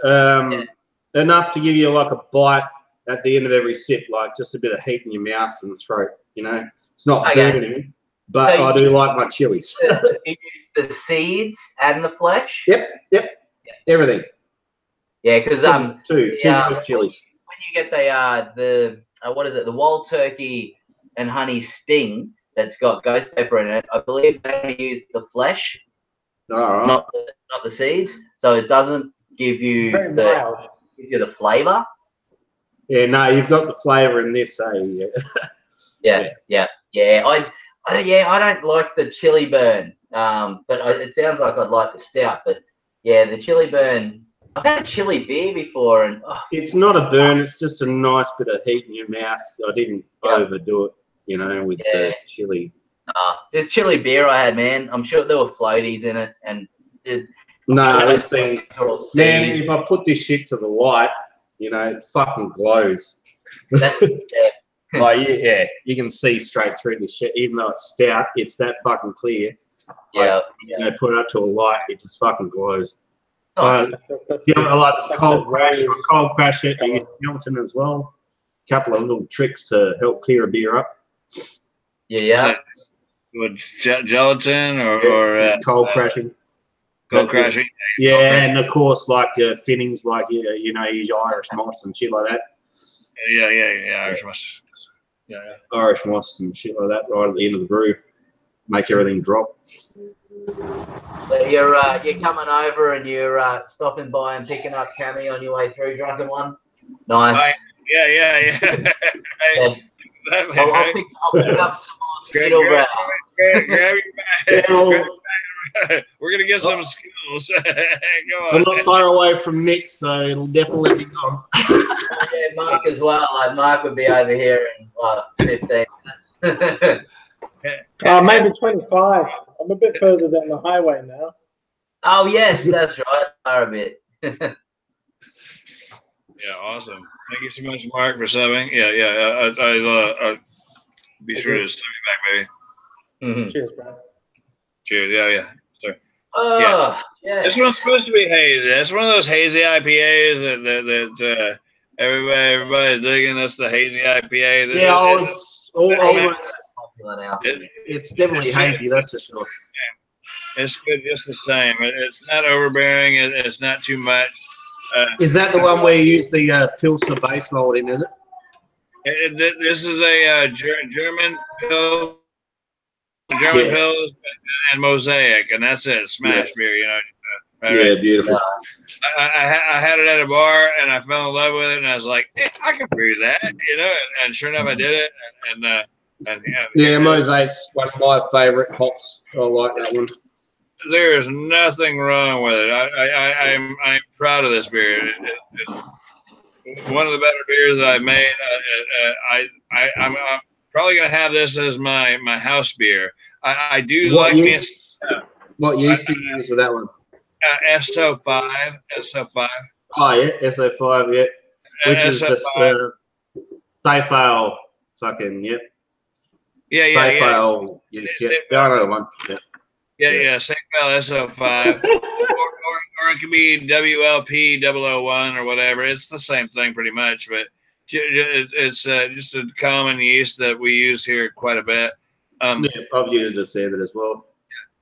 Enough to give you like a bite at the end of every sip, like just a bit of heat in your mouth and throat, you know? It's not burning, but so I do like my chilies. You use the seeds and the flesh? Yep. everything. Yeah, because two roast chilies. When you get the what is it, the wild turkey and honey sting that's got ghost pepper in it, I believe they use the flesh, not the seeds, so it doesn't give you the flavor. Yeah, no, you've got the flavour in this, Yeah. I don't like the chili burn, but it sounds like I'd like the stout. But yeah, the chili burn. I've had a chili beer before, and it's not a burn. It's just a nice bit of heat in your mouth. I didn't overdo it, with the chili. This chili beer I had, man. I'm sure there were floaties in it, and this thing's, man. If I put this shit to the light, it fucking glows. That's, you can see straight through the shit. Even though it's stout, it's that fucking clear. Put it up to a light, it just fucking glows. Nice. I like cold crash at Hamilton as well. A couple of little tricks to help clear a beer up. Yeah. With gelatin or cold crashing. Cold crashing. Yeah, and of course, like finnings, like use Irish moss and shit like that. Yeah, Irish moss. Yeah. Irish moss and shit like that right at the end of the brew. Make everything drop. So you're coming over and you're stopping by and picking up Cammy on your way through, Drunken One. Nice. Yeah. Exactly, I'll right? pick up some more Skittle Grab. We're gonna get some skills. Go on. I'm not far away from Mick, so it'll definitely be gone. Yeah, Mark as well. Like Mark would be over here in 15 minutes. Maybe 25. I'm a bit further down the highway now. Oh yes, that's right. Are a bit. Yeah, awesome. Thank you so much, Mark, for subbing. Yeah. I'll be sure to send you back, baby. Cheers, bro. Cheers. Yeah. Sorry. Yeah. This one's supposed to be hazy. It's one of those hazy IPAs that everybody's digging. That's the hazy IPA. It's definitely hazy, that's for sure. Yeah. It's good just the same. It's not overbearing. It's not too much. Is that the one where you use the Pilsner base mold in, is it? This is a German pill. German pills and Mosaic, and that's it. Smash beer, Right? Beautiful. I had it at a bar, and I fell in love with it, and I was like, I can brew that, And sure enough, I did it, and Mosaic's one of my favorite hops. I like that one. There is nothing wrong with it. I'm proud of this beer. It's one of the better beers that I've made. I'm probably gonna have this as my house beer. I do what like yeast? What yeast do you use with that one? SO5. Oh yeah, SO5. Yeah, which is the safe ale. Fucking yep. Yeah. Yeast. Yeah, I know the one. Yeah. Safe ale SO5. or it could be WLP 001 or whatever. It's the same thing pretty much, but it's just a common yeast that we use here quite a bit. I've used a fair bit as well.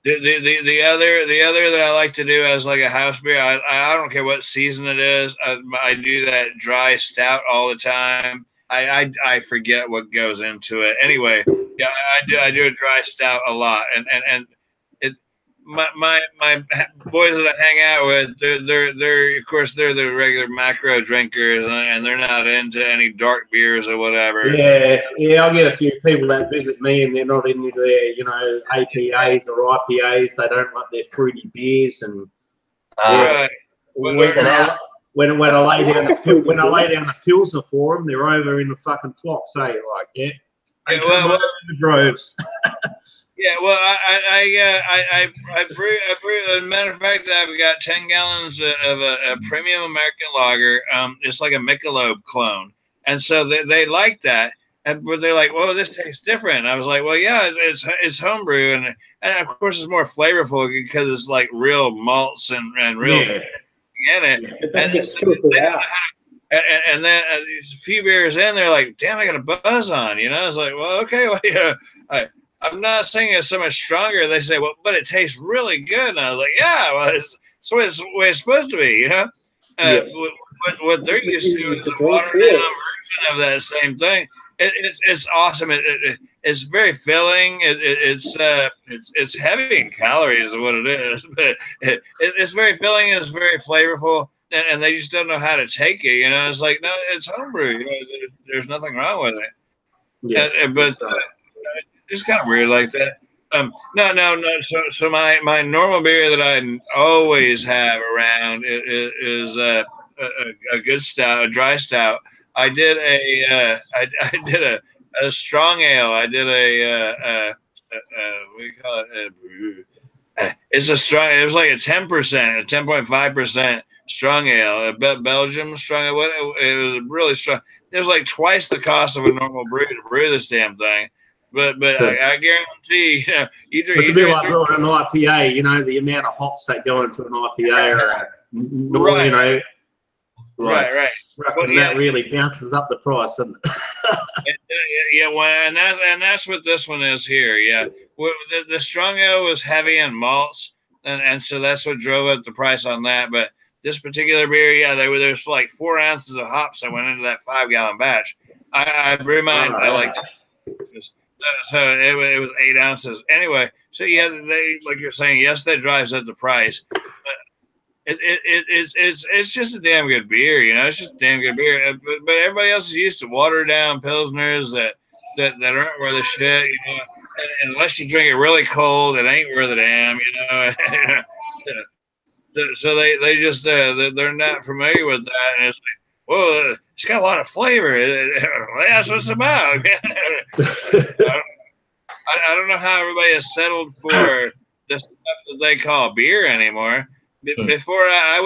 The other that I like to do as like a house beer, I don't care what season it is. I do that dry stout all the time. I forget what goes into it. Anyway, yeah, I do a dry stout a lot, and my boys that I hang out with, they're of course they're the regular macro drinkers, and they're not into any dark beers or whatever. Yeah. I get a few people that visit me, and they're not into their APAs or IPAs. They don't like their fruity beers, and right. When I lay down a Pilsner for them, they're over in the fucking flocks, in the droves. Yeah, well, I brew. As a matter of fact, I've got 10 gallons of a premium American lager. It's like a Michelob clone, and so they like that. But they're like, "Whoa, this tastes different." I was like, "Well, yeah, it's homebrew, and of course it's more flavorful because it's like real malts and real in it." And then a few beers in, they're like, "Damn, I got a buzz on," I was like, "Well, okay, well, I'm not saying it's so much stronger." They say, "Well, but it tastes really good." And I was like, "Yeah, well, it's the way it's supposed to be, you know. What they're used to is a watered down version of that same thing. It's awesome. It's very filling. It's heavy in calories, is what it is, but it's very filling and it's very flavorful. And they just don't know how to take it. You know, it's like, no, it's homebrew. You know, there's nothing wrong with it. Yeah, but it's kind of weird like that. No. So my normal beer that I always have around is a good stout, a dry stout. I did a strong ale. I did what do you call it? It's a strong. It was like a 10%, a 10.5% strong ale, a Belgium strong ale. It was really strong. It was like twice the cost of a normal brew to brew this damn thing. But I guarantee, you know, it's a bit like brewing an IPA. You know, the amount of hops that go into an IPA, or you know, right. Well, that really bounces up the price, doesn't it? Yeah, well, and that's what this one is here. Yeah, the strong ale was heavy in malts, and so that's what drove up the price on that. But this particular beer, yeah, there's like 4 ounces of hops that went into that 5-gallon batch. I brew mine. I like. So it was 8 ounces. Anyway, so yeah, they, like you're saying, yes, that drives up the price. But it's just a damn good beer, you know. It's just a damn good beer. But everybody else is used to watered down pilsners that aren't worth a shit, you know. And unless you drink it really cold, it ain't worth a damn, you know. So they just they're not familiar with that, and it's like, whoa, it's got a lot of flavor. That's what it's about. I don't know how everybody has settled for the stuff that they call beer anymore. Before I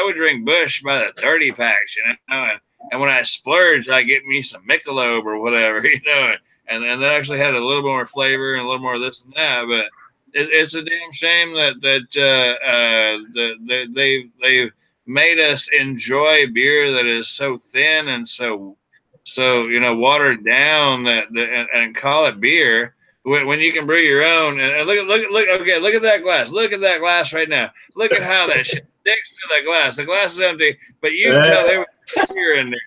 would drink Busch by the 30 packs, you know, and when I splurge, I get me some Michelob or whatever, you know, and that actually had a little more flavor and a little more of this and that. But it's a damn shame that they've made us enjoy beer that is so thin and so you know, watered down and call it beer when you can brew your own. And look at that glass. Look at that glass right now. Look at how that shit sticks to that glass. The glass is empty, but you can tell there was beer in there.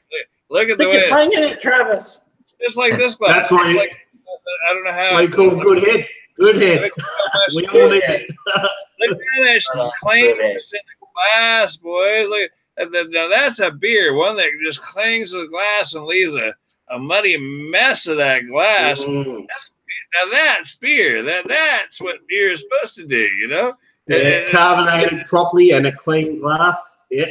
Look at the way hang in it, Travis. Just like this glass. That's why I don't know how. You call good head. Good head. We all need it. Look at that shit clings in the glass, boys. Look. Now that's a beer, one that just clings to the glass and leaves a muddy mess of that glass. That's beer. That's what beer is supposed to do, you know? Yeah, carbonated properly and a clean glass. Yeah.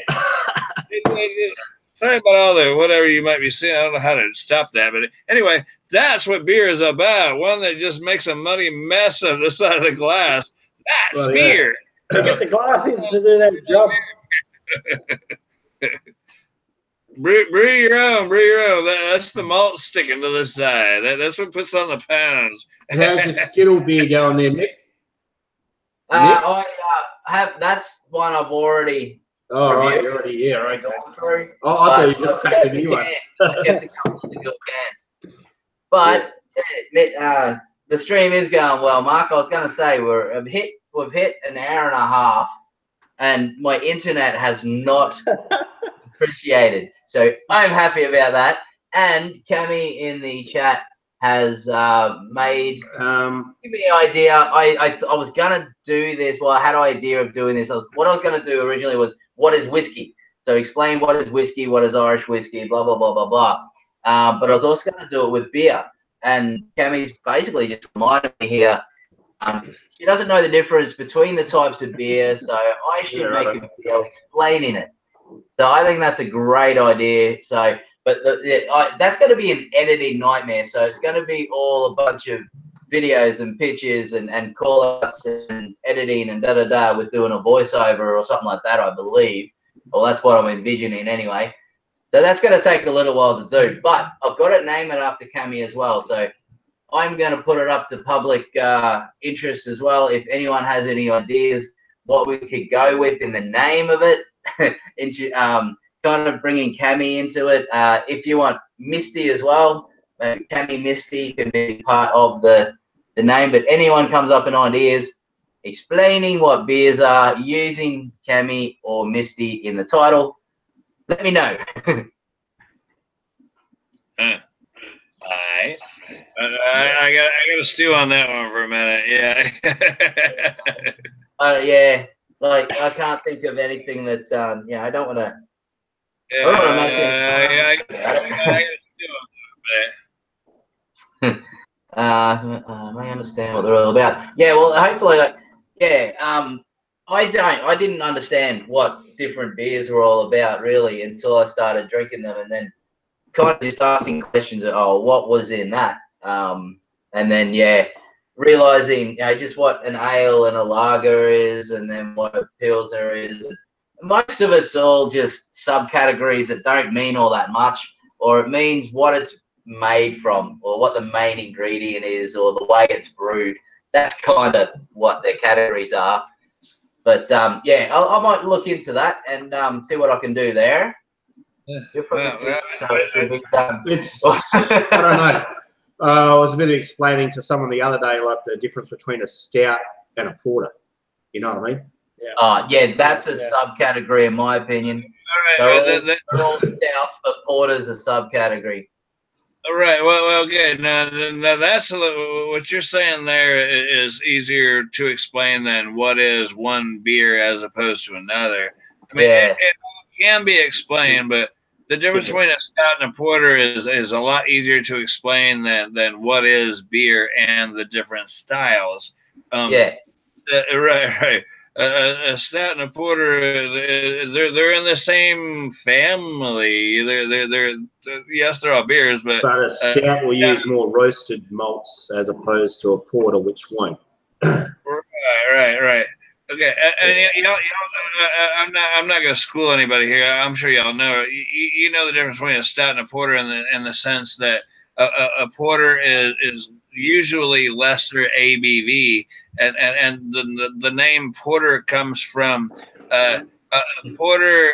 Sorry about all the whatever you might be saying. I don't know how to stop that, but anyway, that's what beer is about. One that just makes a muddy mess of the side of the glass. That's beer. You get the glasses to do that job. brew your own. That's the malt sticking to the side. That's what puts on the pounds. How's your Skittle beer going there, Mick? I have. That's one I've already. Oh right, you're already right. Oh, I thought you just cracked a new one. I kept a couple of good cans. But the stream is going well, Mark. I was going to say we've hit an hour and a half. And my internet has not appreciated. So I'm happy about that. And Cami in the chat has made give me an idea. I was gonna do this. Well, I had an idea of doing this. What I was gonna do originally was what is whiskey? So explain what is whiskey, what is Irish whiskey, blah blah blah blah blah. But I was also gonna do it with beer. And Cami's basically just reminded me here. She doesn't know the difference between the types of beer, so I should make a video explaining it. So I think that's a great idea. So, but that's going to be an editing nightmare. So it's going to be all a bunch of videos and pictures and call-outs and editing and da-da-da with doing a voiceover or something like that, I believe. Well, that's what I'm envisioning anyway. So that's going to take a little while to do. But I've got to name it after Cami as well. So I'm going to put it up to public interest as well. If anyone has any ideas what we could go with in the name of it, kind of bringing Cami into it. If you want Misty as well, Cami Misty can be part of the name. But anyone comes up with ideas, explaining what beers are, using Cami or Misty in the title. Let me know. I got to stew on that one for a minute. Yeah. Yeah. Like I can't think of anything that yeah, I don't want to. Yeah, I don't want to make it. I understand what they're all about. Yeah, well, hopefully, like, yeah. I didn't understand what different beers were all about really until I started drinking them, and then kind of just asking questions of, oh, what was in that? And then yeah, realizing just what an ale and a lager is, and then what a pilsner is. Most of it's all just subcategories that don't mean all that much, or it means what it's made from, or what the main ingredient is, or the way it's brewed. That's kind of what their categories are. But yeah, I might look into that and see what I can do there. It's I don't know. I was a bit explaining to someone the other day, like the difference between a stout and a porter. You know what I mean? Yeah. Yeah, that's a subcategory in my opinion. All right. They're all stouts, but porter's a subcategory. All right. Well, good. Now that's what you're saying. There is easier to explain than what is one beer as opposed to another. I mean, it can be explained, but the difference between a stout and a porter is a lot easier to explain than what is beer and the different styles. Right. A stout and a porter, they're in the same family. They're yes, they're all beers, but a stout will use more roasted malts as opposed to a porter, which won't. Right. Okay, and y'all, I'm not going to school anybody here. I'm sure y'all know. You know the difference between a stout and a porter in the sense that a porter is usually lesser ABV, and the name porter comes from porter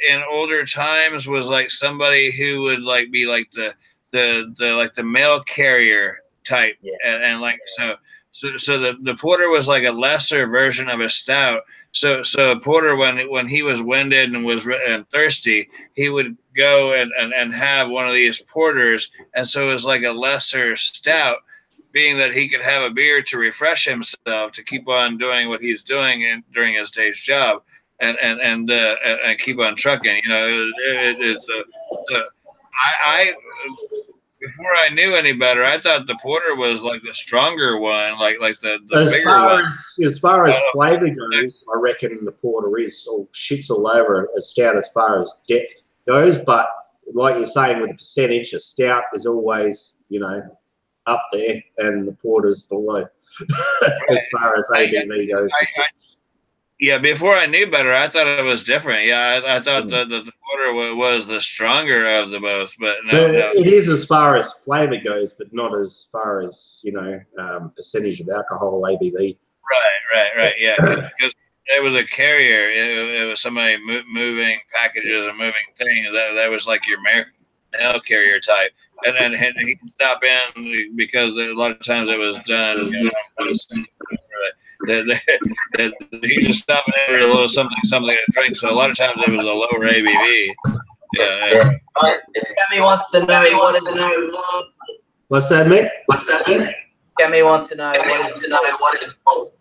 in older times was like somebody who would like be like the mail carrier type, and like so the porter was like a lesser version of a stout. So a porter, when he was winded and was thirsty, he would go and have one of these porters, and so it was like a lesser stout, being that he could have a beer to refresh himself, to keep on doing what he's doing during his day's job, and keep on trucking. You know, I before I knew any better, I thought the porter was like the stronger one, like the bigger one. As far as flavor goes, I reckon the porter shits all over a stout as far as depth goes. But like you're saying, with the percentage, a stout is always, up there, and the porter's below as far as ABV goes. Yeah, before I knew better, I thought it was different. Yeah, I thought that the porter was the stronger of the both, but no. It is as far as flavor goes, but not as far as percentage of alcohol, ABV. Right. Yeah, because it was a carrier. It was somebody moving packages and moving things. That was like your mail carrier type, and he could stop in because a lot of times it was done. He just stopped in for a little something to drink. So a lot of times it was a lower ABV. Yeah. Kemi wants to know What's that, Mick? Kemi wants to know what is malt.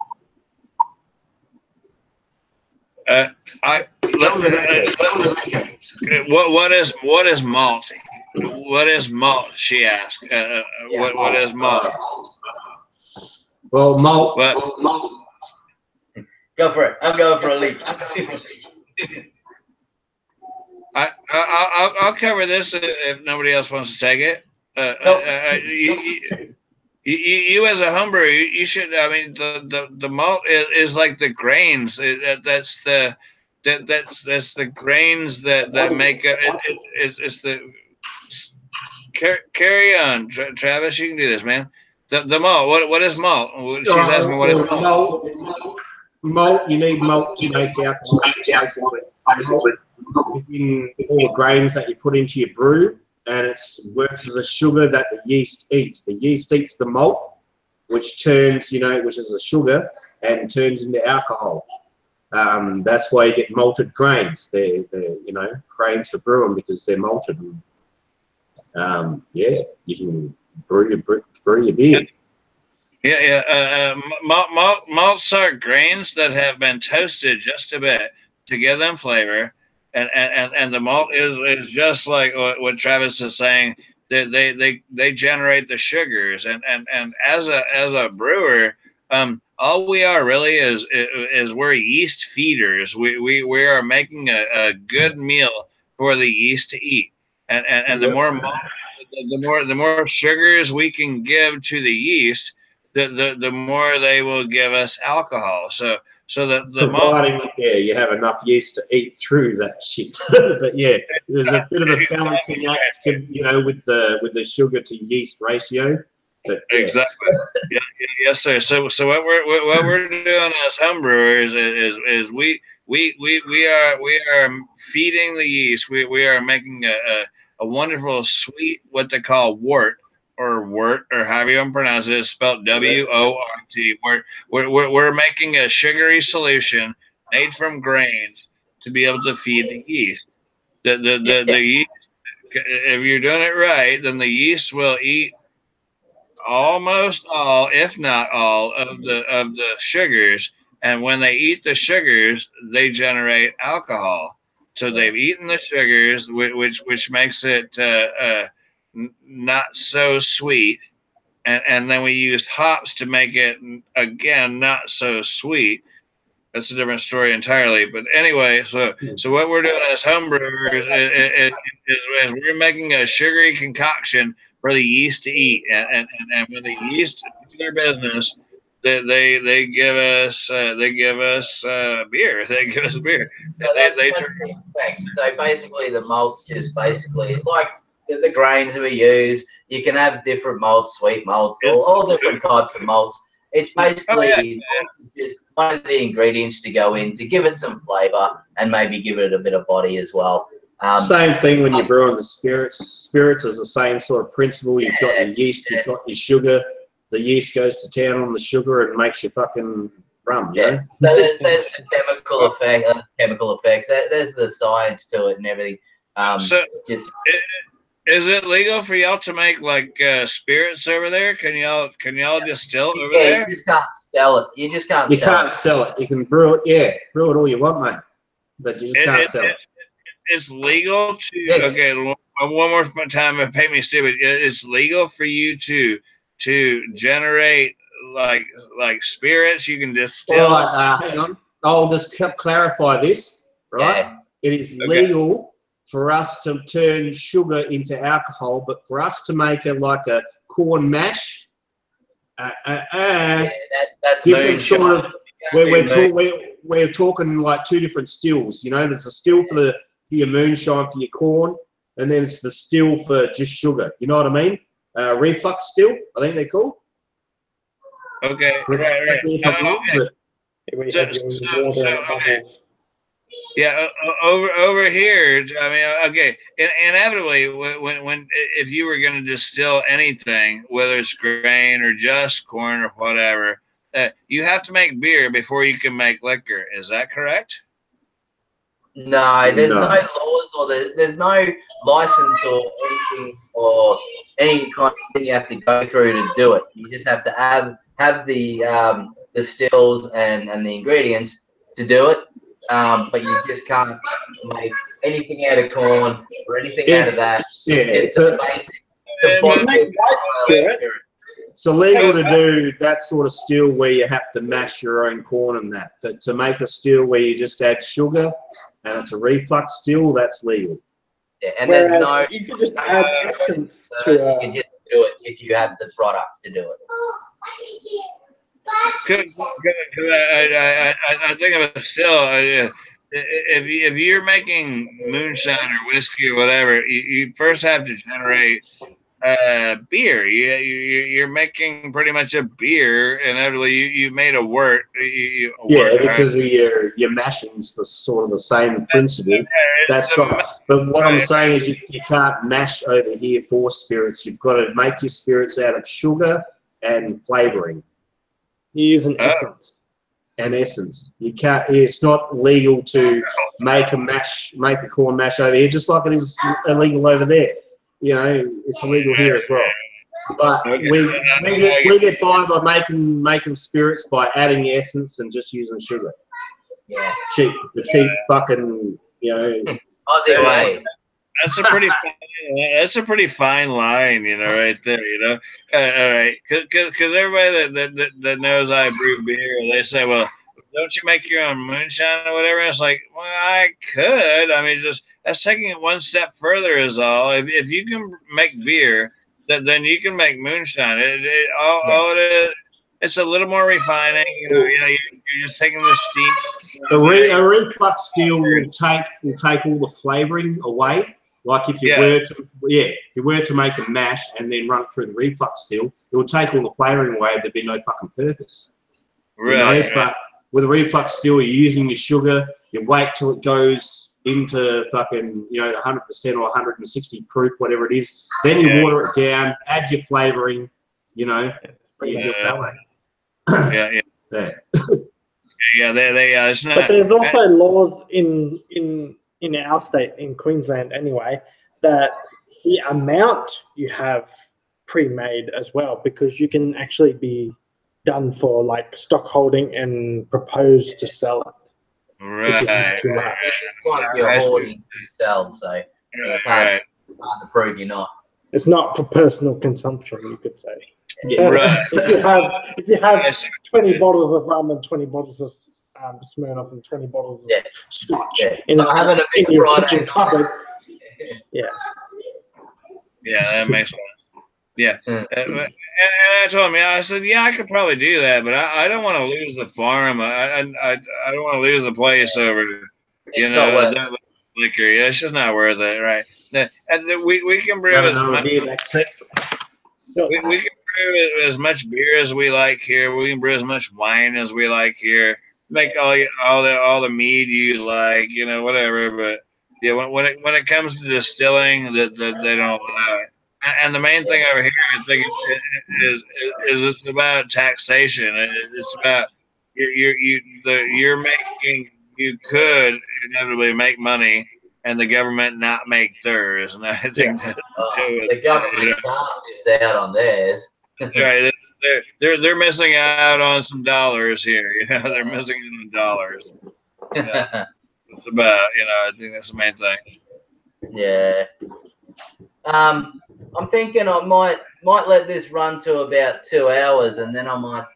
What is malt? What is malt? She asked. What is malt? Well, malt. Go for it. I'm going for a leaf. I'll cover this if nobody else wants to take it. You as a homebrewer, you should. I mean, the malt is like the grains. That's the grains that make it. It's the carry on, Travis. You can do this, man. The malt. What is malt? She's asking what is malt. Malt. You need malt to make alcohol. In all the grains that you put into your brew, and it works as a sugar that the yeast eats. The yeast eats the malt, which turns, you know, which is a sugar and turns into alcohol. That's why you get malted grains. They're you know, grains for brewing because they're malted. Yeah, you can brew your beer. Malts are grains that have been toasted just a bit to give them flavor, and the malt is just like what Travis is saying. They generate the sugars, and as a brewer, all we are really is we're yeast feeders. We are making a good meal for the yeast to eat, and the more malt, the more sugars we can give to the yeast, the more they will give us alcohol. So the providing you have enough yeast to eat through that shit. But yeah, there's a bit of a balancing act, you know, with the sugar to yeast ratio. But, yeah. Exactly. Yes, sir. So what we're doing as homebrewers is we are feeding the yeast. We are making a wonderful sweet, what they call wort or however you want to pronounce it. It's spelled W-O-R-T. We're making a sugary solution made from grains to be able to feed the yeast. The yeast, if you're doing it right, then the yeast will eat almost all, if not all, of the sugars, and when they eat the sugars, they generate alcohol. So they've eaten the sugars, which makes it not so sweet, and then we used hops to make it again not so sweet. That's a different story entirely. But anyway, so what we're doing as homebrewers is we're making a sugary concoction for the yeast to eat, and when the yeast do their business, they give us beer. They give us beer. Thanks. So basically, the malts just basically like the grains we use. You can have different malts, sweet malts, all different types of malts. It's basically just one of the ingredients to go in to give it some flavor and maybe give it a bit of body as well. Same thing when you're brewing the spirits. Spirits is the same sort of principle. You've got your yeast, you've got your sugar. The yeast goes to town on the sugar and makes you fucking rum. Yeah. You know? So there's the chemical effects. There's the science to it and everything. Is it legal for y'all to make like spirits over there? Can y'all distill over there? You just can't sell it. You just can't. You can't sell it. You can brew it. Yeah, brew it all you want, mate. But you just can't sell it. It's legal to okay. One more time, it made me stupid. It's legal for you to generate like spirits. You can distill. Hang on. I'll just clarify this. Right. Yeah. It is legal for us to turn sugar into alcohol, but for us to make like a corn mash, that's different sort of. We're talking like two different stills. You know, there's a still for your moonshine for your corn, and then it's the still for just sugar. You know what I mean? Reflux still, I think they're called. Okay, right. Yeah, over here. I mean, okay. Inevitably, when if you were going to distill anything, whether it's grain or just corn or whatever, you have to make beer before you can make liquor. Is that correct? No, there's no laws or there's no license or anything or any kind of thing you have to go through to do it. You just have to have the stills and the ingredients to do it. But you just can't make anything out of corn or anything out of that. Yeah, it's a basic. It's illegal to do that sort of still where you have to mash your own corn and that. But to make a still where you just add sugar and it's a reflux still, that's legal. Yeah, and there's no. You can just add essence to it. You can just do it if you have the product to do it. I think of it still. If you're making moonshine or whiskey or whatever, you first have to generate beer. You're making pretty much a beer, and you made a wort. Because of your mashing's the sort of the same principle. That's right. But what I'm saying is you can't mash over here for spirits. You've got to make your spirits out of sugar and flavoring. You use an essence. An essence. You can't. It's not legal to make a corn mash over here, just like it is illegal over there. You know, it's illegal here as well. But we get by making spirits by adding essence and just using sugar. Yeah. The cheap fucking, you know. Aussie way. That's a pretty fine line, you know, right there, you know. All right, because everybody that knows I brew beer, they say, well, don't you make your own moonshine or whatever? And it's like, well, I could. I mean, that's taking it one step further is all. If you can make beer, then you can make moonshine. It's a little more refining. You know, you're just taking the steam. A reflux still will take all the flavoring away. Like if you were to make a mash and then run through the reflux still, it will take all the flavoring away. There'd be no fucking purpose. Right. You know? But with a reflux still, you're using your sugar. You wait till it goes into fucking 100% or 160 proof, whatever it is. Then you water it down, add your flavoring. You know. Yeah. It's not. But there's also laws in our state, in Queensland anyway, that the amount you have pre-made as well, because you can actually be done for like stock holding and propose to sell it. Right. Too much. Like you're hoarding to sell, so it's hard to prove you're not. It's not for personal consumption, you could say. Yeah, right. If you have 20 bottles of rum and 20 bottles of Smirnoff and 20 bottles of scotch in having a big your Friday kitchen cupboard. Yeah. Yeah, that makes sense. Yeah. And I told him, I said, I could probably do that, but I don't want to lose the farm. I don't want to lose the place over, that liquor. Yeah, it's just not worth it, right? We can brew as much. We can brew as much beer as we like here. We can brew as much wine as we like here. Make all the mead you like, whatever. But yeah, when it comes to distilling, that they don't allow it. And the main thing over here, I think, is it's about taxation. It's about you could inevitably make money, and the government not make theirs. And I think the government can't miss out on theirs. Right. They're missing out on some dollars here. They're missing out on dollars. It's about, I think that's the main thing. Yeah. I'm thinking I might let this run to about 2 hours, and then I might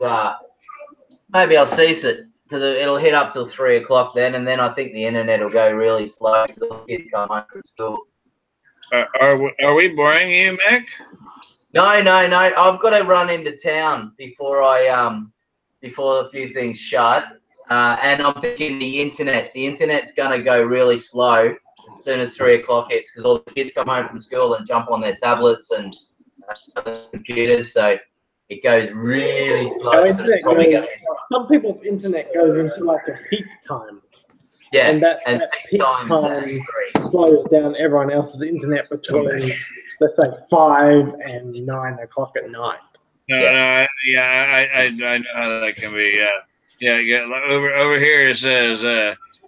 maybe I'll cease it because it'll hit up till 3 o'clock then, and then I think the internet will go really slow because the kids come home from school. Are we boring you, Mick? No. I've got to run into town before before a few things shut. And I'm thinking the internet's going to go really slow as soon as 3 o'clock hits because all the kids come home from school and jump on their tablets and computers. So it goes really slow. Some people's internet goes into like a peak time. Yeah, and that peak time slows down everyone else's internet between, let's say, 5 and 9 o'clock at night. I know how that can be. Yeah. Over here it says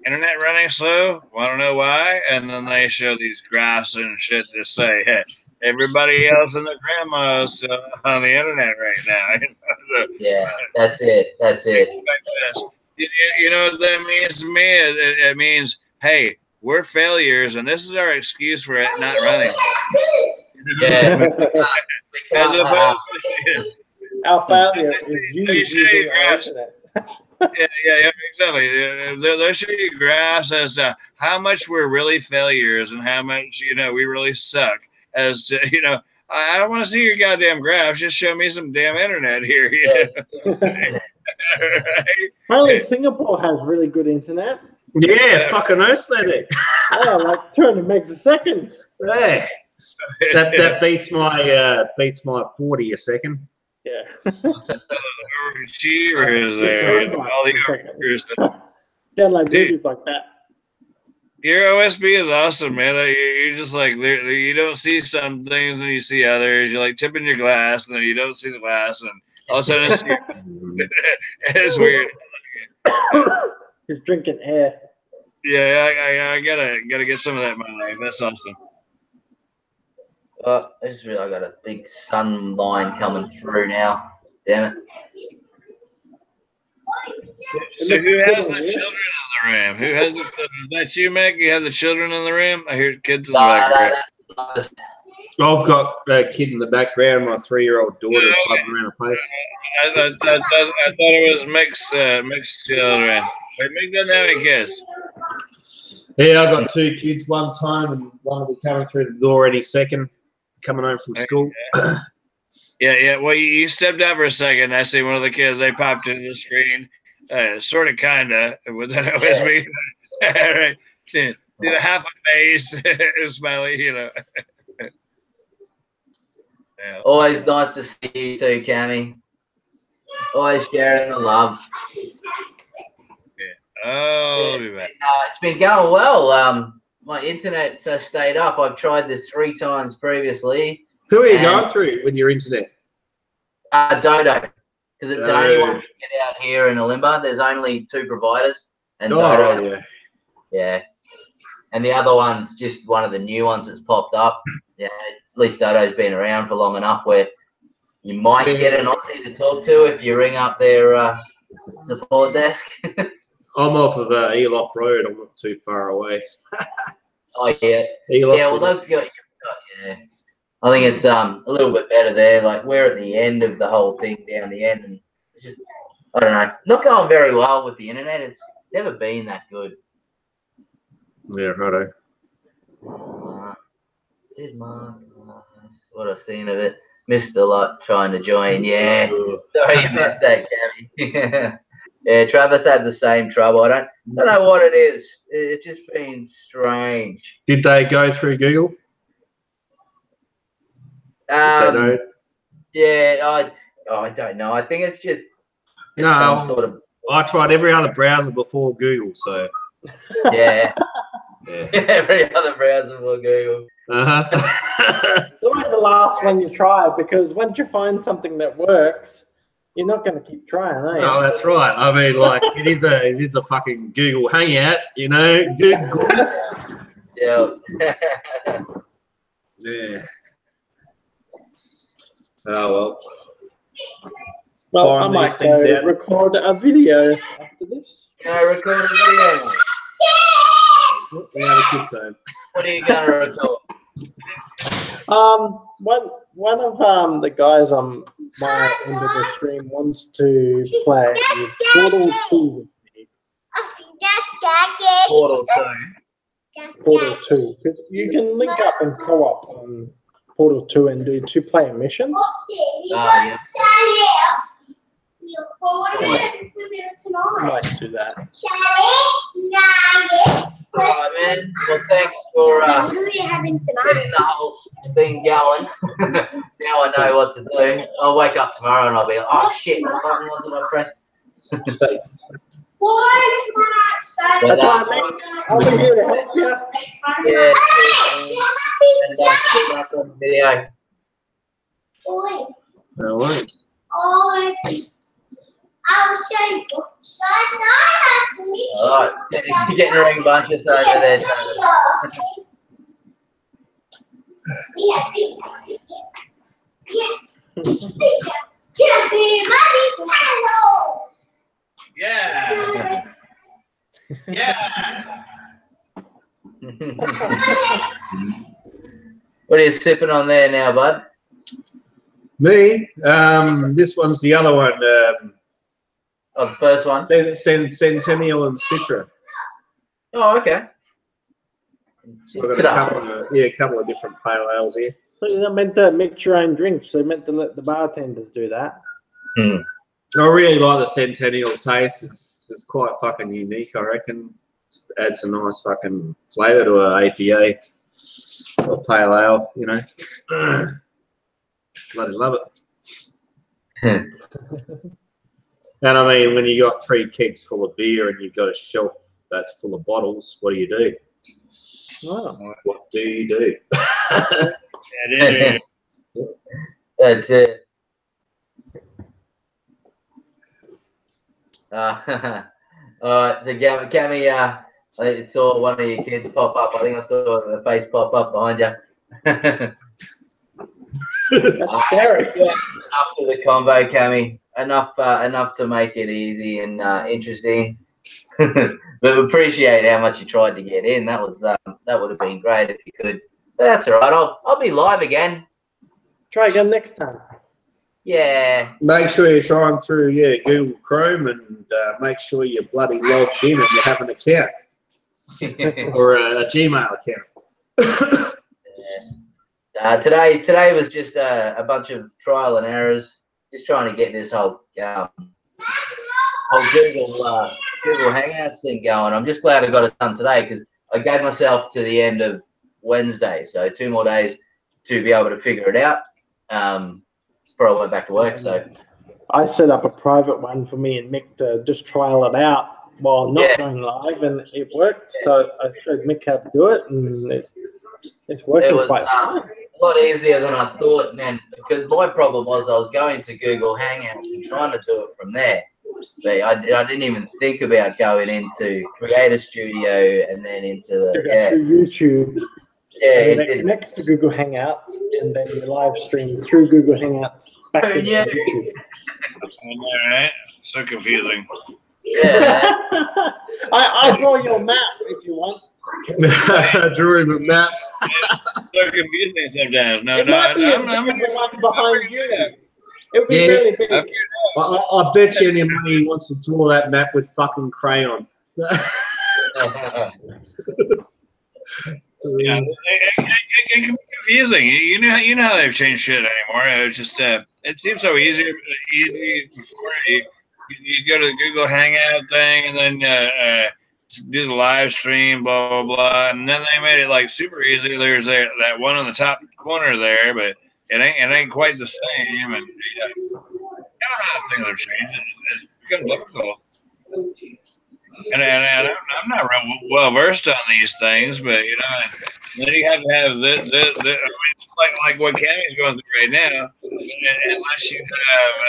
internet running slow. Want to know why? And then they show these graphs and shit to say, hey, everybody else and the grandma's on the internet right now. Yeah, that's it. You know what that means to me? It means, hey, we're failures, and this is our excuse for it not running. Yeah. Our failure is using our internet. Yeah, exactly. They'll show you graphs as to how much we're really failures and how much, we really suck. As to, I don't want to see your goddamn graphs. Just show me some damn internet here. Right? Apparently Singapore has really good internet. Yeah, fucking aesthetic. Yeah, like 200 megs a second. Yeah. That beats my 40 a second. Yeah. Receivers there. All the download movies like that. Your OSB is awesome, man. You're just like you don't see some things and you see others. You're like tipping your glass and then you don't see the glass and all of a sudden it's weird. He's drinking air. Yeah, I gotta get some of that in my life. That's awesome. I just realized I got a big sun line coming through now. Damn it. So who has the children in the room? Who has the children? Is that you, Mick? You have the children in the room? I hear kids in the background. I've got a kid in the background, my 3-year-old daughter clubbing around a place. I thought it was Mick's children. Wait, Mick doesn't have any kids. Yeah, I've got 2 kids. One's home and one will be coming through the door any second, coming home from school. Yeah. Well, you stepped out for a second. I see one of the kids. They popped into the screen, sort of, kinda, with that OSB. Right. See the half a face, smiley, you know. Yeah. Always nice to see you too, Cammy. Always sharing the love. Oh, yeah. It's been going well. My internet's stayed up. I've tried this 3 times previously. Who are you going through with your internet? Dodo, because it's the only one we get out here in Alimba. There's only 2 providers, and Dodo's, yeah. And the other one's just one of the new ones that's popped up. Yeah, at least Dodo's been around for long enough where you might get an Aussie to talk to if you ring up their support desk. I'm off of Elof Road. I'm not too far away. Oh yeah, Elof yeah. Well, those got yeah. I think it's a little bit better there. Like we're at the end of the whole thing down the end, and it's just I don't know, not going very well with the internet. It's never been that good. Yeah, righto. Did Mark? What I've seen of it. Missed a lot trying to join. Yeah, sorry you missed that, Cammy. Yeah, Travis had the same trouble. I don't know what it is. It's just been strange. Did they go through Google? Yeah, I don't know. I think it's just some sort of. I tried every other browser before Google, so. Yeah. Every other browser will Google. It's always the last one you try because once you find something that works, you're not going to keep trying, are you? No, that's right. I mean, like it is a fucking Google Hangout, you know. Google. Yeah. Yeah. Oh well. I might go record a video after this. Record a video. We have a kid's home. What are you going to record? One of the guys on my end of the stream wants to play Portal 2 with me. Portal 2. Portal 2. Because you can link up and co-op on Portal 2 and do 2-player missions. Yeah. I might do that. All right, man. Well, thanks for getting the whole thing going. Now I know what to do. I'll wake up tomorrow and I'll be like, oh shit, what button was it I pressed? But, I'll be here to help you. Yeah. And get back on the video. No worries. I'll show you. All right, getting a ring bunches over there. Yeah. Yeah. What are you sipping on there now, bud? Me? This one's the other one. Oh, the first one? Centennial and Citra. Oh, okay. So I've got a couple of different pale ales here. So you're not meant to mix your own drinks, so you're meant to let the bartenders do that. Hmm. I really like the Centennial taste. It's quite fucking unique, I reckon. Adds a nice fucking flavour to an APA or pale ale, you know. Bloody love it. And I mean, when you got 3 kegs full of beer and you've got a shelf that's full of bottles, what do? Oh. What do you do? That's it. Alright, so Cammy, I saw one of your kids pop up. I think I saw the face pop up behind you. That's scary. Enough for the combo, Cammy. Enough to make it easy and interesting. But we appreciate how much you tried to get in. That was that would have been great if you could. But that's all right. I'll be live again. Try again next time. Yeah. Make sure you're trying through Google Chrome and make sure you're bloody logged in and you have an account or a Gmail account. Today was just a bunch of trial and errors, just trying to get this whole Google Hangouts thing going. I'm just glad I got it done today because I gave myself to the end of Wednesday, so 2 more days to be able to figure it out. Before I went back to work, so I set up a private one for me and Mick to just trial it out while not going live, and it worked. So I showed Mick how to do it, and it's working it was quite a lot easier than I thought, man. Because my problem was I was going to Google Hangouts and trying to do it from there, but I didn't even think about going into Creator Studio and then into the through YouTube. Yeah, and then it connects to Google Hangouts, and then you live stream through Google Hangouts back into YouTube. All right, so confusing. Yeah, I'll draw your map if you want. Drew him a map. So confusing sometimes. No, It might be I'm the one behind you. It would be really big. I bet you any money he wants to draw that map with fucking crayon. Yeah, it can be confusing. You know how they've changed shit anymore. It's just it seems so easy before you go to the Google Hangout thing and then do the live stream, blah blah blah, and then they made it like super easy. There's that one on the top corner there, but it ain't quite the same. And I don't know how things have changed. It's become difficult. And I'm not real well versed on these things, but you know, then you have to have this. I mean, like what Cammy's going through right now. Unless you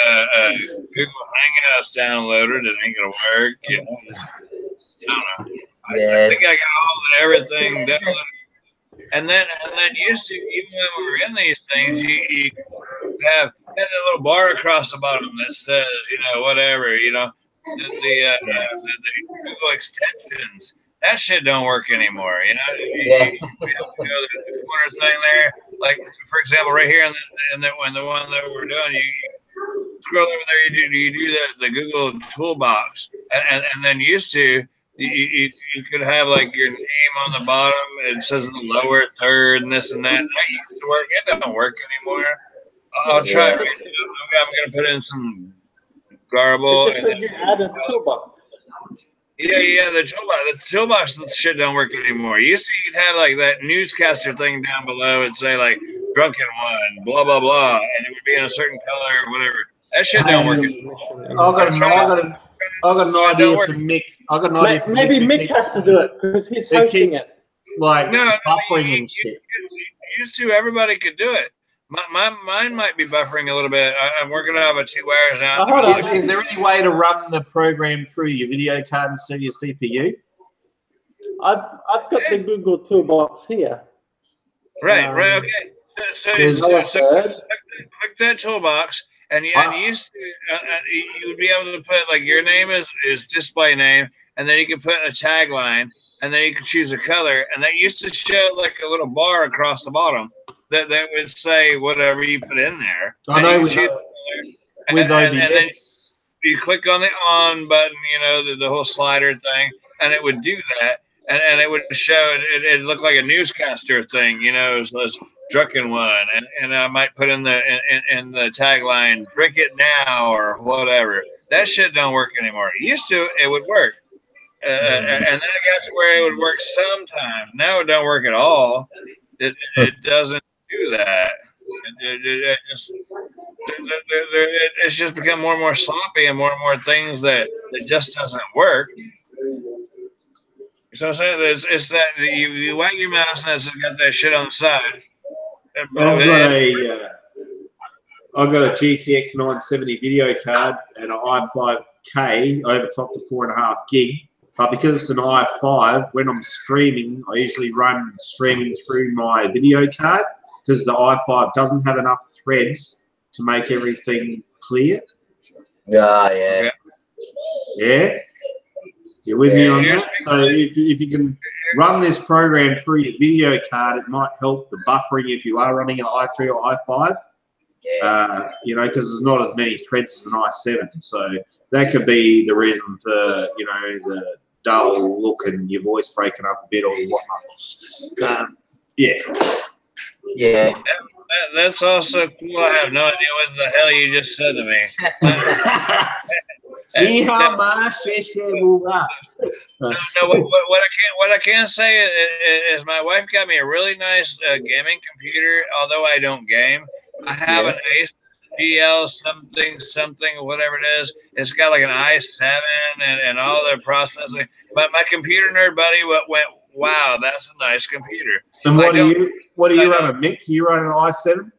have Google Hangouts downloaded, it ain't gonna work. You know, I don't know. I think I got everything downloaded. And then used to, even when we were in these things, you have that little bar across the bottom that says, you know, whatever, you know. The Google extensions, that shit don't work anymore. You know, you have to go to the corner thing there. Like for example, right here in the one that we're doing, you scroll over there, you do the Google toolbox, and then used to you could have like your name on the bottom. It says in the lower third and this and that. That used to work. It doesn't work anymore. I'll try it right now. I'm gonna put in some garble. And you added toolbox. Yeah, the toolbox shit don't work anymore. Used to you'd have like that newscaster thing down below. It'd say like drunken one, blah blah blah, and it would be in a certain color or whatever. That shit don't work anymore. I got an idea for Mick. I got an idea for maybe Mick has to do it because he's hosting it. Like buffering and shit. Used to everybody could do it. Mine might be buffering a little bit. I'm working off of 2 wires now. Is there any way to run the program through your video card instead of your CPU? I've got the Google Toolbox here. Right, okay. So click that toolbox, and you used to you would be able to put like your name is display name, and then you could put a tagline, and then you could choose a color, and that used to show like a little bar across the bottom. That would say whatever you put in there. I know with and then you click on the on button, you know, the whole slider thing, and it would do that, and it would show it looked like a newscaster thing, you know, it was drunken one, and I might put in the tagline, drink it now or whatever. That shit don't work anymore. It used to, it would work. And then it got to where it would work sometimes. Now it don't work at all. It doesn't do that. It's just become more and more sloppy and more things that just doesn't work. So I'm saying it's that you whack your mouse and it's got that shit on the side. I've got a GTX 970 video card and an i5K overclocked to 4.5 gig. But because it's an i5, when I'm streaming, I usually run streaming through my video card because the i5 doesn't have enough threads to make everything clear. Yeah. Yeah. You're with me on that? So if you can run this program through your video card, it might help the buffering if you are running an i3 or i5. You know, because there's not as many threads as an i7. So that could be the reason for, you know, the dull look and your voice breaking up a bit or whatnot. Yeah. That's also cool. I have no idea what the hell you just said to me. No, what I can say is my wife got me a really nice gaming computer. Although I don't game, I have an Ace GL something whatever it is. It's got like an i7 and all the processing. But my computer nerd buddy went, wow, that's a nice computer. And what do you run, Mick? You run an i7?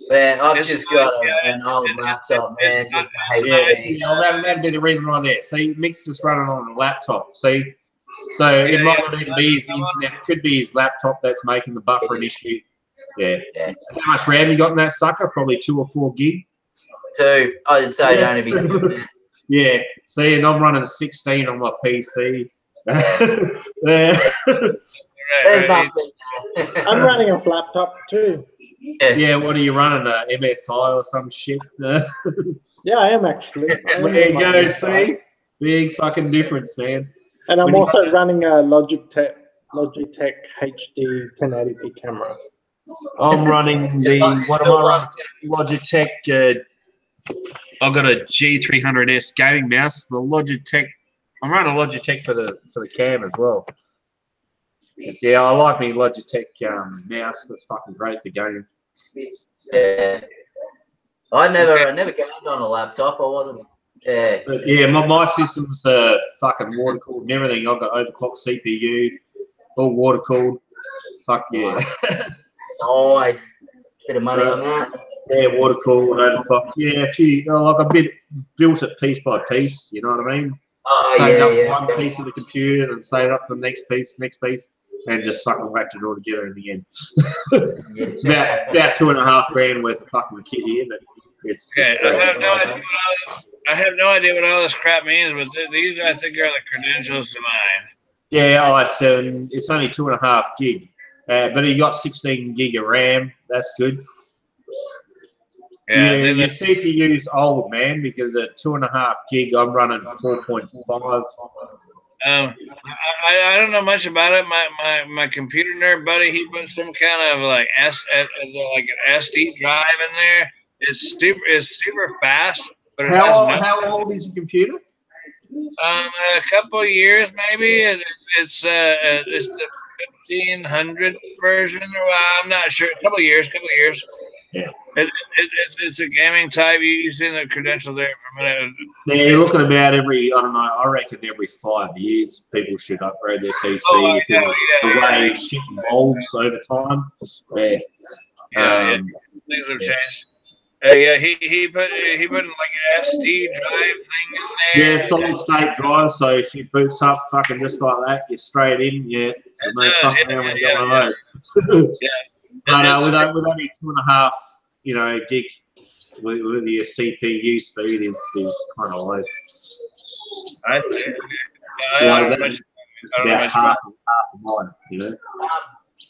Man, I've just got an old laptop, man. Just that'd be the reason right there. See, Mick's just running on a laptop. See, so it might not even be his internet. It could be his laptop that's making the buffering issue. Yeah. How much RAM you got in that sucker? Probably 2 or 4 gig. 2. I'd say it'd only be 2, man. Yeah. See, and I'm running 16 on my PC. There's nothing. I'm running a laptop too. Yeah, what are you running? MSI or some shit? Yeah, I am actually. There you go, see? Big fucking difference, man. And I'm also running a Logitech HD 1080p camera. I'm running what am I running? Logitech. I've got a G300S gaming mouse. The Logitech. I'm running a Logitech for the cam as well. Yeah, I like me Logitech mouse. That's fucking great for gaming. Yeah. I never gamed on a laptop. I wasn't. Yeah. But yeah, my system's fucking water cooled and everything. I've got overclocked CPU, all water cooled. Fuck yeah. Nice. Bit of money on that. Yeah, water cooled, overclocked. Yeah, like a bit built it piece by piece. You know what I mean? Save up one piece of the computer and save up the next piece, and just fucking whacked it all together in the end. It's about $2.5 grand worth of fucking kit here, but it's. Okay, I have no idea what all this crap means, but these I think are the credentials to mine. Yeah, i7. It's only 2.5 gig, but you got 16 gig of RAM. That's good. Yeah, your CPU's old, man, because at 2.5 gig, I'm running 4.5. I don't know much about it. My computer nerd buddy, he put some kind of like an SD drive in there. It's super fast, but how old is your computer? A couple of years maybe. It's the 1500 version. I'm not sure. A couple of years. Yeah. It's a gaming type. You've seen the credential there for a minute. Yeah, you're looking about I reckon every 5 years people should upgrade their PC because the way shit evolves over time. Yeah. Things have changed. Yeah, he put like an SD drive thing in there. Yeah, solid state drive, so if it boots up fucking just like that, you're straight in, It does. But with only 2.5, gig with your CPU speed is kind of low. I see. About half of mine,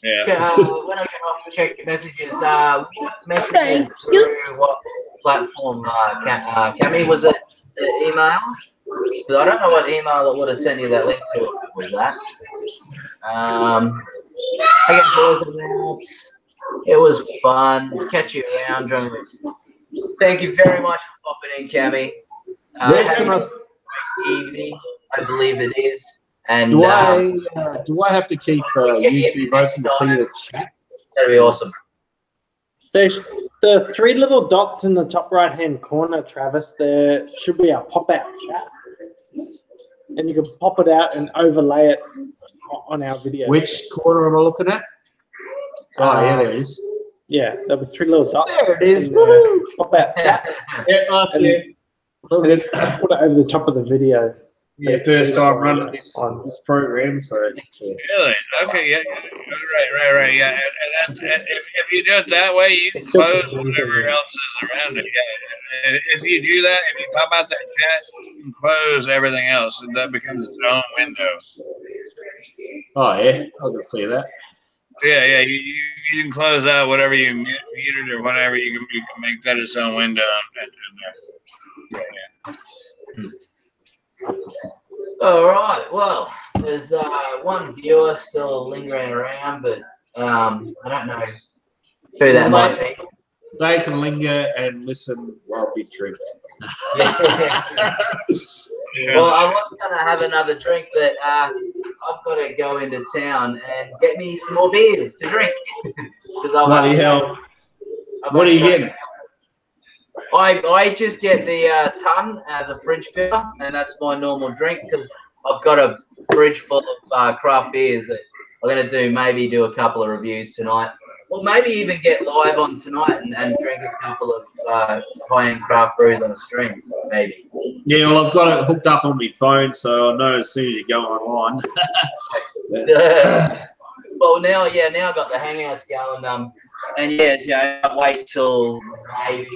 Yeah. When I get off, check messages. What messages through what platform? Cammy, was it the email? Because I don't know what email that would have sent you that link to. Was that? I got boys and it was fun. Catch you around, John. Thank you very much for popping in, Cammy. Have a evening, I believe it is. And do I have to keep YouTube open to see the chat? That'd be awesome. There's the 3 little dots in the top right-hand corner, Travis. There should be a pop-out chat. and you can pop it out and overlay it on our video. Which corner am I looking at? Oh, yeah, there it is. Yeah, there'll be 3 little dots. There it is. And, pop out chat. Yeah, I see it. And then just put it over the top of the video. Yeah, first time running this program, so. Really? Okay, yeah. Right. Yeah, and if you do it that way, you can close whatever else is around it. Yeah. If you do that, if you pop out that chat, you can close everything else, and that becomes its own window. Oh yeah, I can see that. Yeah. You can close out whatever you muted or whatever. You can make that its own window. All right. Well, there's one viewer still lingering around, but I don't know who that might be. They can linger and listen while we drink. Yeah. Well, I was going to have another drink, but I've got to go into town and get me some more beers to drink. Bloody hell. What are you getting? I just get the ton as a fridge filler, and that's my normal drink because I've got a fridge full of craft beers that I'm going to maybe do a couple of reviews tonight. Or maybe even get live on tonight and drink a couple of high-end craft brews on a stream, maybe. Yeah, well, I've got it hooked up on my phone, so I know as soon as you go online. Well, now I've got the Hangouts going, and yeah, I'll wait till maybe,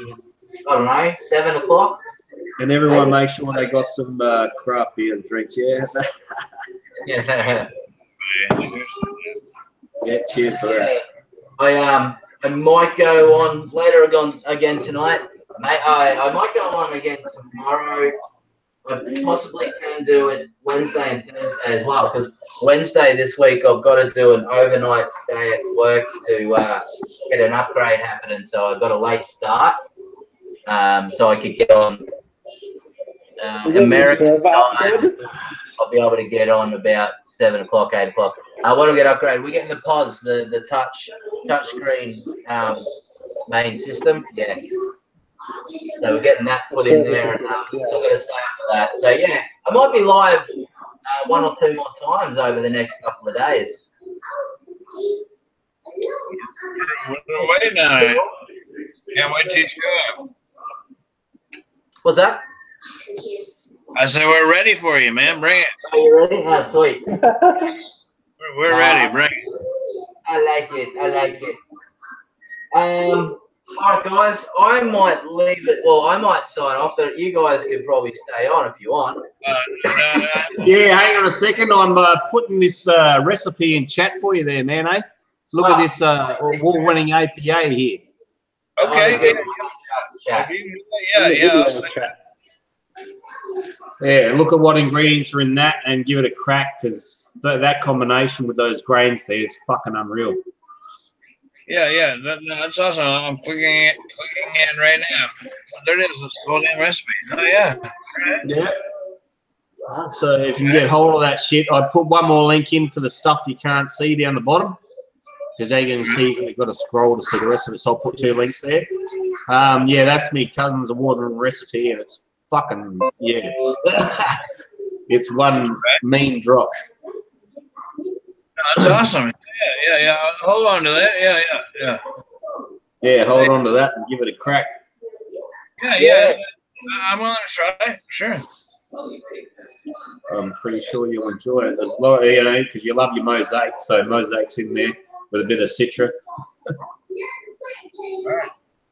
I don't know, 7 o'clock. And everyone make sure they got some craft beer to drink, yeah? Yeah. Yeah, cheers to that. I might go on later again tonight. I might go on again tomorrow. I possibly can do it Wednesday and Thursday as well, because Wednesday this week I've got to do an overnight stay at work to get an upgrade happening. So I've got a late start, so I could get on American time. I'll be able to get on about 7 o'clock, 8 o'clock. What do we get upgraded? We're getting the POS, the touch screen main system. Yeah. So we're getting that put in there, and so I'm going to stay up for that. So yeah, I might be live 1 or 2 more times over the next couple of days. We're waiting now. Can't wait till you show up. What's that? I said we're ready for you, man. Bring it. Are you ready? Oh, sweet. We're ready. Bring it. I like it. All right, guys. I might leave it. Well, I might sign off, but you guys could probably stay on if you want. Yeah, hang on a second. I'm putting this recipe in chat for you there, man, eh? Look at this award-winning APA here. Okay. Yeah. Yeah, look at what ingredients are in that and give it a crack, because that combination with those grains there is fucking unreal. Yeah, that's awesome. I'm clicking in right now. There it is. It's the whole damn recipe. Oh yeah. Yeah. So if you can get hold of that shit, I put one more link in for the stuff you can't see down the bottom, because there you can see you've got to scroll to see the rest of it. So I'll put 2 links there. Yeah, that's me cousin's award-winning recipe, and it's fucking it's one mean drop. That's awesome. Yeah. Hold on to that. Yeah, hold on to that and give it a crack. Yeah. I'm willing to try. Sure. I'm pretty sure you'll enjoy it. There's a lot, because you love your mosaic, so mosaic's in there with a bit of citric.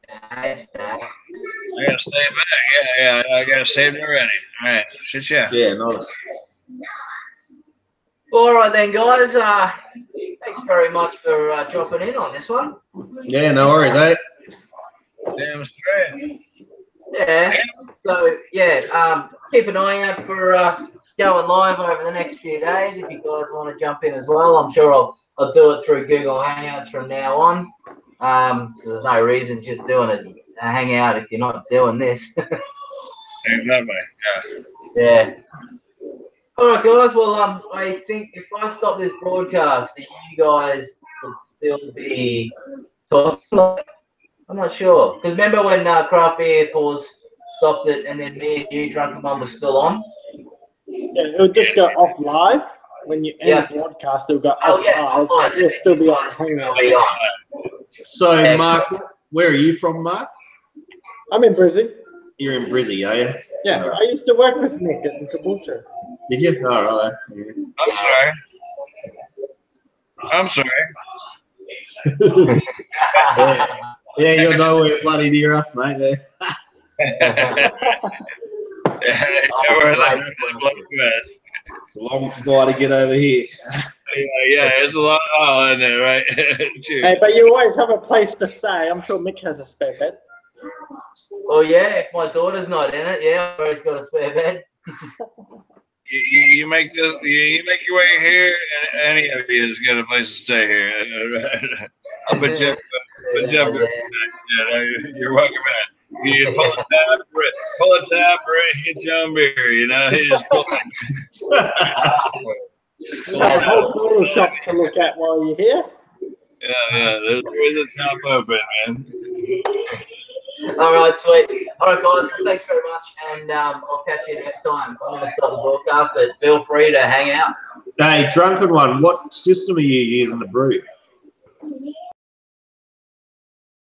I gotta stay back. Yeah. I gotta save it already. All right. Shit, yeah. Yeah, nice. All right then, guys. Thanks very much for dropping in on this one. Yeah, no worries, eh? Damn straight. Yeah. So yeah, keep an eye out for going live over the next few days. If you guys want to jump in as well, I'm sure I'll do it through Google Hangouts from now on. There's no reason just doing a hangout if you're not doing this. Exactly. Yeah. All right, guys. Well, I think if I stop this broadcast, you guys would still be talking. I'm not sure, because remember when Craft Beer Force stopped it, and then me and you, Drunken Mum, was still on. Yeah, it'll just go off live when you end the broadcast. It'll go off live, but it'll still be on Hangouts. So, Mark, where are you from, Mark? I'm in Brizzy. You're in Brizzy, are you? Yeah, I used to work with Mick in Caboolture. Did you? All right. I'm sorry. Yeah, you're nowhere bloody near us, mate. It's a long flight to get over here. Yeah, it's a lot. Oh, isn't it, right? Hey, but you always have a place to stay. I'm sure Mick has a spare bed. Well, yeah, if my daughter's not in it, yeah, I've always got a spare bed. You make this. You make your way here, and any of you has got a place to stay here. I'll put you up. You're welcome in. You pull a tab, get your own beer. You know, you just pull it. You have a whole bottle shop to look at while you're here. Yeah. There's always a top open, man. All right, sweet. All right, guys, thanks very much, and I'll catch you next time. I'm going to stop the broadcast, but feel free to hang out. Hey, Drunken One, what system are you using to brew?